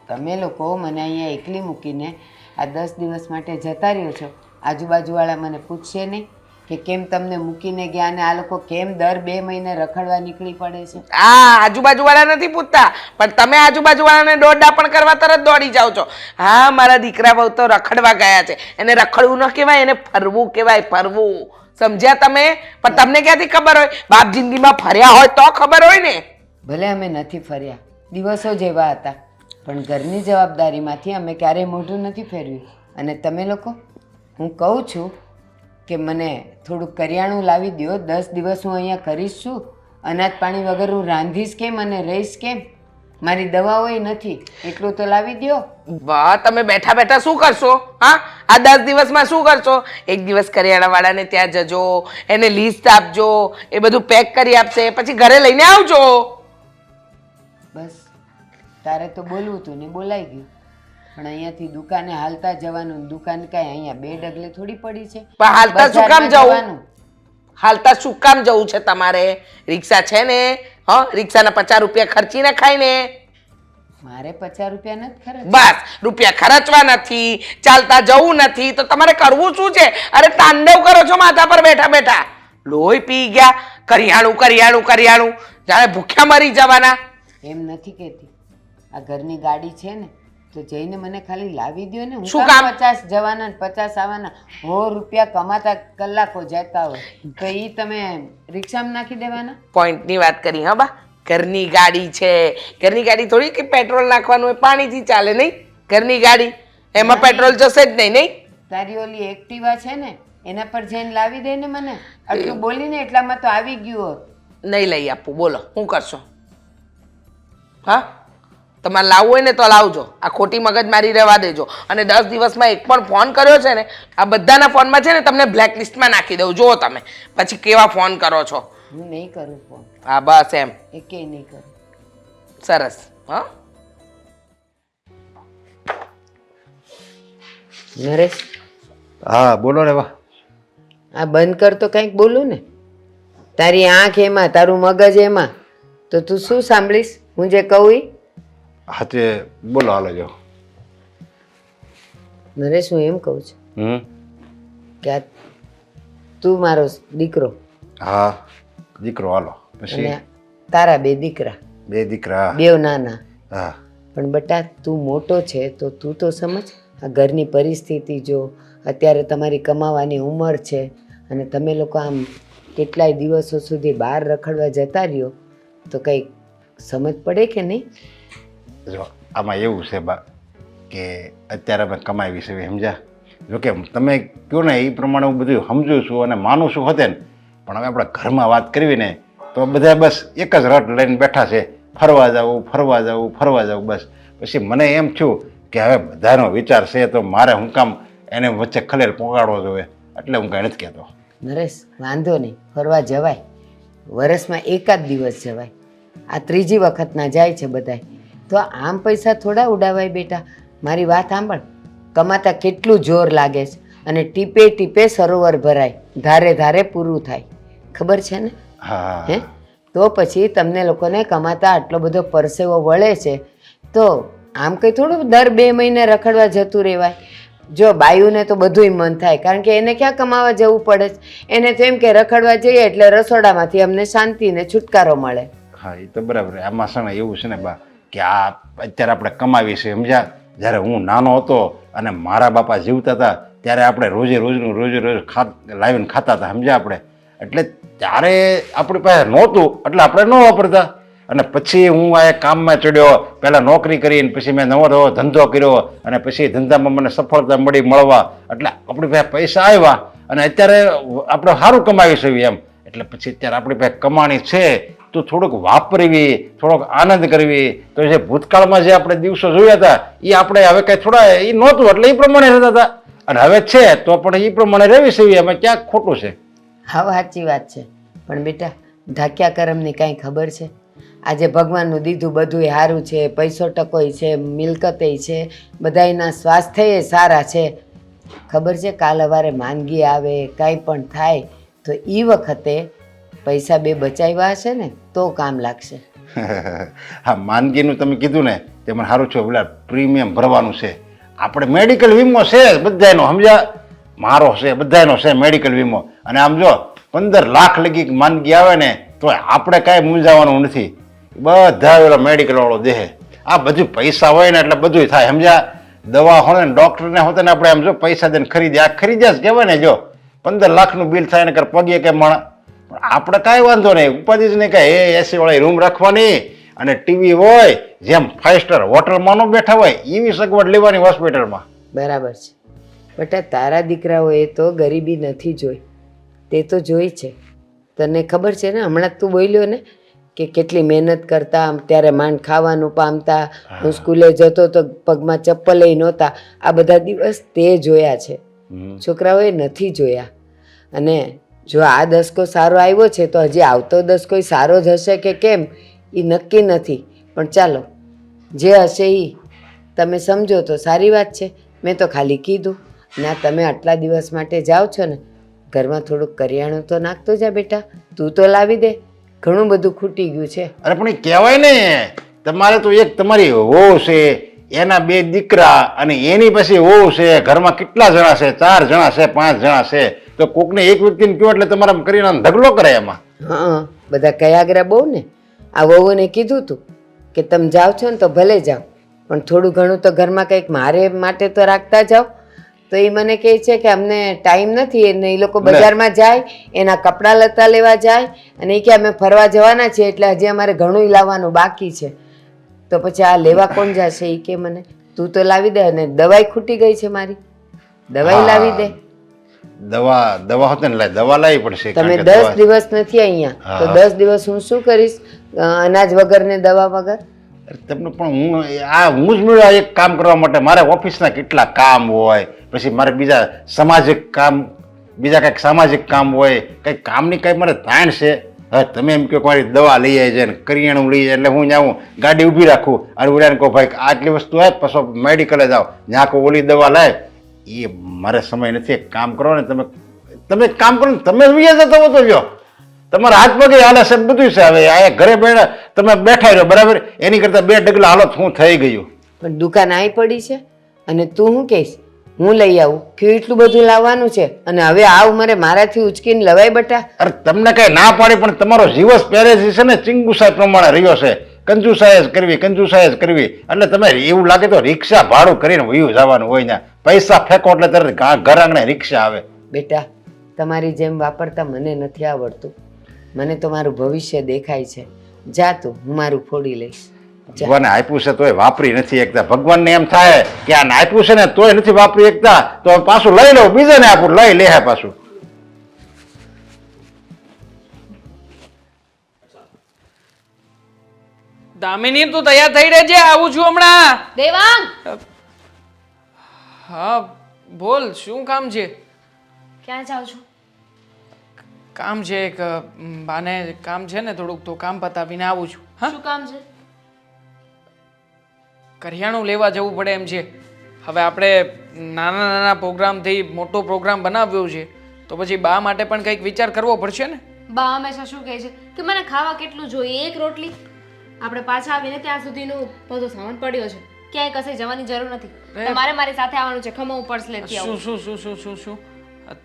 તમે લોકો મને અહીંયા એકલી મૂકીને આ 10 દિવસ માટે જતા રહ્યો છો. આજુબાજુવાળા મને પૂછશે નહીં કે કેમ તમને મૂકીને ગયા ને આ લોકો કેમ દર 2 મહિને રખડવા નીકળી પડે છે? હા, આજુબાજુવાળા નથી પૂછતા, પણ તમે આજુબાજુવાળાને દોડડા પણ કરવા તરત દોડી જાઓ છો. હા, મારા દીકરા બહુ તો રખડવા ગયા છે. એને રખડવું ન કહેવાય, એને ફરવું કહેવાય, ફરવું. સમજ્યા તમે? પણ તમને ક્યાંથી ખબર હોય? બાપ જિંદગીમાં ફર્યા હોય તો ખબર હોય ને. ભલે અમે નથી ફર્યા, દિવસો જેવા હતા, પણ ઘરની જવાબદારીમાંથી અમે ક્યારેય મોઢું નથી ફેરવ્યું. અને તમે લોકો, હું કહું છું કે મને થોડુંક કરિયાણું લાવી દો. 10 દિવસ હું અહીંયા કરીશ છું. અનાજ પાણી વગર હું રાંધીશ કેમ અને રહીશ કેમ? મારી દવાઓય નથી, એટલું તો લાવી દો. વાહ, તમે બેઠા બેઠા શું કરશો? હા, આ 10 દિવસમાં શું કરશો? એક દિવસ કરિયાણાવાળાને ત્યાં જજો, એને લિસ્ટ આપજો, એ બધું પેક કરી આપશે, પછી ઘરે લઈને આવજો. બસ તારે તો બોલવું હતું ને બોલાઈ ગયું, પણ અહીંયાથી દુકાને હાલતા જવાનું. દુકાન કાંઈ અહીંયા 2 ડગલે થોડી પડી છે. પણ હાલતા શું કામ બજારમાં જવું? હાલતા શું કામ જવું છે તમારે? રિક્ષા છે ને? હા, રિક્ષાના 50 રૂપિયા ખર્ચીને ખાઈને. મારે 50 રૂપિયા નથી ખર્ચ. બસ, રૂપિયા ખર્ચવા નથી, ચાલતા જવું નથી, તો તમારે કરવું શું છે? અરે તાંડવ કરો છો માથા પર બેઠા બેઠા. લોહી પી ગયા, કરિયાણું કરિયાણું કરિયાણું, જાણે ભૂખ્યા મરી જવાના. એમ નથી કહેતી, આ ઘરની ગાડી છે ને તો જઈને મને ખાલી લાવી દો ને. હું શું કામ કામ? 50 જવાના ને 50 આવવાના? 100 રૂપિયા કમાતા કલાકો જતા હોય તો એ તમે રિક્ષામાં નાખી દેવાના? પોઈન્ટની વાત કરી. હા બા, ઘરની ગાડી છે. ઘરની ગાડી થોડી કે પેટ્રોલ નાખવાનું હોય, પાણીથી ચાલે નહીં. ઘરની ગાડી, એમાં પેટ્રોલ જશે જ નહીં. નહીં, તારી ઓલી એક્ટિવા છે ને એના પર જઈને લાવી દે ને મને. આટલું બોલીને એટલામાં તો આવી ગયું હોત. નહીં લઈ આપું. બોલો, શું કરશો? હા, તમારે લાવવું હોય ને તો લાવજો. આ ખોટી મગજમારી રહેવા દેજો. અને 10 દિવસમાં એક પણ ફોન કર્યો છે ને, આ બધાના ફોનમાં છે ને તમને બ્લેક લિસ્ટમાં નાખી દઉં. જુઓ તમે પછી કેવા ફોન કરો છો. હું નહીં કરું ફોન, હા બસ એમ. એકેય નહીં કરું. સરસ. હા, નરેશ, હા બોલો ને બા. આ બંધ કર તો કંઈક બોલું ને. તારી આંખ એમાં, તારું મગજ એમાં, તો તું શું સાંભળીશ હું જે કહું ઈ? હા તે બોલો, હાલો જો. નરેશ, હું એમ કહું છું કે આ તું મારો દીકરો હા, દીકરો. હાલો પછી અને તારા 2 દીકરા, 2 દીકરા. 2 નાના. હા, પણ બેટા તું મોટો છે તો તું તો સમજ. આ ઘરની પરિસ્થિતિ જો, અત્યારે તમારી કમાવાની ઉંમર છે અને તમે લોકો આમ કેટલાય દિવસો સુધી બહાર રખડવા જતા રહ્યો તો કંઈક સમજ પડે કે નહીં? જો આમાં એવું છે બા કે અત્યારે અમે કમાવી છે, સમજ્યા? જોકે તમે કહો ને એ પ્રમાણે હું બધું સમજું છું અને માનું છું હોતે ને, પણ હવે આપણે ઘરમાં વાત કરવી ને તો બધા બસ એક જ રટ લઈને બેઠા છે, ફરવા જવું ફરવા જવું ફરવા જવું. બસ પછી મને એમ થયું કે હવે બધાનો વિચાર છે તો મારે હું કામ એને વચ્ચે ખલેલ પહોંચાડવો જોઈએ, એટલે હું કાંઈ નથી કહેતો. નરેશ, વાંધો નહીં, ફરવા જવાય. વરસમાં 1 જ દિવસ જવાય. આ 3જી વખત ના જાય છે બધાય. તો આમ પૈસા થોડા ઉડાવાય બેટા. મારી વાત સાંભળ, કમાતા કેટલું જોર લાગે છે અને ટીપે ટીપે સરોવર ભરાય, ધારે ધારે પૂરું થાય. ખબર છે ને? હા, હે? તો પછી તમને લોકોને કમાતા આટલો બધો પરસેવો વળે છે તો આમ કંઈ થોડું દર 2 મહિને રખડવા જતું રહેવાય. જો બાયુને તો બધુંય મન થાય, કારણ કે એને ક્યાં કમાવા જવું પડે છે. એને તો એમ કે રખડવા જઈએ એટલે રસોડામાંથી અમને શાંતિ ને છુટકારો મળે. હા એ તો બરાબર. આમાં છે ને એવું છે ને બા કે આ અત્યારે આપણે કમાવી છે, સમજ્યા? જ્યારે હું નાનો હતો અને મારા બાપા જીવતા હતા ત્યારે આપણે રોજે રોજ લાવીને ખાતા હતા, સમજ્યા? આપણે એટલે ત્યારે આપણી પાસે નહોતું એટલે આપણે ન વાપરતા. અને પછી હું આ કામમાં ચડ્યો, પહેલાં નોકરી કરીને પછી મેં નવો નવો ધંધો કર્યો અને પછી ધંધામાં મને સફળતા મળવા એટલે આપણી પાસે પૈસા આવ્યા અને અત્યારે આપણે સારું કમાવીશું એમ. એટલે પછી અત્યારે આપણી પાસે કમાણી છે તો થોડુંક વાપરવી, થોડોક આનંદ કરવી. તો જે ભૂતકાળમાં જે આપણે દિવસો જોયા હતા એ આપણે હવે કાંઈ થોડા એ નહોતું એટલે એ પ્રમાણે રહેતા હતા. અને હવે છે તો પણ એ પ્રમાણે રહેવી છે એમાં ક્યાંક ખોટું છે. હા સાચી વાત છે, પણ બેટા ઢાક્યા કરમની કાંઈ ખબર છે? આજે ભગવાનનું દીધું બધું સારું છે, પૈસો ટકોય છે, મિલકતે છે, બધાયના સ્વાસ્થ્ય સારા છે. ખબર છે કાલ સવારે માંદગી આવે કાંઈ પણ થાય તો એ વખતે પૈસા બે બચાવ્યા હશે ને તો કામ લાગશે. હા, માંદગીનું તમે કીધું ને તે મને સારું છે. પેલા પ્રીમિયમ ભરવાનું છે, આપણે મેડિકલ વીમો છે બધાયનો, સમજ્યા? મારો છે, બધાયનો છે મેડિકલ વીમો. અને આમ જો 15 લાખ લગી માંદગી આવે ને તો આપણે કાંઈ મૂંઝાવાનું નથી, બધા પેલા મેડિકલ વાળો દેહે. આ બધું પૈસા હોય ને એટલે બધું થાય, સમજ્યા? દવા હોય ને ડૉક્ટરને હોતે ને આપણે આમ જો પૈસા દઈને આ ખરીદ્યા જ કહેવાય ને. જો 15 લાખનું બિલ થાય ને કર પગે કે માણા, આપણે કાંઈ વાંધો નહીં, ઉપાધિ જ નહીં કાંઈ. એસી વાળી રૂમ રાખવાની અને ટીવી હોય, જેમ 5 સ્ટાર હોટલમાં ન બેઠા હોય એવી સગવડ લેવાની હોસ્પિટલમાં. બરાબર છે બેટા, તારા દીકરાઓએ તો ગરીબી નથી જોઈ, તે તો જોઈ છે. તને ખબર છે ને, હમણાં તું બોલ્યો ને કે કેટલી મહેનત કરતા, ત્યારે માંડ ખાવાનું પામતા, હું સ્કૂલે જતો તો પગમાં ચપ્પલ નહોતા. આ બધા દિવસ તે જોયા છે, છોકરાઓએ નથી જોયા. અને જો આ દસકો સારો આવ્યો છે તો હજી આવતો દસકો સારો જ હશે કે કેમ એ નક્કી નથી. પણ ચાલો જે હશે એ તમે સમજો તો સારી વાત છે. મેં તો ખાલી કીધું. ના, તમે આટલા દિવસ માટે જાઓ છો ને, ઘરમાં થોડુંક કરિયાણું તો નાખતો જા બેટા, તું તો લાવી દે, ઘણું બધું ખૂટી ગયું છે. અરે પણ એ કહેવાય ને, તમારે તો એક તમારી વહુ છે, એના 2 દીકરા અને એની પછી વહુ છે, ઘરમાં કેટલા જણા છે? 4 જણા છે, 5 જણા છે. તો કોકને એક વ્યક્તિને કહો એટલે તમારા કરીને ઢગલો કરે એમાં. હા, બધા કયાગ્રા બહુ ને. આ વહુને કીધું તું કે તમે જાઓ છો ને તો ભલે જાઓ, પણ થોડું ઘણું તો ઘરમાં કંઈક મારે માટે તો રાખતા જાઓ. તો એ મને કહે છે કે અમને ટાઈમ નથી, અને એ લોકો બજારમાં જાય, એના કપડાં લત્તા લેવા જાય, અને એ કે અમે ફરવા જવાના છીએ એટલે હજી અમારે ઘણું લાવવાનું બાકી છે. તો પછી આ લેવા કોણ જશે? એ કે મને તું તો લાવી દે. અને દવાઈ ખૂટી ગઈ છે મારી, દવાઈ લાવી દે. દવા હોત ને દવા લાવી પડશે. તમે 10 દિવસ નથી અહીંયા તો 10 દિવસ હું શું કરીશ અનાજ વગર ને દવા વગર? તમને પણ હું જ મળ્યો એક કામ કરવા માટે. મારે ઓફિસના કેટલા કામ હોય, પછી મારે બીજા સામાજિક કામ, બીજા કંઈક સામાજિક કામ હોય, કંઈક કામની કંઈ મારે તાણ છે. હવે તમે એમ કહો મારી દવા લઈ આવી જાય ને કરિયાણું લઈ જાય એટલે હું જાઉં ગાડી ઊભી રાખું અને ઉડાને કહું ભાઈ આટલી વસ્તુ હોય પછી મેડિકલે જાઓ, જ્યાં કહું ઓલી દવા લાય. એ મારે સમય નથી. એક કામ કરો ને તમે કામ કરો ને તમે વિયા જતો હો તો જો તમારા હાથ પગે હાલે છે બધું છે. હવે આ ઘરે બેઠા તમે બેઠા રહ્યો બરાબર, એની કરતાં 2 ડગલા હાલો હું થઈ ગયું. પણ દુકાન આવી પડી છે અને તું શું કહીશ? હું લઈ આવું કે એટલું બધું લાવવાનું છે? અને હવે આ ઉંમરે મારાથી ઉચકીને લવાય બટા? અરે તમને કઈ ના પાડી, પણ તમારો જીવસ પહેરેથી છે ને ચિંગુસાઈ પ્રમાણે રહ્યો છે. કંજુસાઈ જ કરવી, કંજુસાઈ જ કરવી. એટલે તમે એવું લાગે તો રિક્ષા ભાડું કરીને વયું જવાનું હોય ને, પૈસા ફેંકો એટલે તરત ઘર આંગણે રિક્ષા આવે. બેટા તમારી જેમ વાપરતા મને નથી આવડતું, મને તો મારું ભવિષ્ય દેખાય છે. જા તું, હું મારું ફોડી લઈશ. ભગવાને આપ્યું છે તોય વાપરી નથી એકતા. ભગવાનને એમ થાય કે આને આપ્યું છે ને તોય નથી વાપરી એકતા, તો પાછું લઈ લઉં, બીજાને આપું, લઈ લે પાછું. દામિની તું તૈયાર થઈ રહેજે, આવું છું હમણાં. દેવાંગ, હા બોલ, શું કામ છે? ક્યાં જાવ છો? કામ છે એક બાને કામ છે ને થોડુંક, તો કામ પતાવીને આવું છું. હા, શું કામ છે? કરિયાણું લેવા જવું પડે એમ છે. હવે આપણે નાના નાના પ્રોગ્રામથી મોટો પ્રોગ્રામ બનાવ્યો છે તો પછી બા માટે પણ કંઈક વિચાર કરવો પડશે ને. બા હંમેશા શું કહે છે કે મને ખાવા કેટલું જોઈએ? 1 રોટલી. આપણે પાછા આવીને ત્યાં સુધીનું બધો સામાન પડ્યો છે, ક્યાંય કશે જવાની જરૂર નથી. તમારે મારી સાથે આવવાનું છે. ખમો પર્સ લેતી આવું. શું શું શું શું શું શું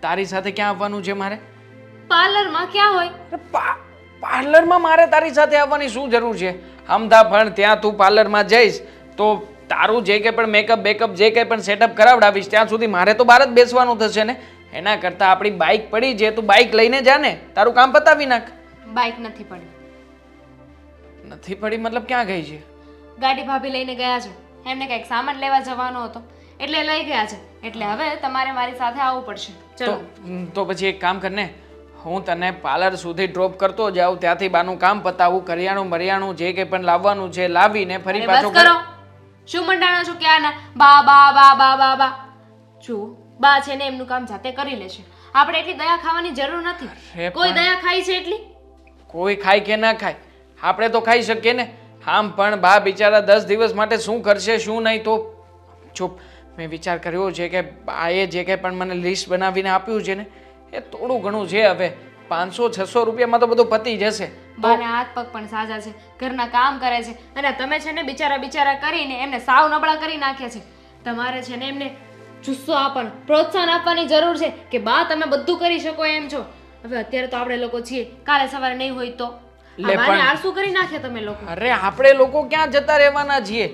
તારી સાથે ક્યાં આવવાનું છે મારે? પાર્લરમાં. ક્યાં હોય? પાર્લરમાં મારે તારી સાથે આવવાની શું જરૂર છે? હમદા પણ ત્યાં તું પાર્લરમાં જઈશ તો તારું જે કંઈ પણ મેકઅપ બેકઅપ જે કંઈ પણ સેટઅપ કરાવડાવીશ ત્યાં સુધી મારે તો બહાર જ બેસવાનું થશે ને. એના કરતાં આપણી બાઇક પડી છે, તું બાઇક લઈને જા ને, તારું કામ પતાવી નાખ. બાઇક નથી પડી. નથી પડી મતલબ ક્યાં ગઈ છે? ગાડી ભાભી લઈને ગયા છે, એમને કંઈક સામાન લેવા જવાનો હતો એટલે લઈ ગયા છે. એટલે હવે તમારે મારી સાથે આવવું પડશે. ચલો. તો પછી એક કામ કરને, હું તને પાર્લર સુધી ડ્રોપ કરતો જાઉં, ત્યાંથી બાનું કામ પતાવું, કરિયાણું મરિયાણું જે કંઈ પણ લાવવાનું છે લાવીને ફરી પાછો બસ કરો. શું મંડાણો છો ક્યારના? બા બા બા બા બા બા. જો બા છે ને એમનું કામ જાતે કરી લેશે. આપણે એટલી દયા ખાવાની જરૂર નથી. અરે કોઈ પણ- દયા ખાઈ છે એટલી? કોઈ ખાય કે ના ખાય આપણે તો ખાઈ શકીએ ને. આમ પણ બા બિચારા 10 દિવસ માટે શું કરશે શું નહીં તો ચૂપ. મેં વિચાર કર્યો છે કે બાએ જે કંઈ પણ મને લિસ્ટ બનાવીને આપ્યું છે ને એ થોડું ઘણું છે. હવે 500-600 રૂપિયામાં તો બધું પતી જશે. બાના હાથ પગ પણ સાજા છે, ઘરના કામ કરે છે, અને તમે છે ને બિચારા કરીને એમને સાવ નબળા કરી નાખ્યા છે. તમારે છે ને એમને જુસ્સો આપવાનો, પ્રોત્સાહન આપવાની જરૂર છે કે બા તમે બધું કરી શકો એમ છો. હવે અત્યારે તો આપણે લોકો છીએ, કાલે સવારે નહીં હોય તો લે બાને પણ- આળસુ કરી નાખ્યા તમે લોકો. અરે આપણે લોકો ક્યાં જતા રહેવાના છીએ?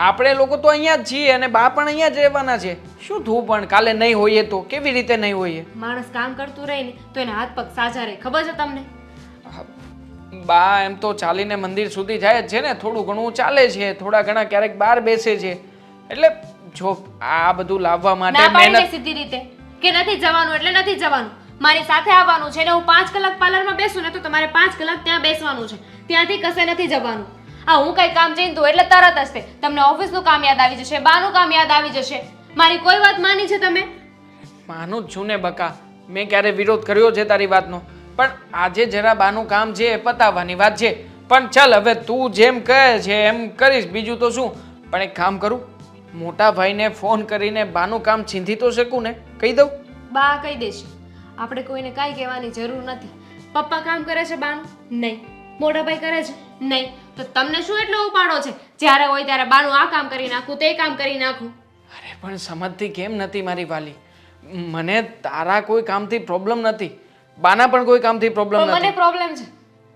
આપણે લોકો તો અહીંયા જ છીએ અને બા પણ અહીંયા જ રહેવાના છે. શું થયું પણ કાલે નહીં હોઈએ તો? કેવી રીતે નહીં હોઈએ? માણસ કામ કરતું રહે ને તો એના હાથ પગ સાજા રહે, ખબર છે તમને? બા એમ તો ચાલીને મંદિર સુધી જાય જ છે ને, થોડું ઘણું ચાલે છે, થોડા ઘણા ક્યારેક બહાર બેસે છે. એટલે જો આ બધું લાવવા માટે ના પાડી દે મહેનત સીધી રીતે કે નથી જવાનું એટલે નથી જવાનું. મારી સાથે આવવાનું છે ને હું 5 કલાક પાર્લરમાં બેસું ને તો તમારે 5 કલાક ત્યાં બેસવાનું છે, ત્યાંથી કશે નથી જવાનું. આ હું કઈ કામ ચીંધું એટલે તરત જ તે તમને ઓફિસનું કામ યાદ આવી જશે, બાનું કામ યાદ આવી જશે. મારી કોઈ વાત માની છે તમે? માનું જ છું ને બકા, મેં ક્યારે વિરોધ કર્યો છે તારી વાતનો? પણ આજે જરા બાનું કામ છે એ પતાવવાની વાત છે. પણ ચાલ હવે તું જેમ કહે છે એમ કરીશ, બીજું તો શું. પણ એક કામ કરું, મોટા ભાઈને ફોન કરીને બાનું કામ છીંધી તો શકું ને? કહી દઉં? બા કહી દેશે. આપણે કોઈને કાંઈ કહેવાની જરૂર નથી. પપ્પા કામ કરે છે બાનું? નહીં. મોટા ભાઈ કરે છે? નહીં. તો તમને શું એટલો ઉપાડો છે? જ્યારે હોય ત્યારે બાનું આ કામ કરી નાખું, તે કામ કરી નાખું. અરે પણ સમજતી કેમ નથી મારી વાલી? મને તારા કોઈ કામથી પ્રોબ્લેમ નથી, બાના પણ કોઈ કામથી પ્રોબ્લેમ પણ મને નથી. પ્રોબ્લેમ છે.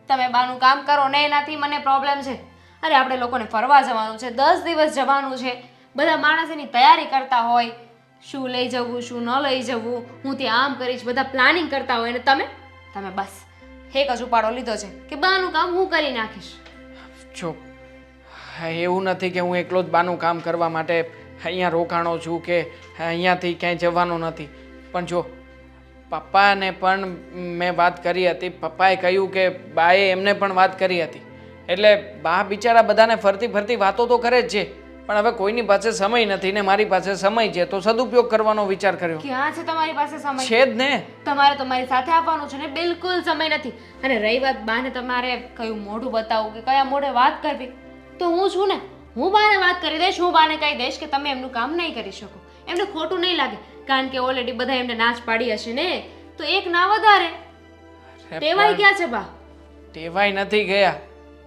તમે બાનું કામ કરો ને એનાથી મને પ્રોબ્લેમ છે. અરે આપણે લોકોને ફરવા જવાનું છે, 10 દિવસ જવાનું છે. બધા માણસ એની તૈયારી કરતા હોય, શું લઈ જવું શું ન લઈ જવું, હું ત્યાં આમ કરીશ, બધા પ્લાનિંગ કરતા હોય. અને તમે બસ એક જ ઉપાડો લીધો છે કે બાનું કામ હું કરી નાખીશ. જો હા, એવું નથી કે હું એકલો જ બાનું કામ કરવા માટે અહીંયા રોકાણો છું કે અહીંયાથી ક્યાંય જવાનો નથી. પણ જો પપ્પાને પણ મેં વાત કરી હતી, પપ્પાએ કહ્યું કે બાએ એમને પણ વાત કરી હતી. એટલે બા બિચારા બધાને ફરતી ફરતી વાતો તો કરે જ છે, પણ હવે કોઈની પાસે સમય નથી ને મારી પાસે સમય છે તો સદુપયોગ કરવાનો વિચાર કર્યો. ક્યાં છે તમારી પાસે સમય? છે જ ને. તમારે તમારી સાથે આવવાનું છે ને, બિલકુલ સમય નથી. અને રહી વાત બાને તમારે કયું મોઢું બતાવવું કે કયા મોઢે વાત કરવી, તો હું છું ને, હું બાને વાત કરી દઈશ. હું બાને કહી દઈશ કે તમે એમનું કામ નહીં કરી શકો. એમને ખોટું નહીં લાગે, કારણ કે ઓલરેડી બધા એમને નાચ પાડી હશે ને, તો એક ના વધારે. ટેવાઈ ગયા છે બા? ટેવાય નથી ગયા,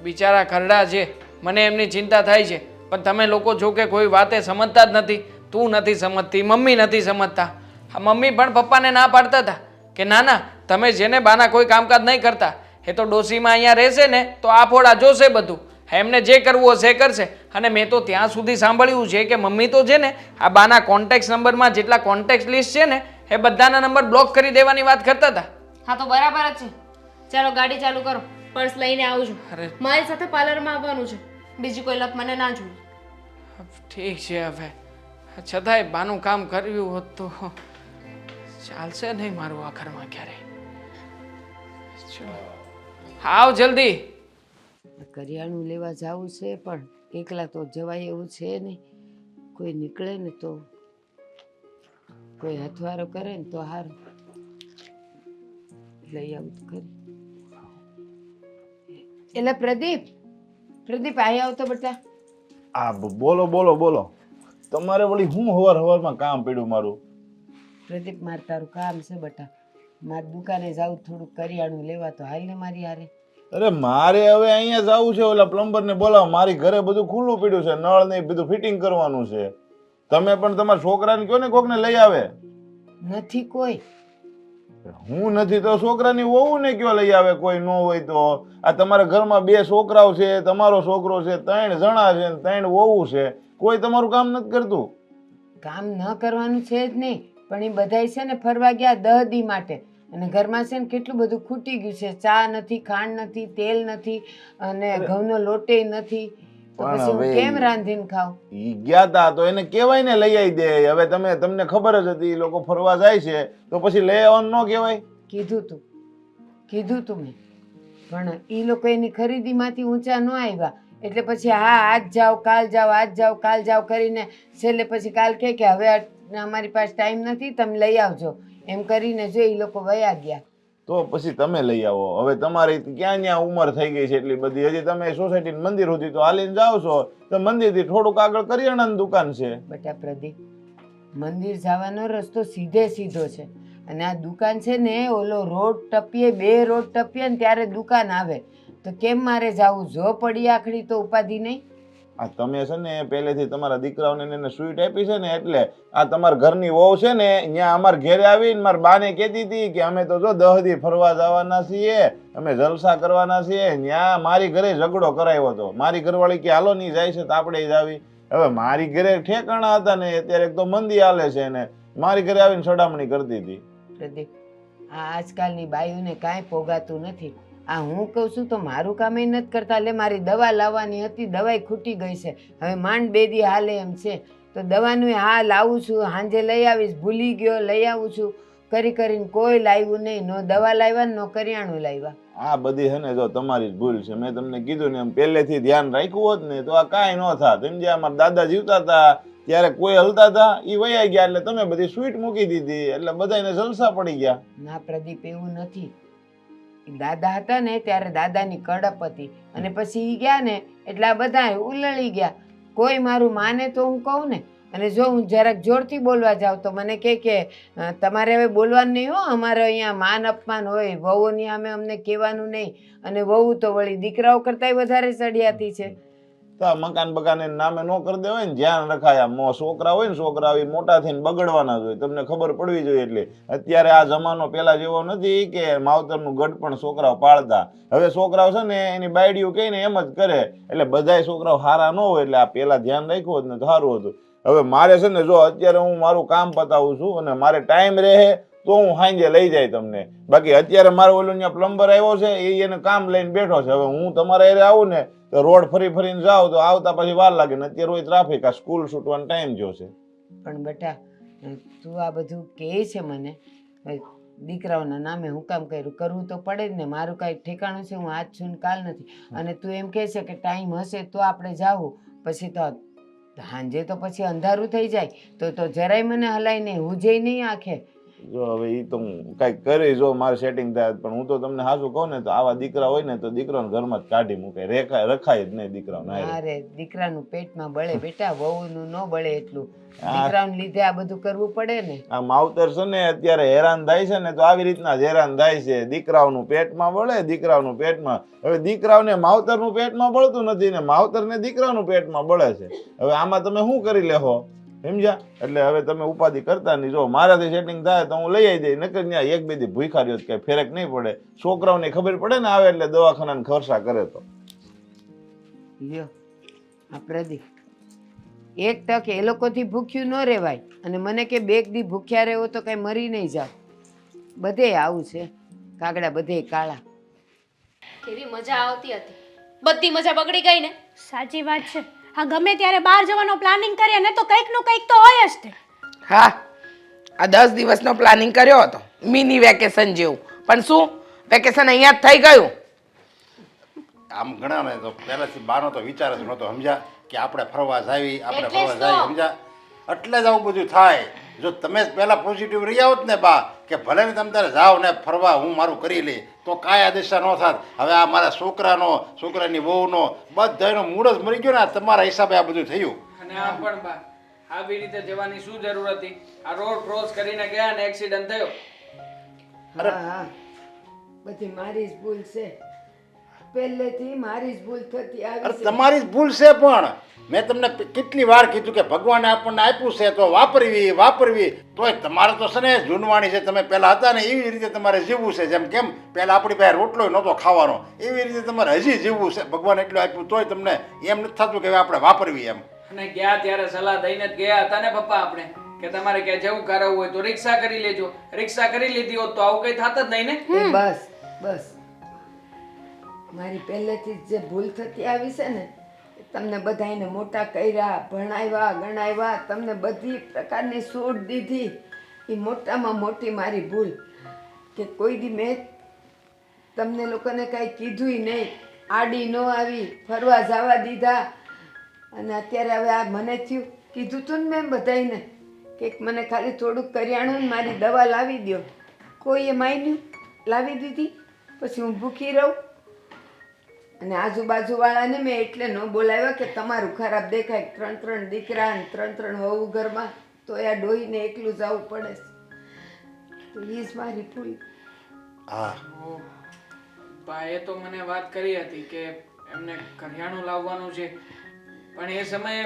બિચારા ખરડા છે, મને એમની ચિંતા થાય છે. પણ તમે લોકો જો કે કોઈ વાતે સમજતા જ નથી. તું નથી સમજતી, મમ્મી નથી સમજતા. હા, મમ્મી પણ પપ્પાને ના પાડતા હતા કે ના ના તમે જેને બાના કોઈ કામકાજ નહીં કરતા, એ તો ડોસીમાં અહીંયા રહેશે ને તો આ ફોડા જોશે બધું, એમને જે કરવું હશે એ કરશે. અને મેં તો ત્યાં સુધી સાંભળ્યું છે કે મમ્મી તો છે ને આ બાના કોન્ટેક્ટ નંબરમાં જેટલા કોન્ટેક્ટ લિસ્ટ છે ને એ બધાના નંબર બ્લોક કરી દેવાની વાત કરતા હતા. હા તો બરાબર જ છે. ચાલો ગાડી ચાલુ કરો, પર્સ લઈને આવું છું. અરે મારી સાથે પાર્લરમાં આવવાનું છે, બીજી કોઈ લપ મને ના જોઈએ. ઠીક છે, હવે છતાંય બાનું કામ કર્યું હોત તો ચાલશે નહીં મારું આ ઘરમાં ક્યારે. આવ જલ્દી. કરિયાણું લેવા જવું છે પણ એકલા તો જવાય એવું છે નહીં. કોઈ નીકળે ને તો કોઈ હથવારો કરે ને તો સારું લઈ આવું તો ખરી. એટલે પ્રદીપ આયા આવતો બેટા. આ બોલો બોલો બોલો. તમારે વળી હું હવારમાં કામ પડ્યું મારું? પ્રદીપ મારે તારું કામ છે બેટા, મારે દુકાને જાવું થોડુંક કરિયાણું લેવા, તો હાલ ને મારી હારે. અરે મારે હવે અહીંયા જવું છે, ઓલા પ્લમ્બર ને બોલાવો. મારી ઘરે બધું ખુલ્લું પડ્યું છે, નળ ને બધું ફિટિંગ કરવાનું છે. તમે પણ તમારા છોકરાને કહો ને કોકને લઈ આવે. નથી કોઈ. હું નથી તો છોકરાની વહુ ને કયો લઈ આવે, કોઈ ન હોય તો. આ તમારા ઘરમાં 2 છોકરાઓ છે, તમારો છોકરો છે, 3 જણા છે, 3 વહુ છે, કોઈ તમારું કામ નથી કરતું. કામ ન કરવાનું છે જ નહીં, પણ એ બધાય છે ને ફરવા ગયા 10 દી માટે, અને ઘરમાં છે ને કેટલું બધું ખૂટી ગયું છે. ચા નથી, ખાંડ નથી, તેલ નથી, અને ઘઉંનો લોટે નથી. તો પછી હું કેમ રાંધીને ખાવ? ઈ ગયા તા તો એને કહેવાય ને લઈ આવી દે. હવે તમને ખબર જ હતી ઈ લોકો ફરવા જાય છે તો પછી લઈ આવવાનું ન કહેવાય? કીધું તું મેં, પણ ઈ લોકો એની ખરીદીમાંથી ઊંચા ન આવ્યા, એટલે પછી હા આજ જાઓ કાલ જાઓ, આજ જાઓ કાલ જાઓ કરીને છેલ્લે પછી કાલ કે હવે ને અમારી પાસે ટાઈમ નથી, તમે લઈ આવજો એમ કરીને જો એ લોકો વયા ગયા. તો પછી તમે લઈ આવો. હવે તમારી ક્યાં ક્યાં ઉંમર થઈ ગઈ છે એટલી બધી, હજી તમે સોસાયટી મંદિર સુધી તો હાલીને જાઓ છો, તો મંદિરથી થોડુંક આગળ કરિયાણાની દુકાન છે. બેટા પ્રદીપ, મંદિર જવાનો રસ્તો સીધો છે, અને આ દુકાન છે ને ઓલો રોડ ટપીએ, 2 રોડ ટપીએ ને ત્યારે દુકાન આવે, તો કેમ મારે જાવું? જો પડી આખડી તો ઉપાધિ નહીં. આ તમે છે ને પહેલેથી તમારા દીકરાઓને એને સ્વીટ આપી છે ને, એટલે આ તમારા ઘરની વહુ છે ને અહીંયા અમારા ઘેરે આવીને મારા બાને કહેતી હતી કે અમે તો જો 10 દી ફરવા જવાના છીએ, અમે જલસા કરવાના છીએ. ત્યાં મારી ઘરે ઝઘડો કરાવ્યો હતો. મારી ઘરવાળી કે હાલો નહીં જાય છે તો આપણે જ આવી. હવે મારી ઘરે ઠેકાણા હતા ને અત્યારે એક તો મંદી હાલે છે ને મારી ઘરે આવીને સડામણી કરતી હતી. પ્રદીપ, આ આજકાલની બાઈઓને કાંઈ પોગાતું નથી. આ હું કહું છું તો મારું કામ એ નથી કરતા. એટલે મારી દવા લાવવાની હતી, દવાઈ ખૂટી ગઈ છે, હવે માંડ 2 દી હાલે એમ છે, તો દવાનું હા લાવું છું, સાંજે લઈ આવીશ, ભૂલી ગયો લઈ આવું છું કરીને કોઈ લાવ્યું નહીં. નો દવા લાવ્યા ને નો કરિયાણું લાવ્યા. આ બધી છે ને જો તમારી જ ભૂલ છે. મેં તમને કીધું ને એમ પહેલેથી ધ્યાન રાખ્યું હોત ને તો આ કાંઈ ન થાત. સમજ્યા? અમારા દાદા જીવતા હતા ત્યારે કોઈ હલતા હતા, એ વયા ગયા એટલે તમે બધી સ્વીટ મૂકી દીધી એટલે બધાને જલસા પડી ગયા. ના પ્રદીપ, એવું નથી. દાદા હતા ને ત્યારે દાદાની કડપ હતી, અને પછી ઈ ગયા ને એટલે આ બધા ઉલળી ગયા. કોઈ મારું માને તો હું કહું ને, અને જો હું જરાક જોરથી બોલવા જાઉં તો મને કે તમારે હવે બોલવાનું નહીં હો, અમારે અહીંયા માન અપમાન હોય, વહુની સામે અમને કહેવાનું નહીં. અને વહુ તો વળી દીકરાઓ કરતાંય વધારે ચડિયાતી છે. તો આ મકાન બકાને નામે ન કરી દેવાય ને, ધ્યાન રખાય. આ છોકરા હોય ને, છોકરા મોટા થઈને બગડવાના જ હોય, તમને ખબર પડવી જોઈએ. એટલે અત્યારે આ જમાનો પેલા જેવો નથી કે માવતરનું ગઢ પણ છોકરાઓ પાળતા. હવે છોકરાઓ છે ને એની બાયડીઓ કહીને એમ જ કરે, એટલે બધાય છોકરાઓ સારા ન હોય. એટલે આ પેલા ધ્યાન રાખ્યું હોત ને તો સારું હતું. હવે મારે છે ને જો અત્યારે હું મારું કામ પતાવું છું અને મારે ટાઈમ રહે તો હું સાંજે લઈ જાય તમને. બાકી અત્યારે મારો ઓલો ત્યાં પ્લમ્બર આવ્યો છે, એને કામ લઈને બેઠો છે. હવે હું તમારા એરે આવું ને તો રોડ ફરીને જાવ તો આવતા પછી વાર લાગે ને અત્યારે હોય ટ્રાફિક, આ સ્કૂલ છૂટવાનો ટાઈમ જોશે. પણ બેટા, તું આ બધું કહે છે મને, દીકરાઓના નામે હું કામ કર્યું? કરવું તો પડે જ ને. મારું કાંઈ ઠેકાણું છે? હું આજ છું ને કાલ નથી. અને તું એમ કહે છે કે ટાઈમ હશે તો આપણે જાવું, પછી તો સાંજે તો પછી અંધારું થઈ જાય તો જરાય મને હલાય નહીં, હું જઈ નહીં આંખે. જો હવે એ તો હું કાંઈક કરી જો મારે સેટિંગ થાય, પણ હું તો તમને સાચું કહું ને તો આવા દીકરા હોય ને તો દીકરાને ઘરમાં જ કાઢી મૂકાય, રખાય જ નહીં દીકરાને. અરે દીકરાનું પેટમાં બળે બેટા, વહુનું ન બળે એટલું. દીકરાને લીધે આ બધું કરવું પડે ને. આ માવતર છે ને અત્યારે હેરાન થાય છે ને તો આવી રીતના જ હેરાન થાય છે. દીકરાઓનું પેટમાં બળે, દીકરાઓનું પેટમાં. હવે દીકરાઓને માવતરનું પેટમાં બળતું નથી ને માવતરને દીકરાઓનું પેટમાં બળે છે. હવે આમાં તમે શું કરી લેહો? સમજ્યા? એટલે હવે તમે ઉપાધિ કરતા નહીં. જો મારાથી સેટિંગ થાય તો હું લઈ આવી જઈ, નકર ત્યાં 1-2 દી ભૂખા રહ્યો કઈ ફેરક નહીં પડે. છોકરાઓને ખબર પડે ને આવે એટલે દવાખાનાને ખર્ચા કરે તો લ્યો આ પ્રદીપ, એક તક એ લોકોથી ભૂખ્યું ન રહેવાય, અને મને કે 2 દી ભૂખ્યા રહેવો તો કઈ મરી નહીં જાવ. બધે આવું છે કાગડા, બધે કાળા. કેવી મજા આવતી હતી, બધી મજા બગડી ગઈ ને. સાચી વાત છે. હા, ગમે ત્યારે બહાર જવાનો પ્લાનિંગ કરીએ ને તો કંઈકનું કંઈક તો હોય જ તે. હા, આ 10 દિવસનો પ્લાનિંગ કર્યો હતો, મિની વેકેશન જેવું. પણ શું, વેકેશન અહીંયા જ થઈ ગયું. આમ ઘણા ને તો પહેલાથી બાનો તો વિચાર જ નહોતો. સમજ્યા? કે આપણે ફરવા જાવી, આપણે ફરવા જાવી. સમજ્યા? એટલે જ આવું બધું થાય. જો તમે પહેલા પોઝિટિવ રહી આવો ને બા, કે ભલે ને તમે તારે જાઓ ને ફરવા, હું મારું કરી લઈ, તો કાંઈ આ દિશા ન થાત. હવે આ મારા છોકરાનો, છોકરાની વહુનો બધાનો મૂળ જ મરી ગયો ને. આ તમારા હિસાબે આ બધું થયું. અને આ પણ બા આવી રીતે જવાની શું જરૂર હતી? આ રોડ ક્રોસ કરીને ગયા ને એક્સિડન્ટ થયો. હા, બધી મારી જ ભૂલ છે. પહેલેથી મારી જ ભૂલ થતી આવી અરે છે. તમારી જ ભૂલ છે, પણ મેં તમને કેટલી વાર કીધું કે ભગવાને આપણને આપ્યું છે તો વાપરવી. તોય તમારે તો છે ને જૂનવાણી છે. તમે પહેલા હતા ને એવી રીતે તમારે જીવવું છે. જેમ કેમ પહેલા આપણી પાસે રોટલો નહોતો ખાવાનો, એવી રીતે તમારે હજી જીવવું છે. ભગવાન એટલું આપ્યું તોય તમને એમ નથી થતું કે હવે આપણે વાપરવી એમ. અને ગયા ત્યારે સલાહ દઈને જ ગયા હતા ને પપ્પા આપણે, કે તમારે ક્યાં જવું કરાવવું હોય તો રિક્ષા કરી લેજો. રિક્ષા કરી લીધી હોત તો આવું કઈ થાત જ નહીં ને. બસ મારી પહેલેથી જ જે ભૂલ થતી આવી છે ને, તમને બધાને મોટા કર્યા, ભણાવ્યા, ગણાવ્યા, તમને બધી પ્રકારની છૂટ દીધી. એ મોટામાં મોટી મારી ભૂલ કે કોઈ દી મેં તમને લોકોને કાંઈ કીધુંય નહીં, આડી ન આવી, ફરવા જવા દીધા. અને અત્યારે હવે આ મને થયું, કીધું તું ને મેં બધાને કે મને ખાલી થોડુંક કરિયાણું ને મારી દવા લાવી દો. કોઈએ માન્યું, લાવી દીધી. પછી હું ભૂખી રહું. અને આજુબાજુવાળાને મેં એટલે ન બોલાવ્યા કે તમારું ખરાબ દેખાય. 3 દીકરા ને 3 વહુ ઘરમાં, તો આ ડોહીને એકલું જવું પડે છે. તો એ જ મારી ભૂલ. હા ભાઈએ તો મને વાત કરી હતી કે એમને કરિયાણું લાવવાનું છે, પણ એ સમયે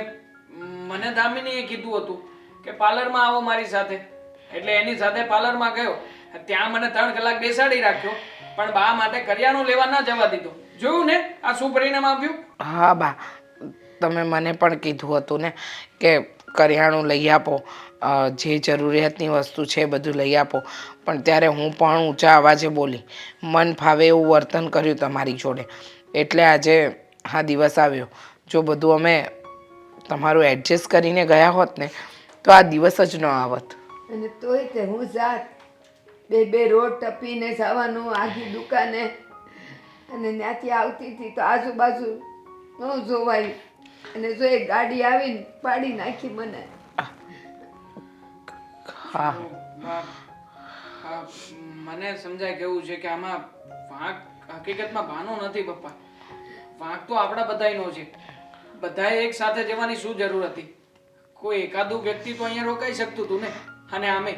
મને દામિનીએ કીધું હતું કે પાર્લરમાં આવો મારી સાથે. એટલે એની સાથે પાર્લરમાં ગયો. ત્યાં મને 3 કલાક બેસાડી રાખ્યો, પણ બા માટે કરિયાણું લેવા ન જવા દીધો. જોયું ને આ શું પરિણામ આવ્યું? હા બા, તમે મને પણ કીધું હતું ને કે કરિયાણું લઈ આપો, જે જરૂરિયાતની વસ્તુ છે બધું લઈ આપો. પણ ત્યારે હું પણ ઊંચા અવાજે બોલી, મન ફાવે એવું વર્તન કર્યું તમારી જોડે. એટલે આજે આ દિવસ આવ્યો. જો બધું અમે તમારું એડજસ્ટ કરીને ગયા હોત ને તો આ દિવસ જ ન આવત. અને તોય તે હું જાત 2 રોડ ટપીને જવાનું આગી દુકાને. અને ત્યાંથી આવતી હતી તો આજુબાજુ ન જોવાયું. અને જો એક ગાડી આવીને પાડી નાખી મને. હા મને સમજાય કેવું છે કે આમાં વાંક હકીકતમાં બાનો નથી પપ્પા. વાંક તો આપણા બધાયનો છે. બધાએ એક સાથે જવાની શું જરૂર હતી? કોઈ એકાદું વ્યક્તિ તો અહીંયા રોકાઈ શકતું હતું ને. અને આમે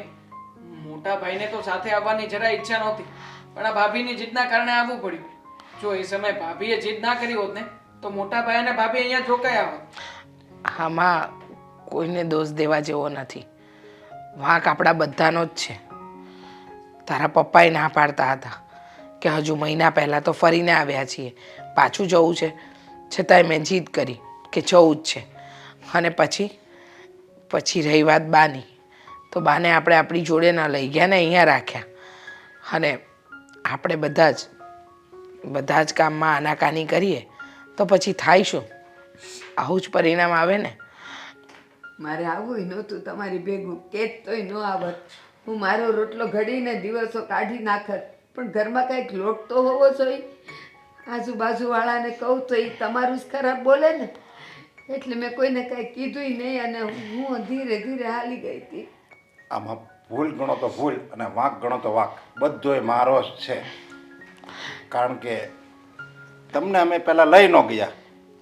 મોટા ભાઈને તો સાથે આવવાની જરા ઈચ્છા નહોતી, પણ આ ભાભીની જીદના કારણે આવવું પડ્યું. જો એ સમયે ભાભીએ જીદ ના કરી હોત ને તો મોટા ભાઈ અને ભાભી અહીંયા જ રોકાયા હોત. આમાં કોઈને દોષ દેવા જેવો નથી. વાંક આપણા બધાનો જ છે. તારા પપ્પાએ ના પાડતા હતા કે હજુ મહિના પહેલાં તો ફરીને આવ્યા છીએ, પાછું જવું છે. છતાંય મેં જીદ કરી કે જવું જ છે. અને પછી રહી વાત બાની, તો બાને આપણે આપણી જોડે ન લઈ ગયા ને અહીંયા રાખ્યા. અને આપણે બધા જ કામમાં આનાકાની કરીએ તો પછી થાય શું? આવું જ પરિણામ આવે ને. મારે આવવું નહોતું તમારી ભેગું, કેત તોય ન આવત. હું મારો રોટલો ઘડીને દિવસો કાઢી નાખત. પણ ઘરમાં કંઈક લોટ તો હોવો જોઈએ. આજુબાજુવાળાને કહું તો એ તમારું જ ખરાબ બોલે ને. એટલે મેં કોઈને કંઈ કીધું નહીં અને હું ધીરે ધીરે હાલી ગઈ હતી. આમાં ભૂલ ગણો તો ભૂલ અને વાંક ગણો તો વાંક, બધોય મારો જ છે. કારણ કે તમને અમે પહેલાં લઈ ન ગયા.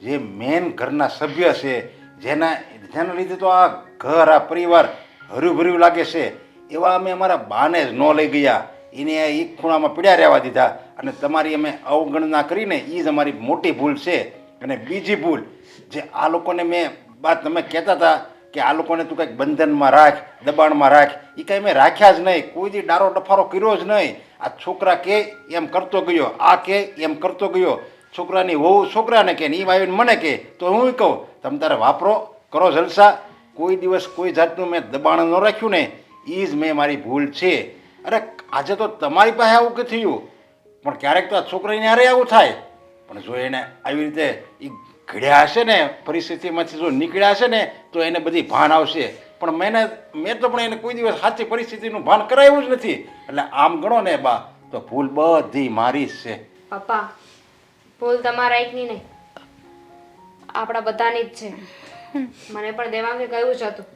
જે મેન ઘરના સભ્ય છે, જેના લીધે તો આ ઘર, આ પરિવાર હર્યું ભર્યું લાગે છે, એવા અમે અમારા બાને જ ન લઈ ગયા. એને એક ખૂણામાં પીડ્યા રહેવા દીધા અને તમારી અમે અવગણના કરીને એ જ અમારી મોટી ભૂલ છે. અને બીજી ભૂલ જે આ લોકોને તમે કહેતા હતા કે આ લોકોને તું કંઈક બંધનમાં રાખ, દબાણમાં રાખ, એ કાંઈ મેં રાખ્યા જ નહીં. કોઈ દી ડારો ડફારો કર્યો જ નહીં. આ છોકરા કે એમ કરતો ગયો, આ કે એમ કરતો ગયો. છોકરાની વહુ છોકરાને કે એ આવીને મને કહે તો હું કહું તમે તારે વાપરો, કરો જલસા. કોઈ દિવસ કોઈ જાતનું મેં દબાણ ન રાખ્યું ને, એ જ મેં મારી ભૂલ છે. અરે આજે તો તમારી પાસે આવું કે થયું, પણ ક્યારેક તો આ છોકરાને હારે આવું થાય. પણ જો એને આવી રીતે એ ઘડ્યા હશે ને, પરિસ્થિતિમાંથી જો નીકળ્યા હશે ને તો એને બધી ભાન આવશે. પણ મેં તો પણ એને કોઈ દિવસ સાચી પરિસ્થિતિનું ભાન કરાવ્યું જ નથી. એટલે આમ ગણો ને બા, તો ભૂલ બધી મારી જ છે. પપ્પા, ભૂલ તમારા એકની નહીં, આપણા બધાની જ છે. મને પણ દેવાંગે કહ્યું જ હતું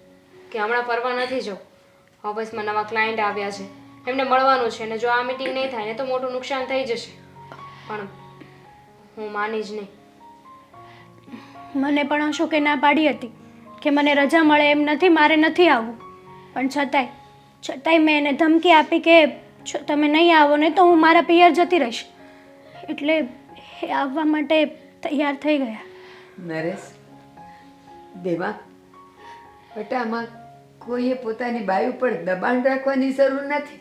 કે હમણાં ફરવા નથી જવું. ઓફિસમાં નવા ક્લાયન્ટ આવ્યા છે, એમને મળવાનું છે, અને જો આ મીટિંગ નહીં થાય ને તો મોટું નુકસાન થઈ જશે. પણ હું માની જ નહીં. મને પણ અશોકે ના પાડી હતી કે મને રજા મળે એમ નથી, મારે નથી આવવું. પણ છતાંય મેં એને ધમકી આપી કે જો તમે નહીં આવો ને તો હું મારા પિયર જતી રહીશ. એટલે એ આવવા માટે તૈયાર થઈ ગયા. નરેશ, દેવા બેટા, આમાં કોઈએ પોતાની બાઈ ઉપર દબાણ રાખવાની જરૂર નથી.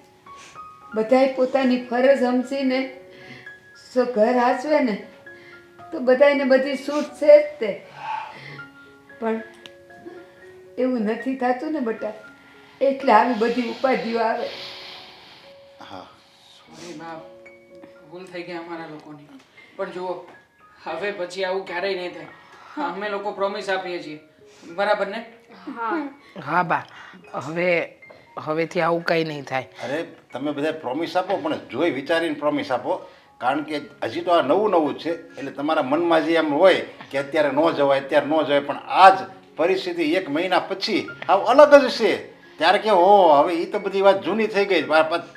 બધાએ પોતાની ફરજ સમજીને જો ઘર હાચવે ને તો બધાને બધી છૂટ છે જ તે. પણ એવું નથી થતું ને બેટા, એટલે આવી બધી ઉપાધિઓ આવે. હા સોરી બાપ, ભૂલ થઈ ગઈ અમારા લોકોની. પણ જુઓ, હવે પછી આવું ક્યારેય નહીં થાય. અમે લોકો પ્રોમિસ આપીએ છીએ, બરાબર ને? હા બા, હવેથી આવું કંઈ નહીં થાય. અરે તમે બધા પ્રોમિસ આપો, પણ જોઈ વિચારીને પ્રોમિસ આપો. કારણ કે હજી તો આ નવું જ છે. એટલે તમારા મનમાં જે એમ હોય કે અત્યારે ન જવાય, પણ આ જ પરિસ્થિતિ 1 મહિના પછી આવ અલગ જ છે. ત્યારે કે હો હવે એ તો બધી વાત જૂની થઈ ગઈ.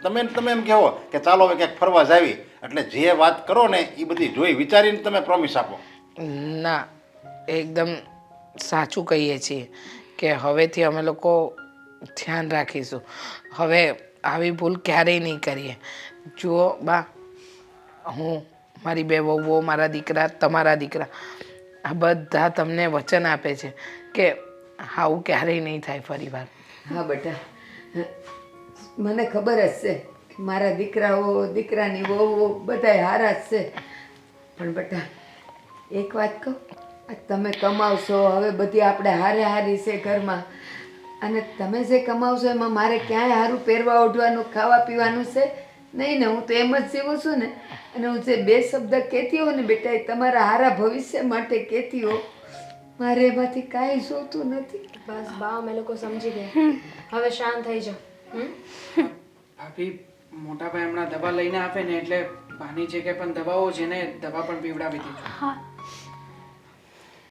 તમે એમ કહો કે ચાલો હવે ક્યાંક ફરવા જાવી, એટલે જે વાત કરો ને એ બધી જોઈ વિચારીને તમે પ્રોમિસ આપો. ના, એકદમ સાચું કહીએ છીએ કે હવેથી અમે લોકો ધ્યાન રાખીશું. હવે આવી ભૂલ ક્યારેય નહીં કરીએ. જુઓ બા, હું, મારી બે વહુઓ, મારા દીકરા, તમારા દીકરા, આ બધા તમને વચન આપે છે કે આવું ક્યારેય નહીં થાય ફરી વાર. હા બેટા, મને ખબર જ છે મારા દીકરાઓ દીકરાની વહુઓ બધાય હારા જ છે. પણ બેટા એક વાત કહું, આ તમે કમાવશો હવે બધી આપણે હારે હારી છે ઘરમાં, અને તમે જે કમાવશો એમાં મારે ક્યાંય સારું પહેરવા ઓઢવાનું ખાવા પીવાનું છે નહીં ને. હું તો એમ જ જીવું છું ને. અને હું જે બે શબ્દ કહેતી હોઉં ને બેટા એ તમારા હારા ભવિષ્ય માટે કહેતી હોઉં. મારે એમાંથી કાંઈ જોતું નથી. બસ બા, અમે લોકો સમજી ગયા. હવે શાંત થઈ જાઓ. ભાભી, મોટા ભાઈ હમણાં દવા લઈને આપે ને એટલે બાની જે કંઈ પણ દવાઓ છે ને દવા પણ પીવડાવી દીધું. હા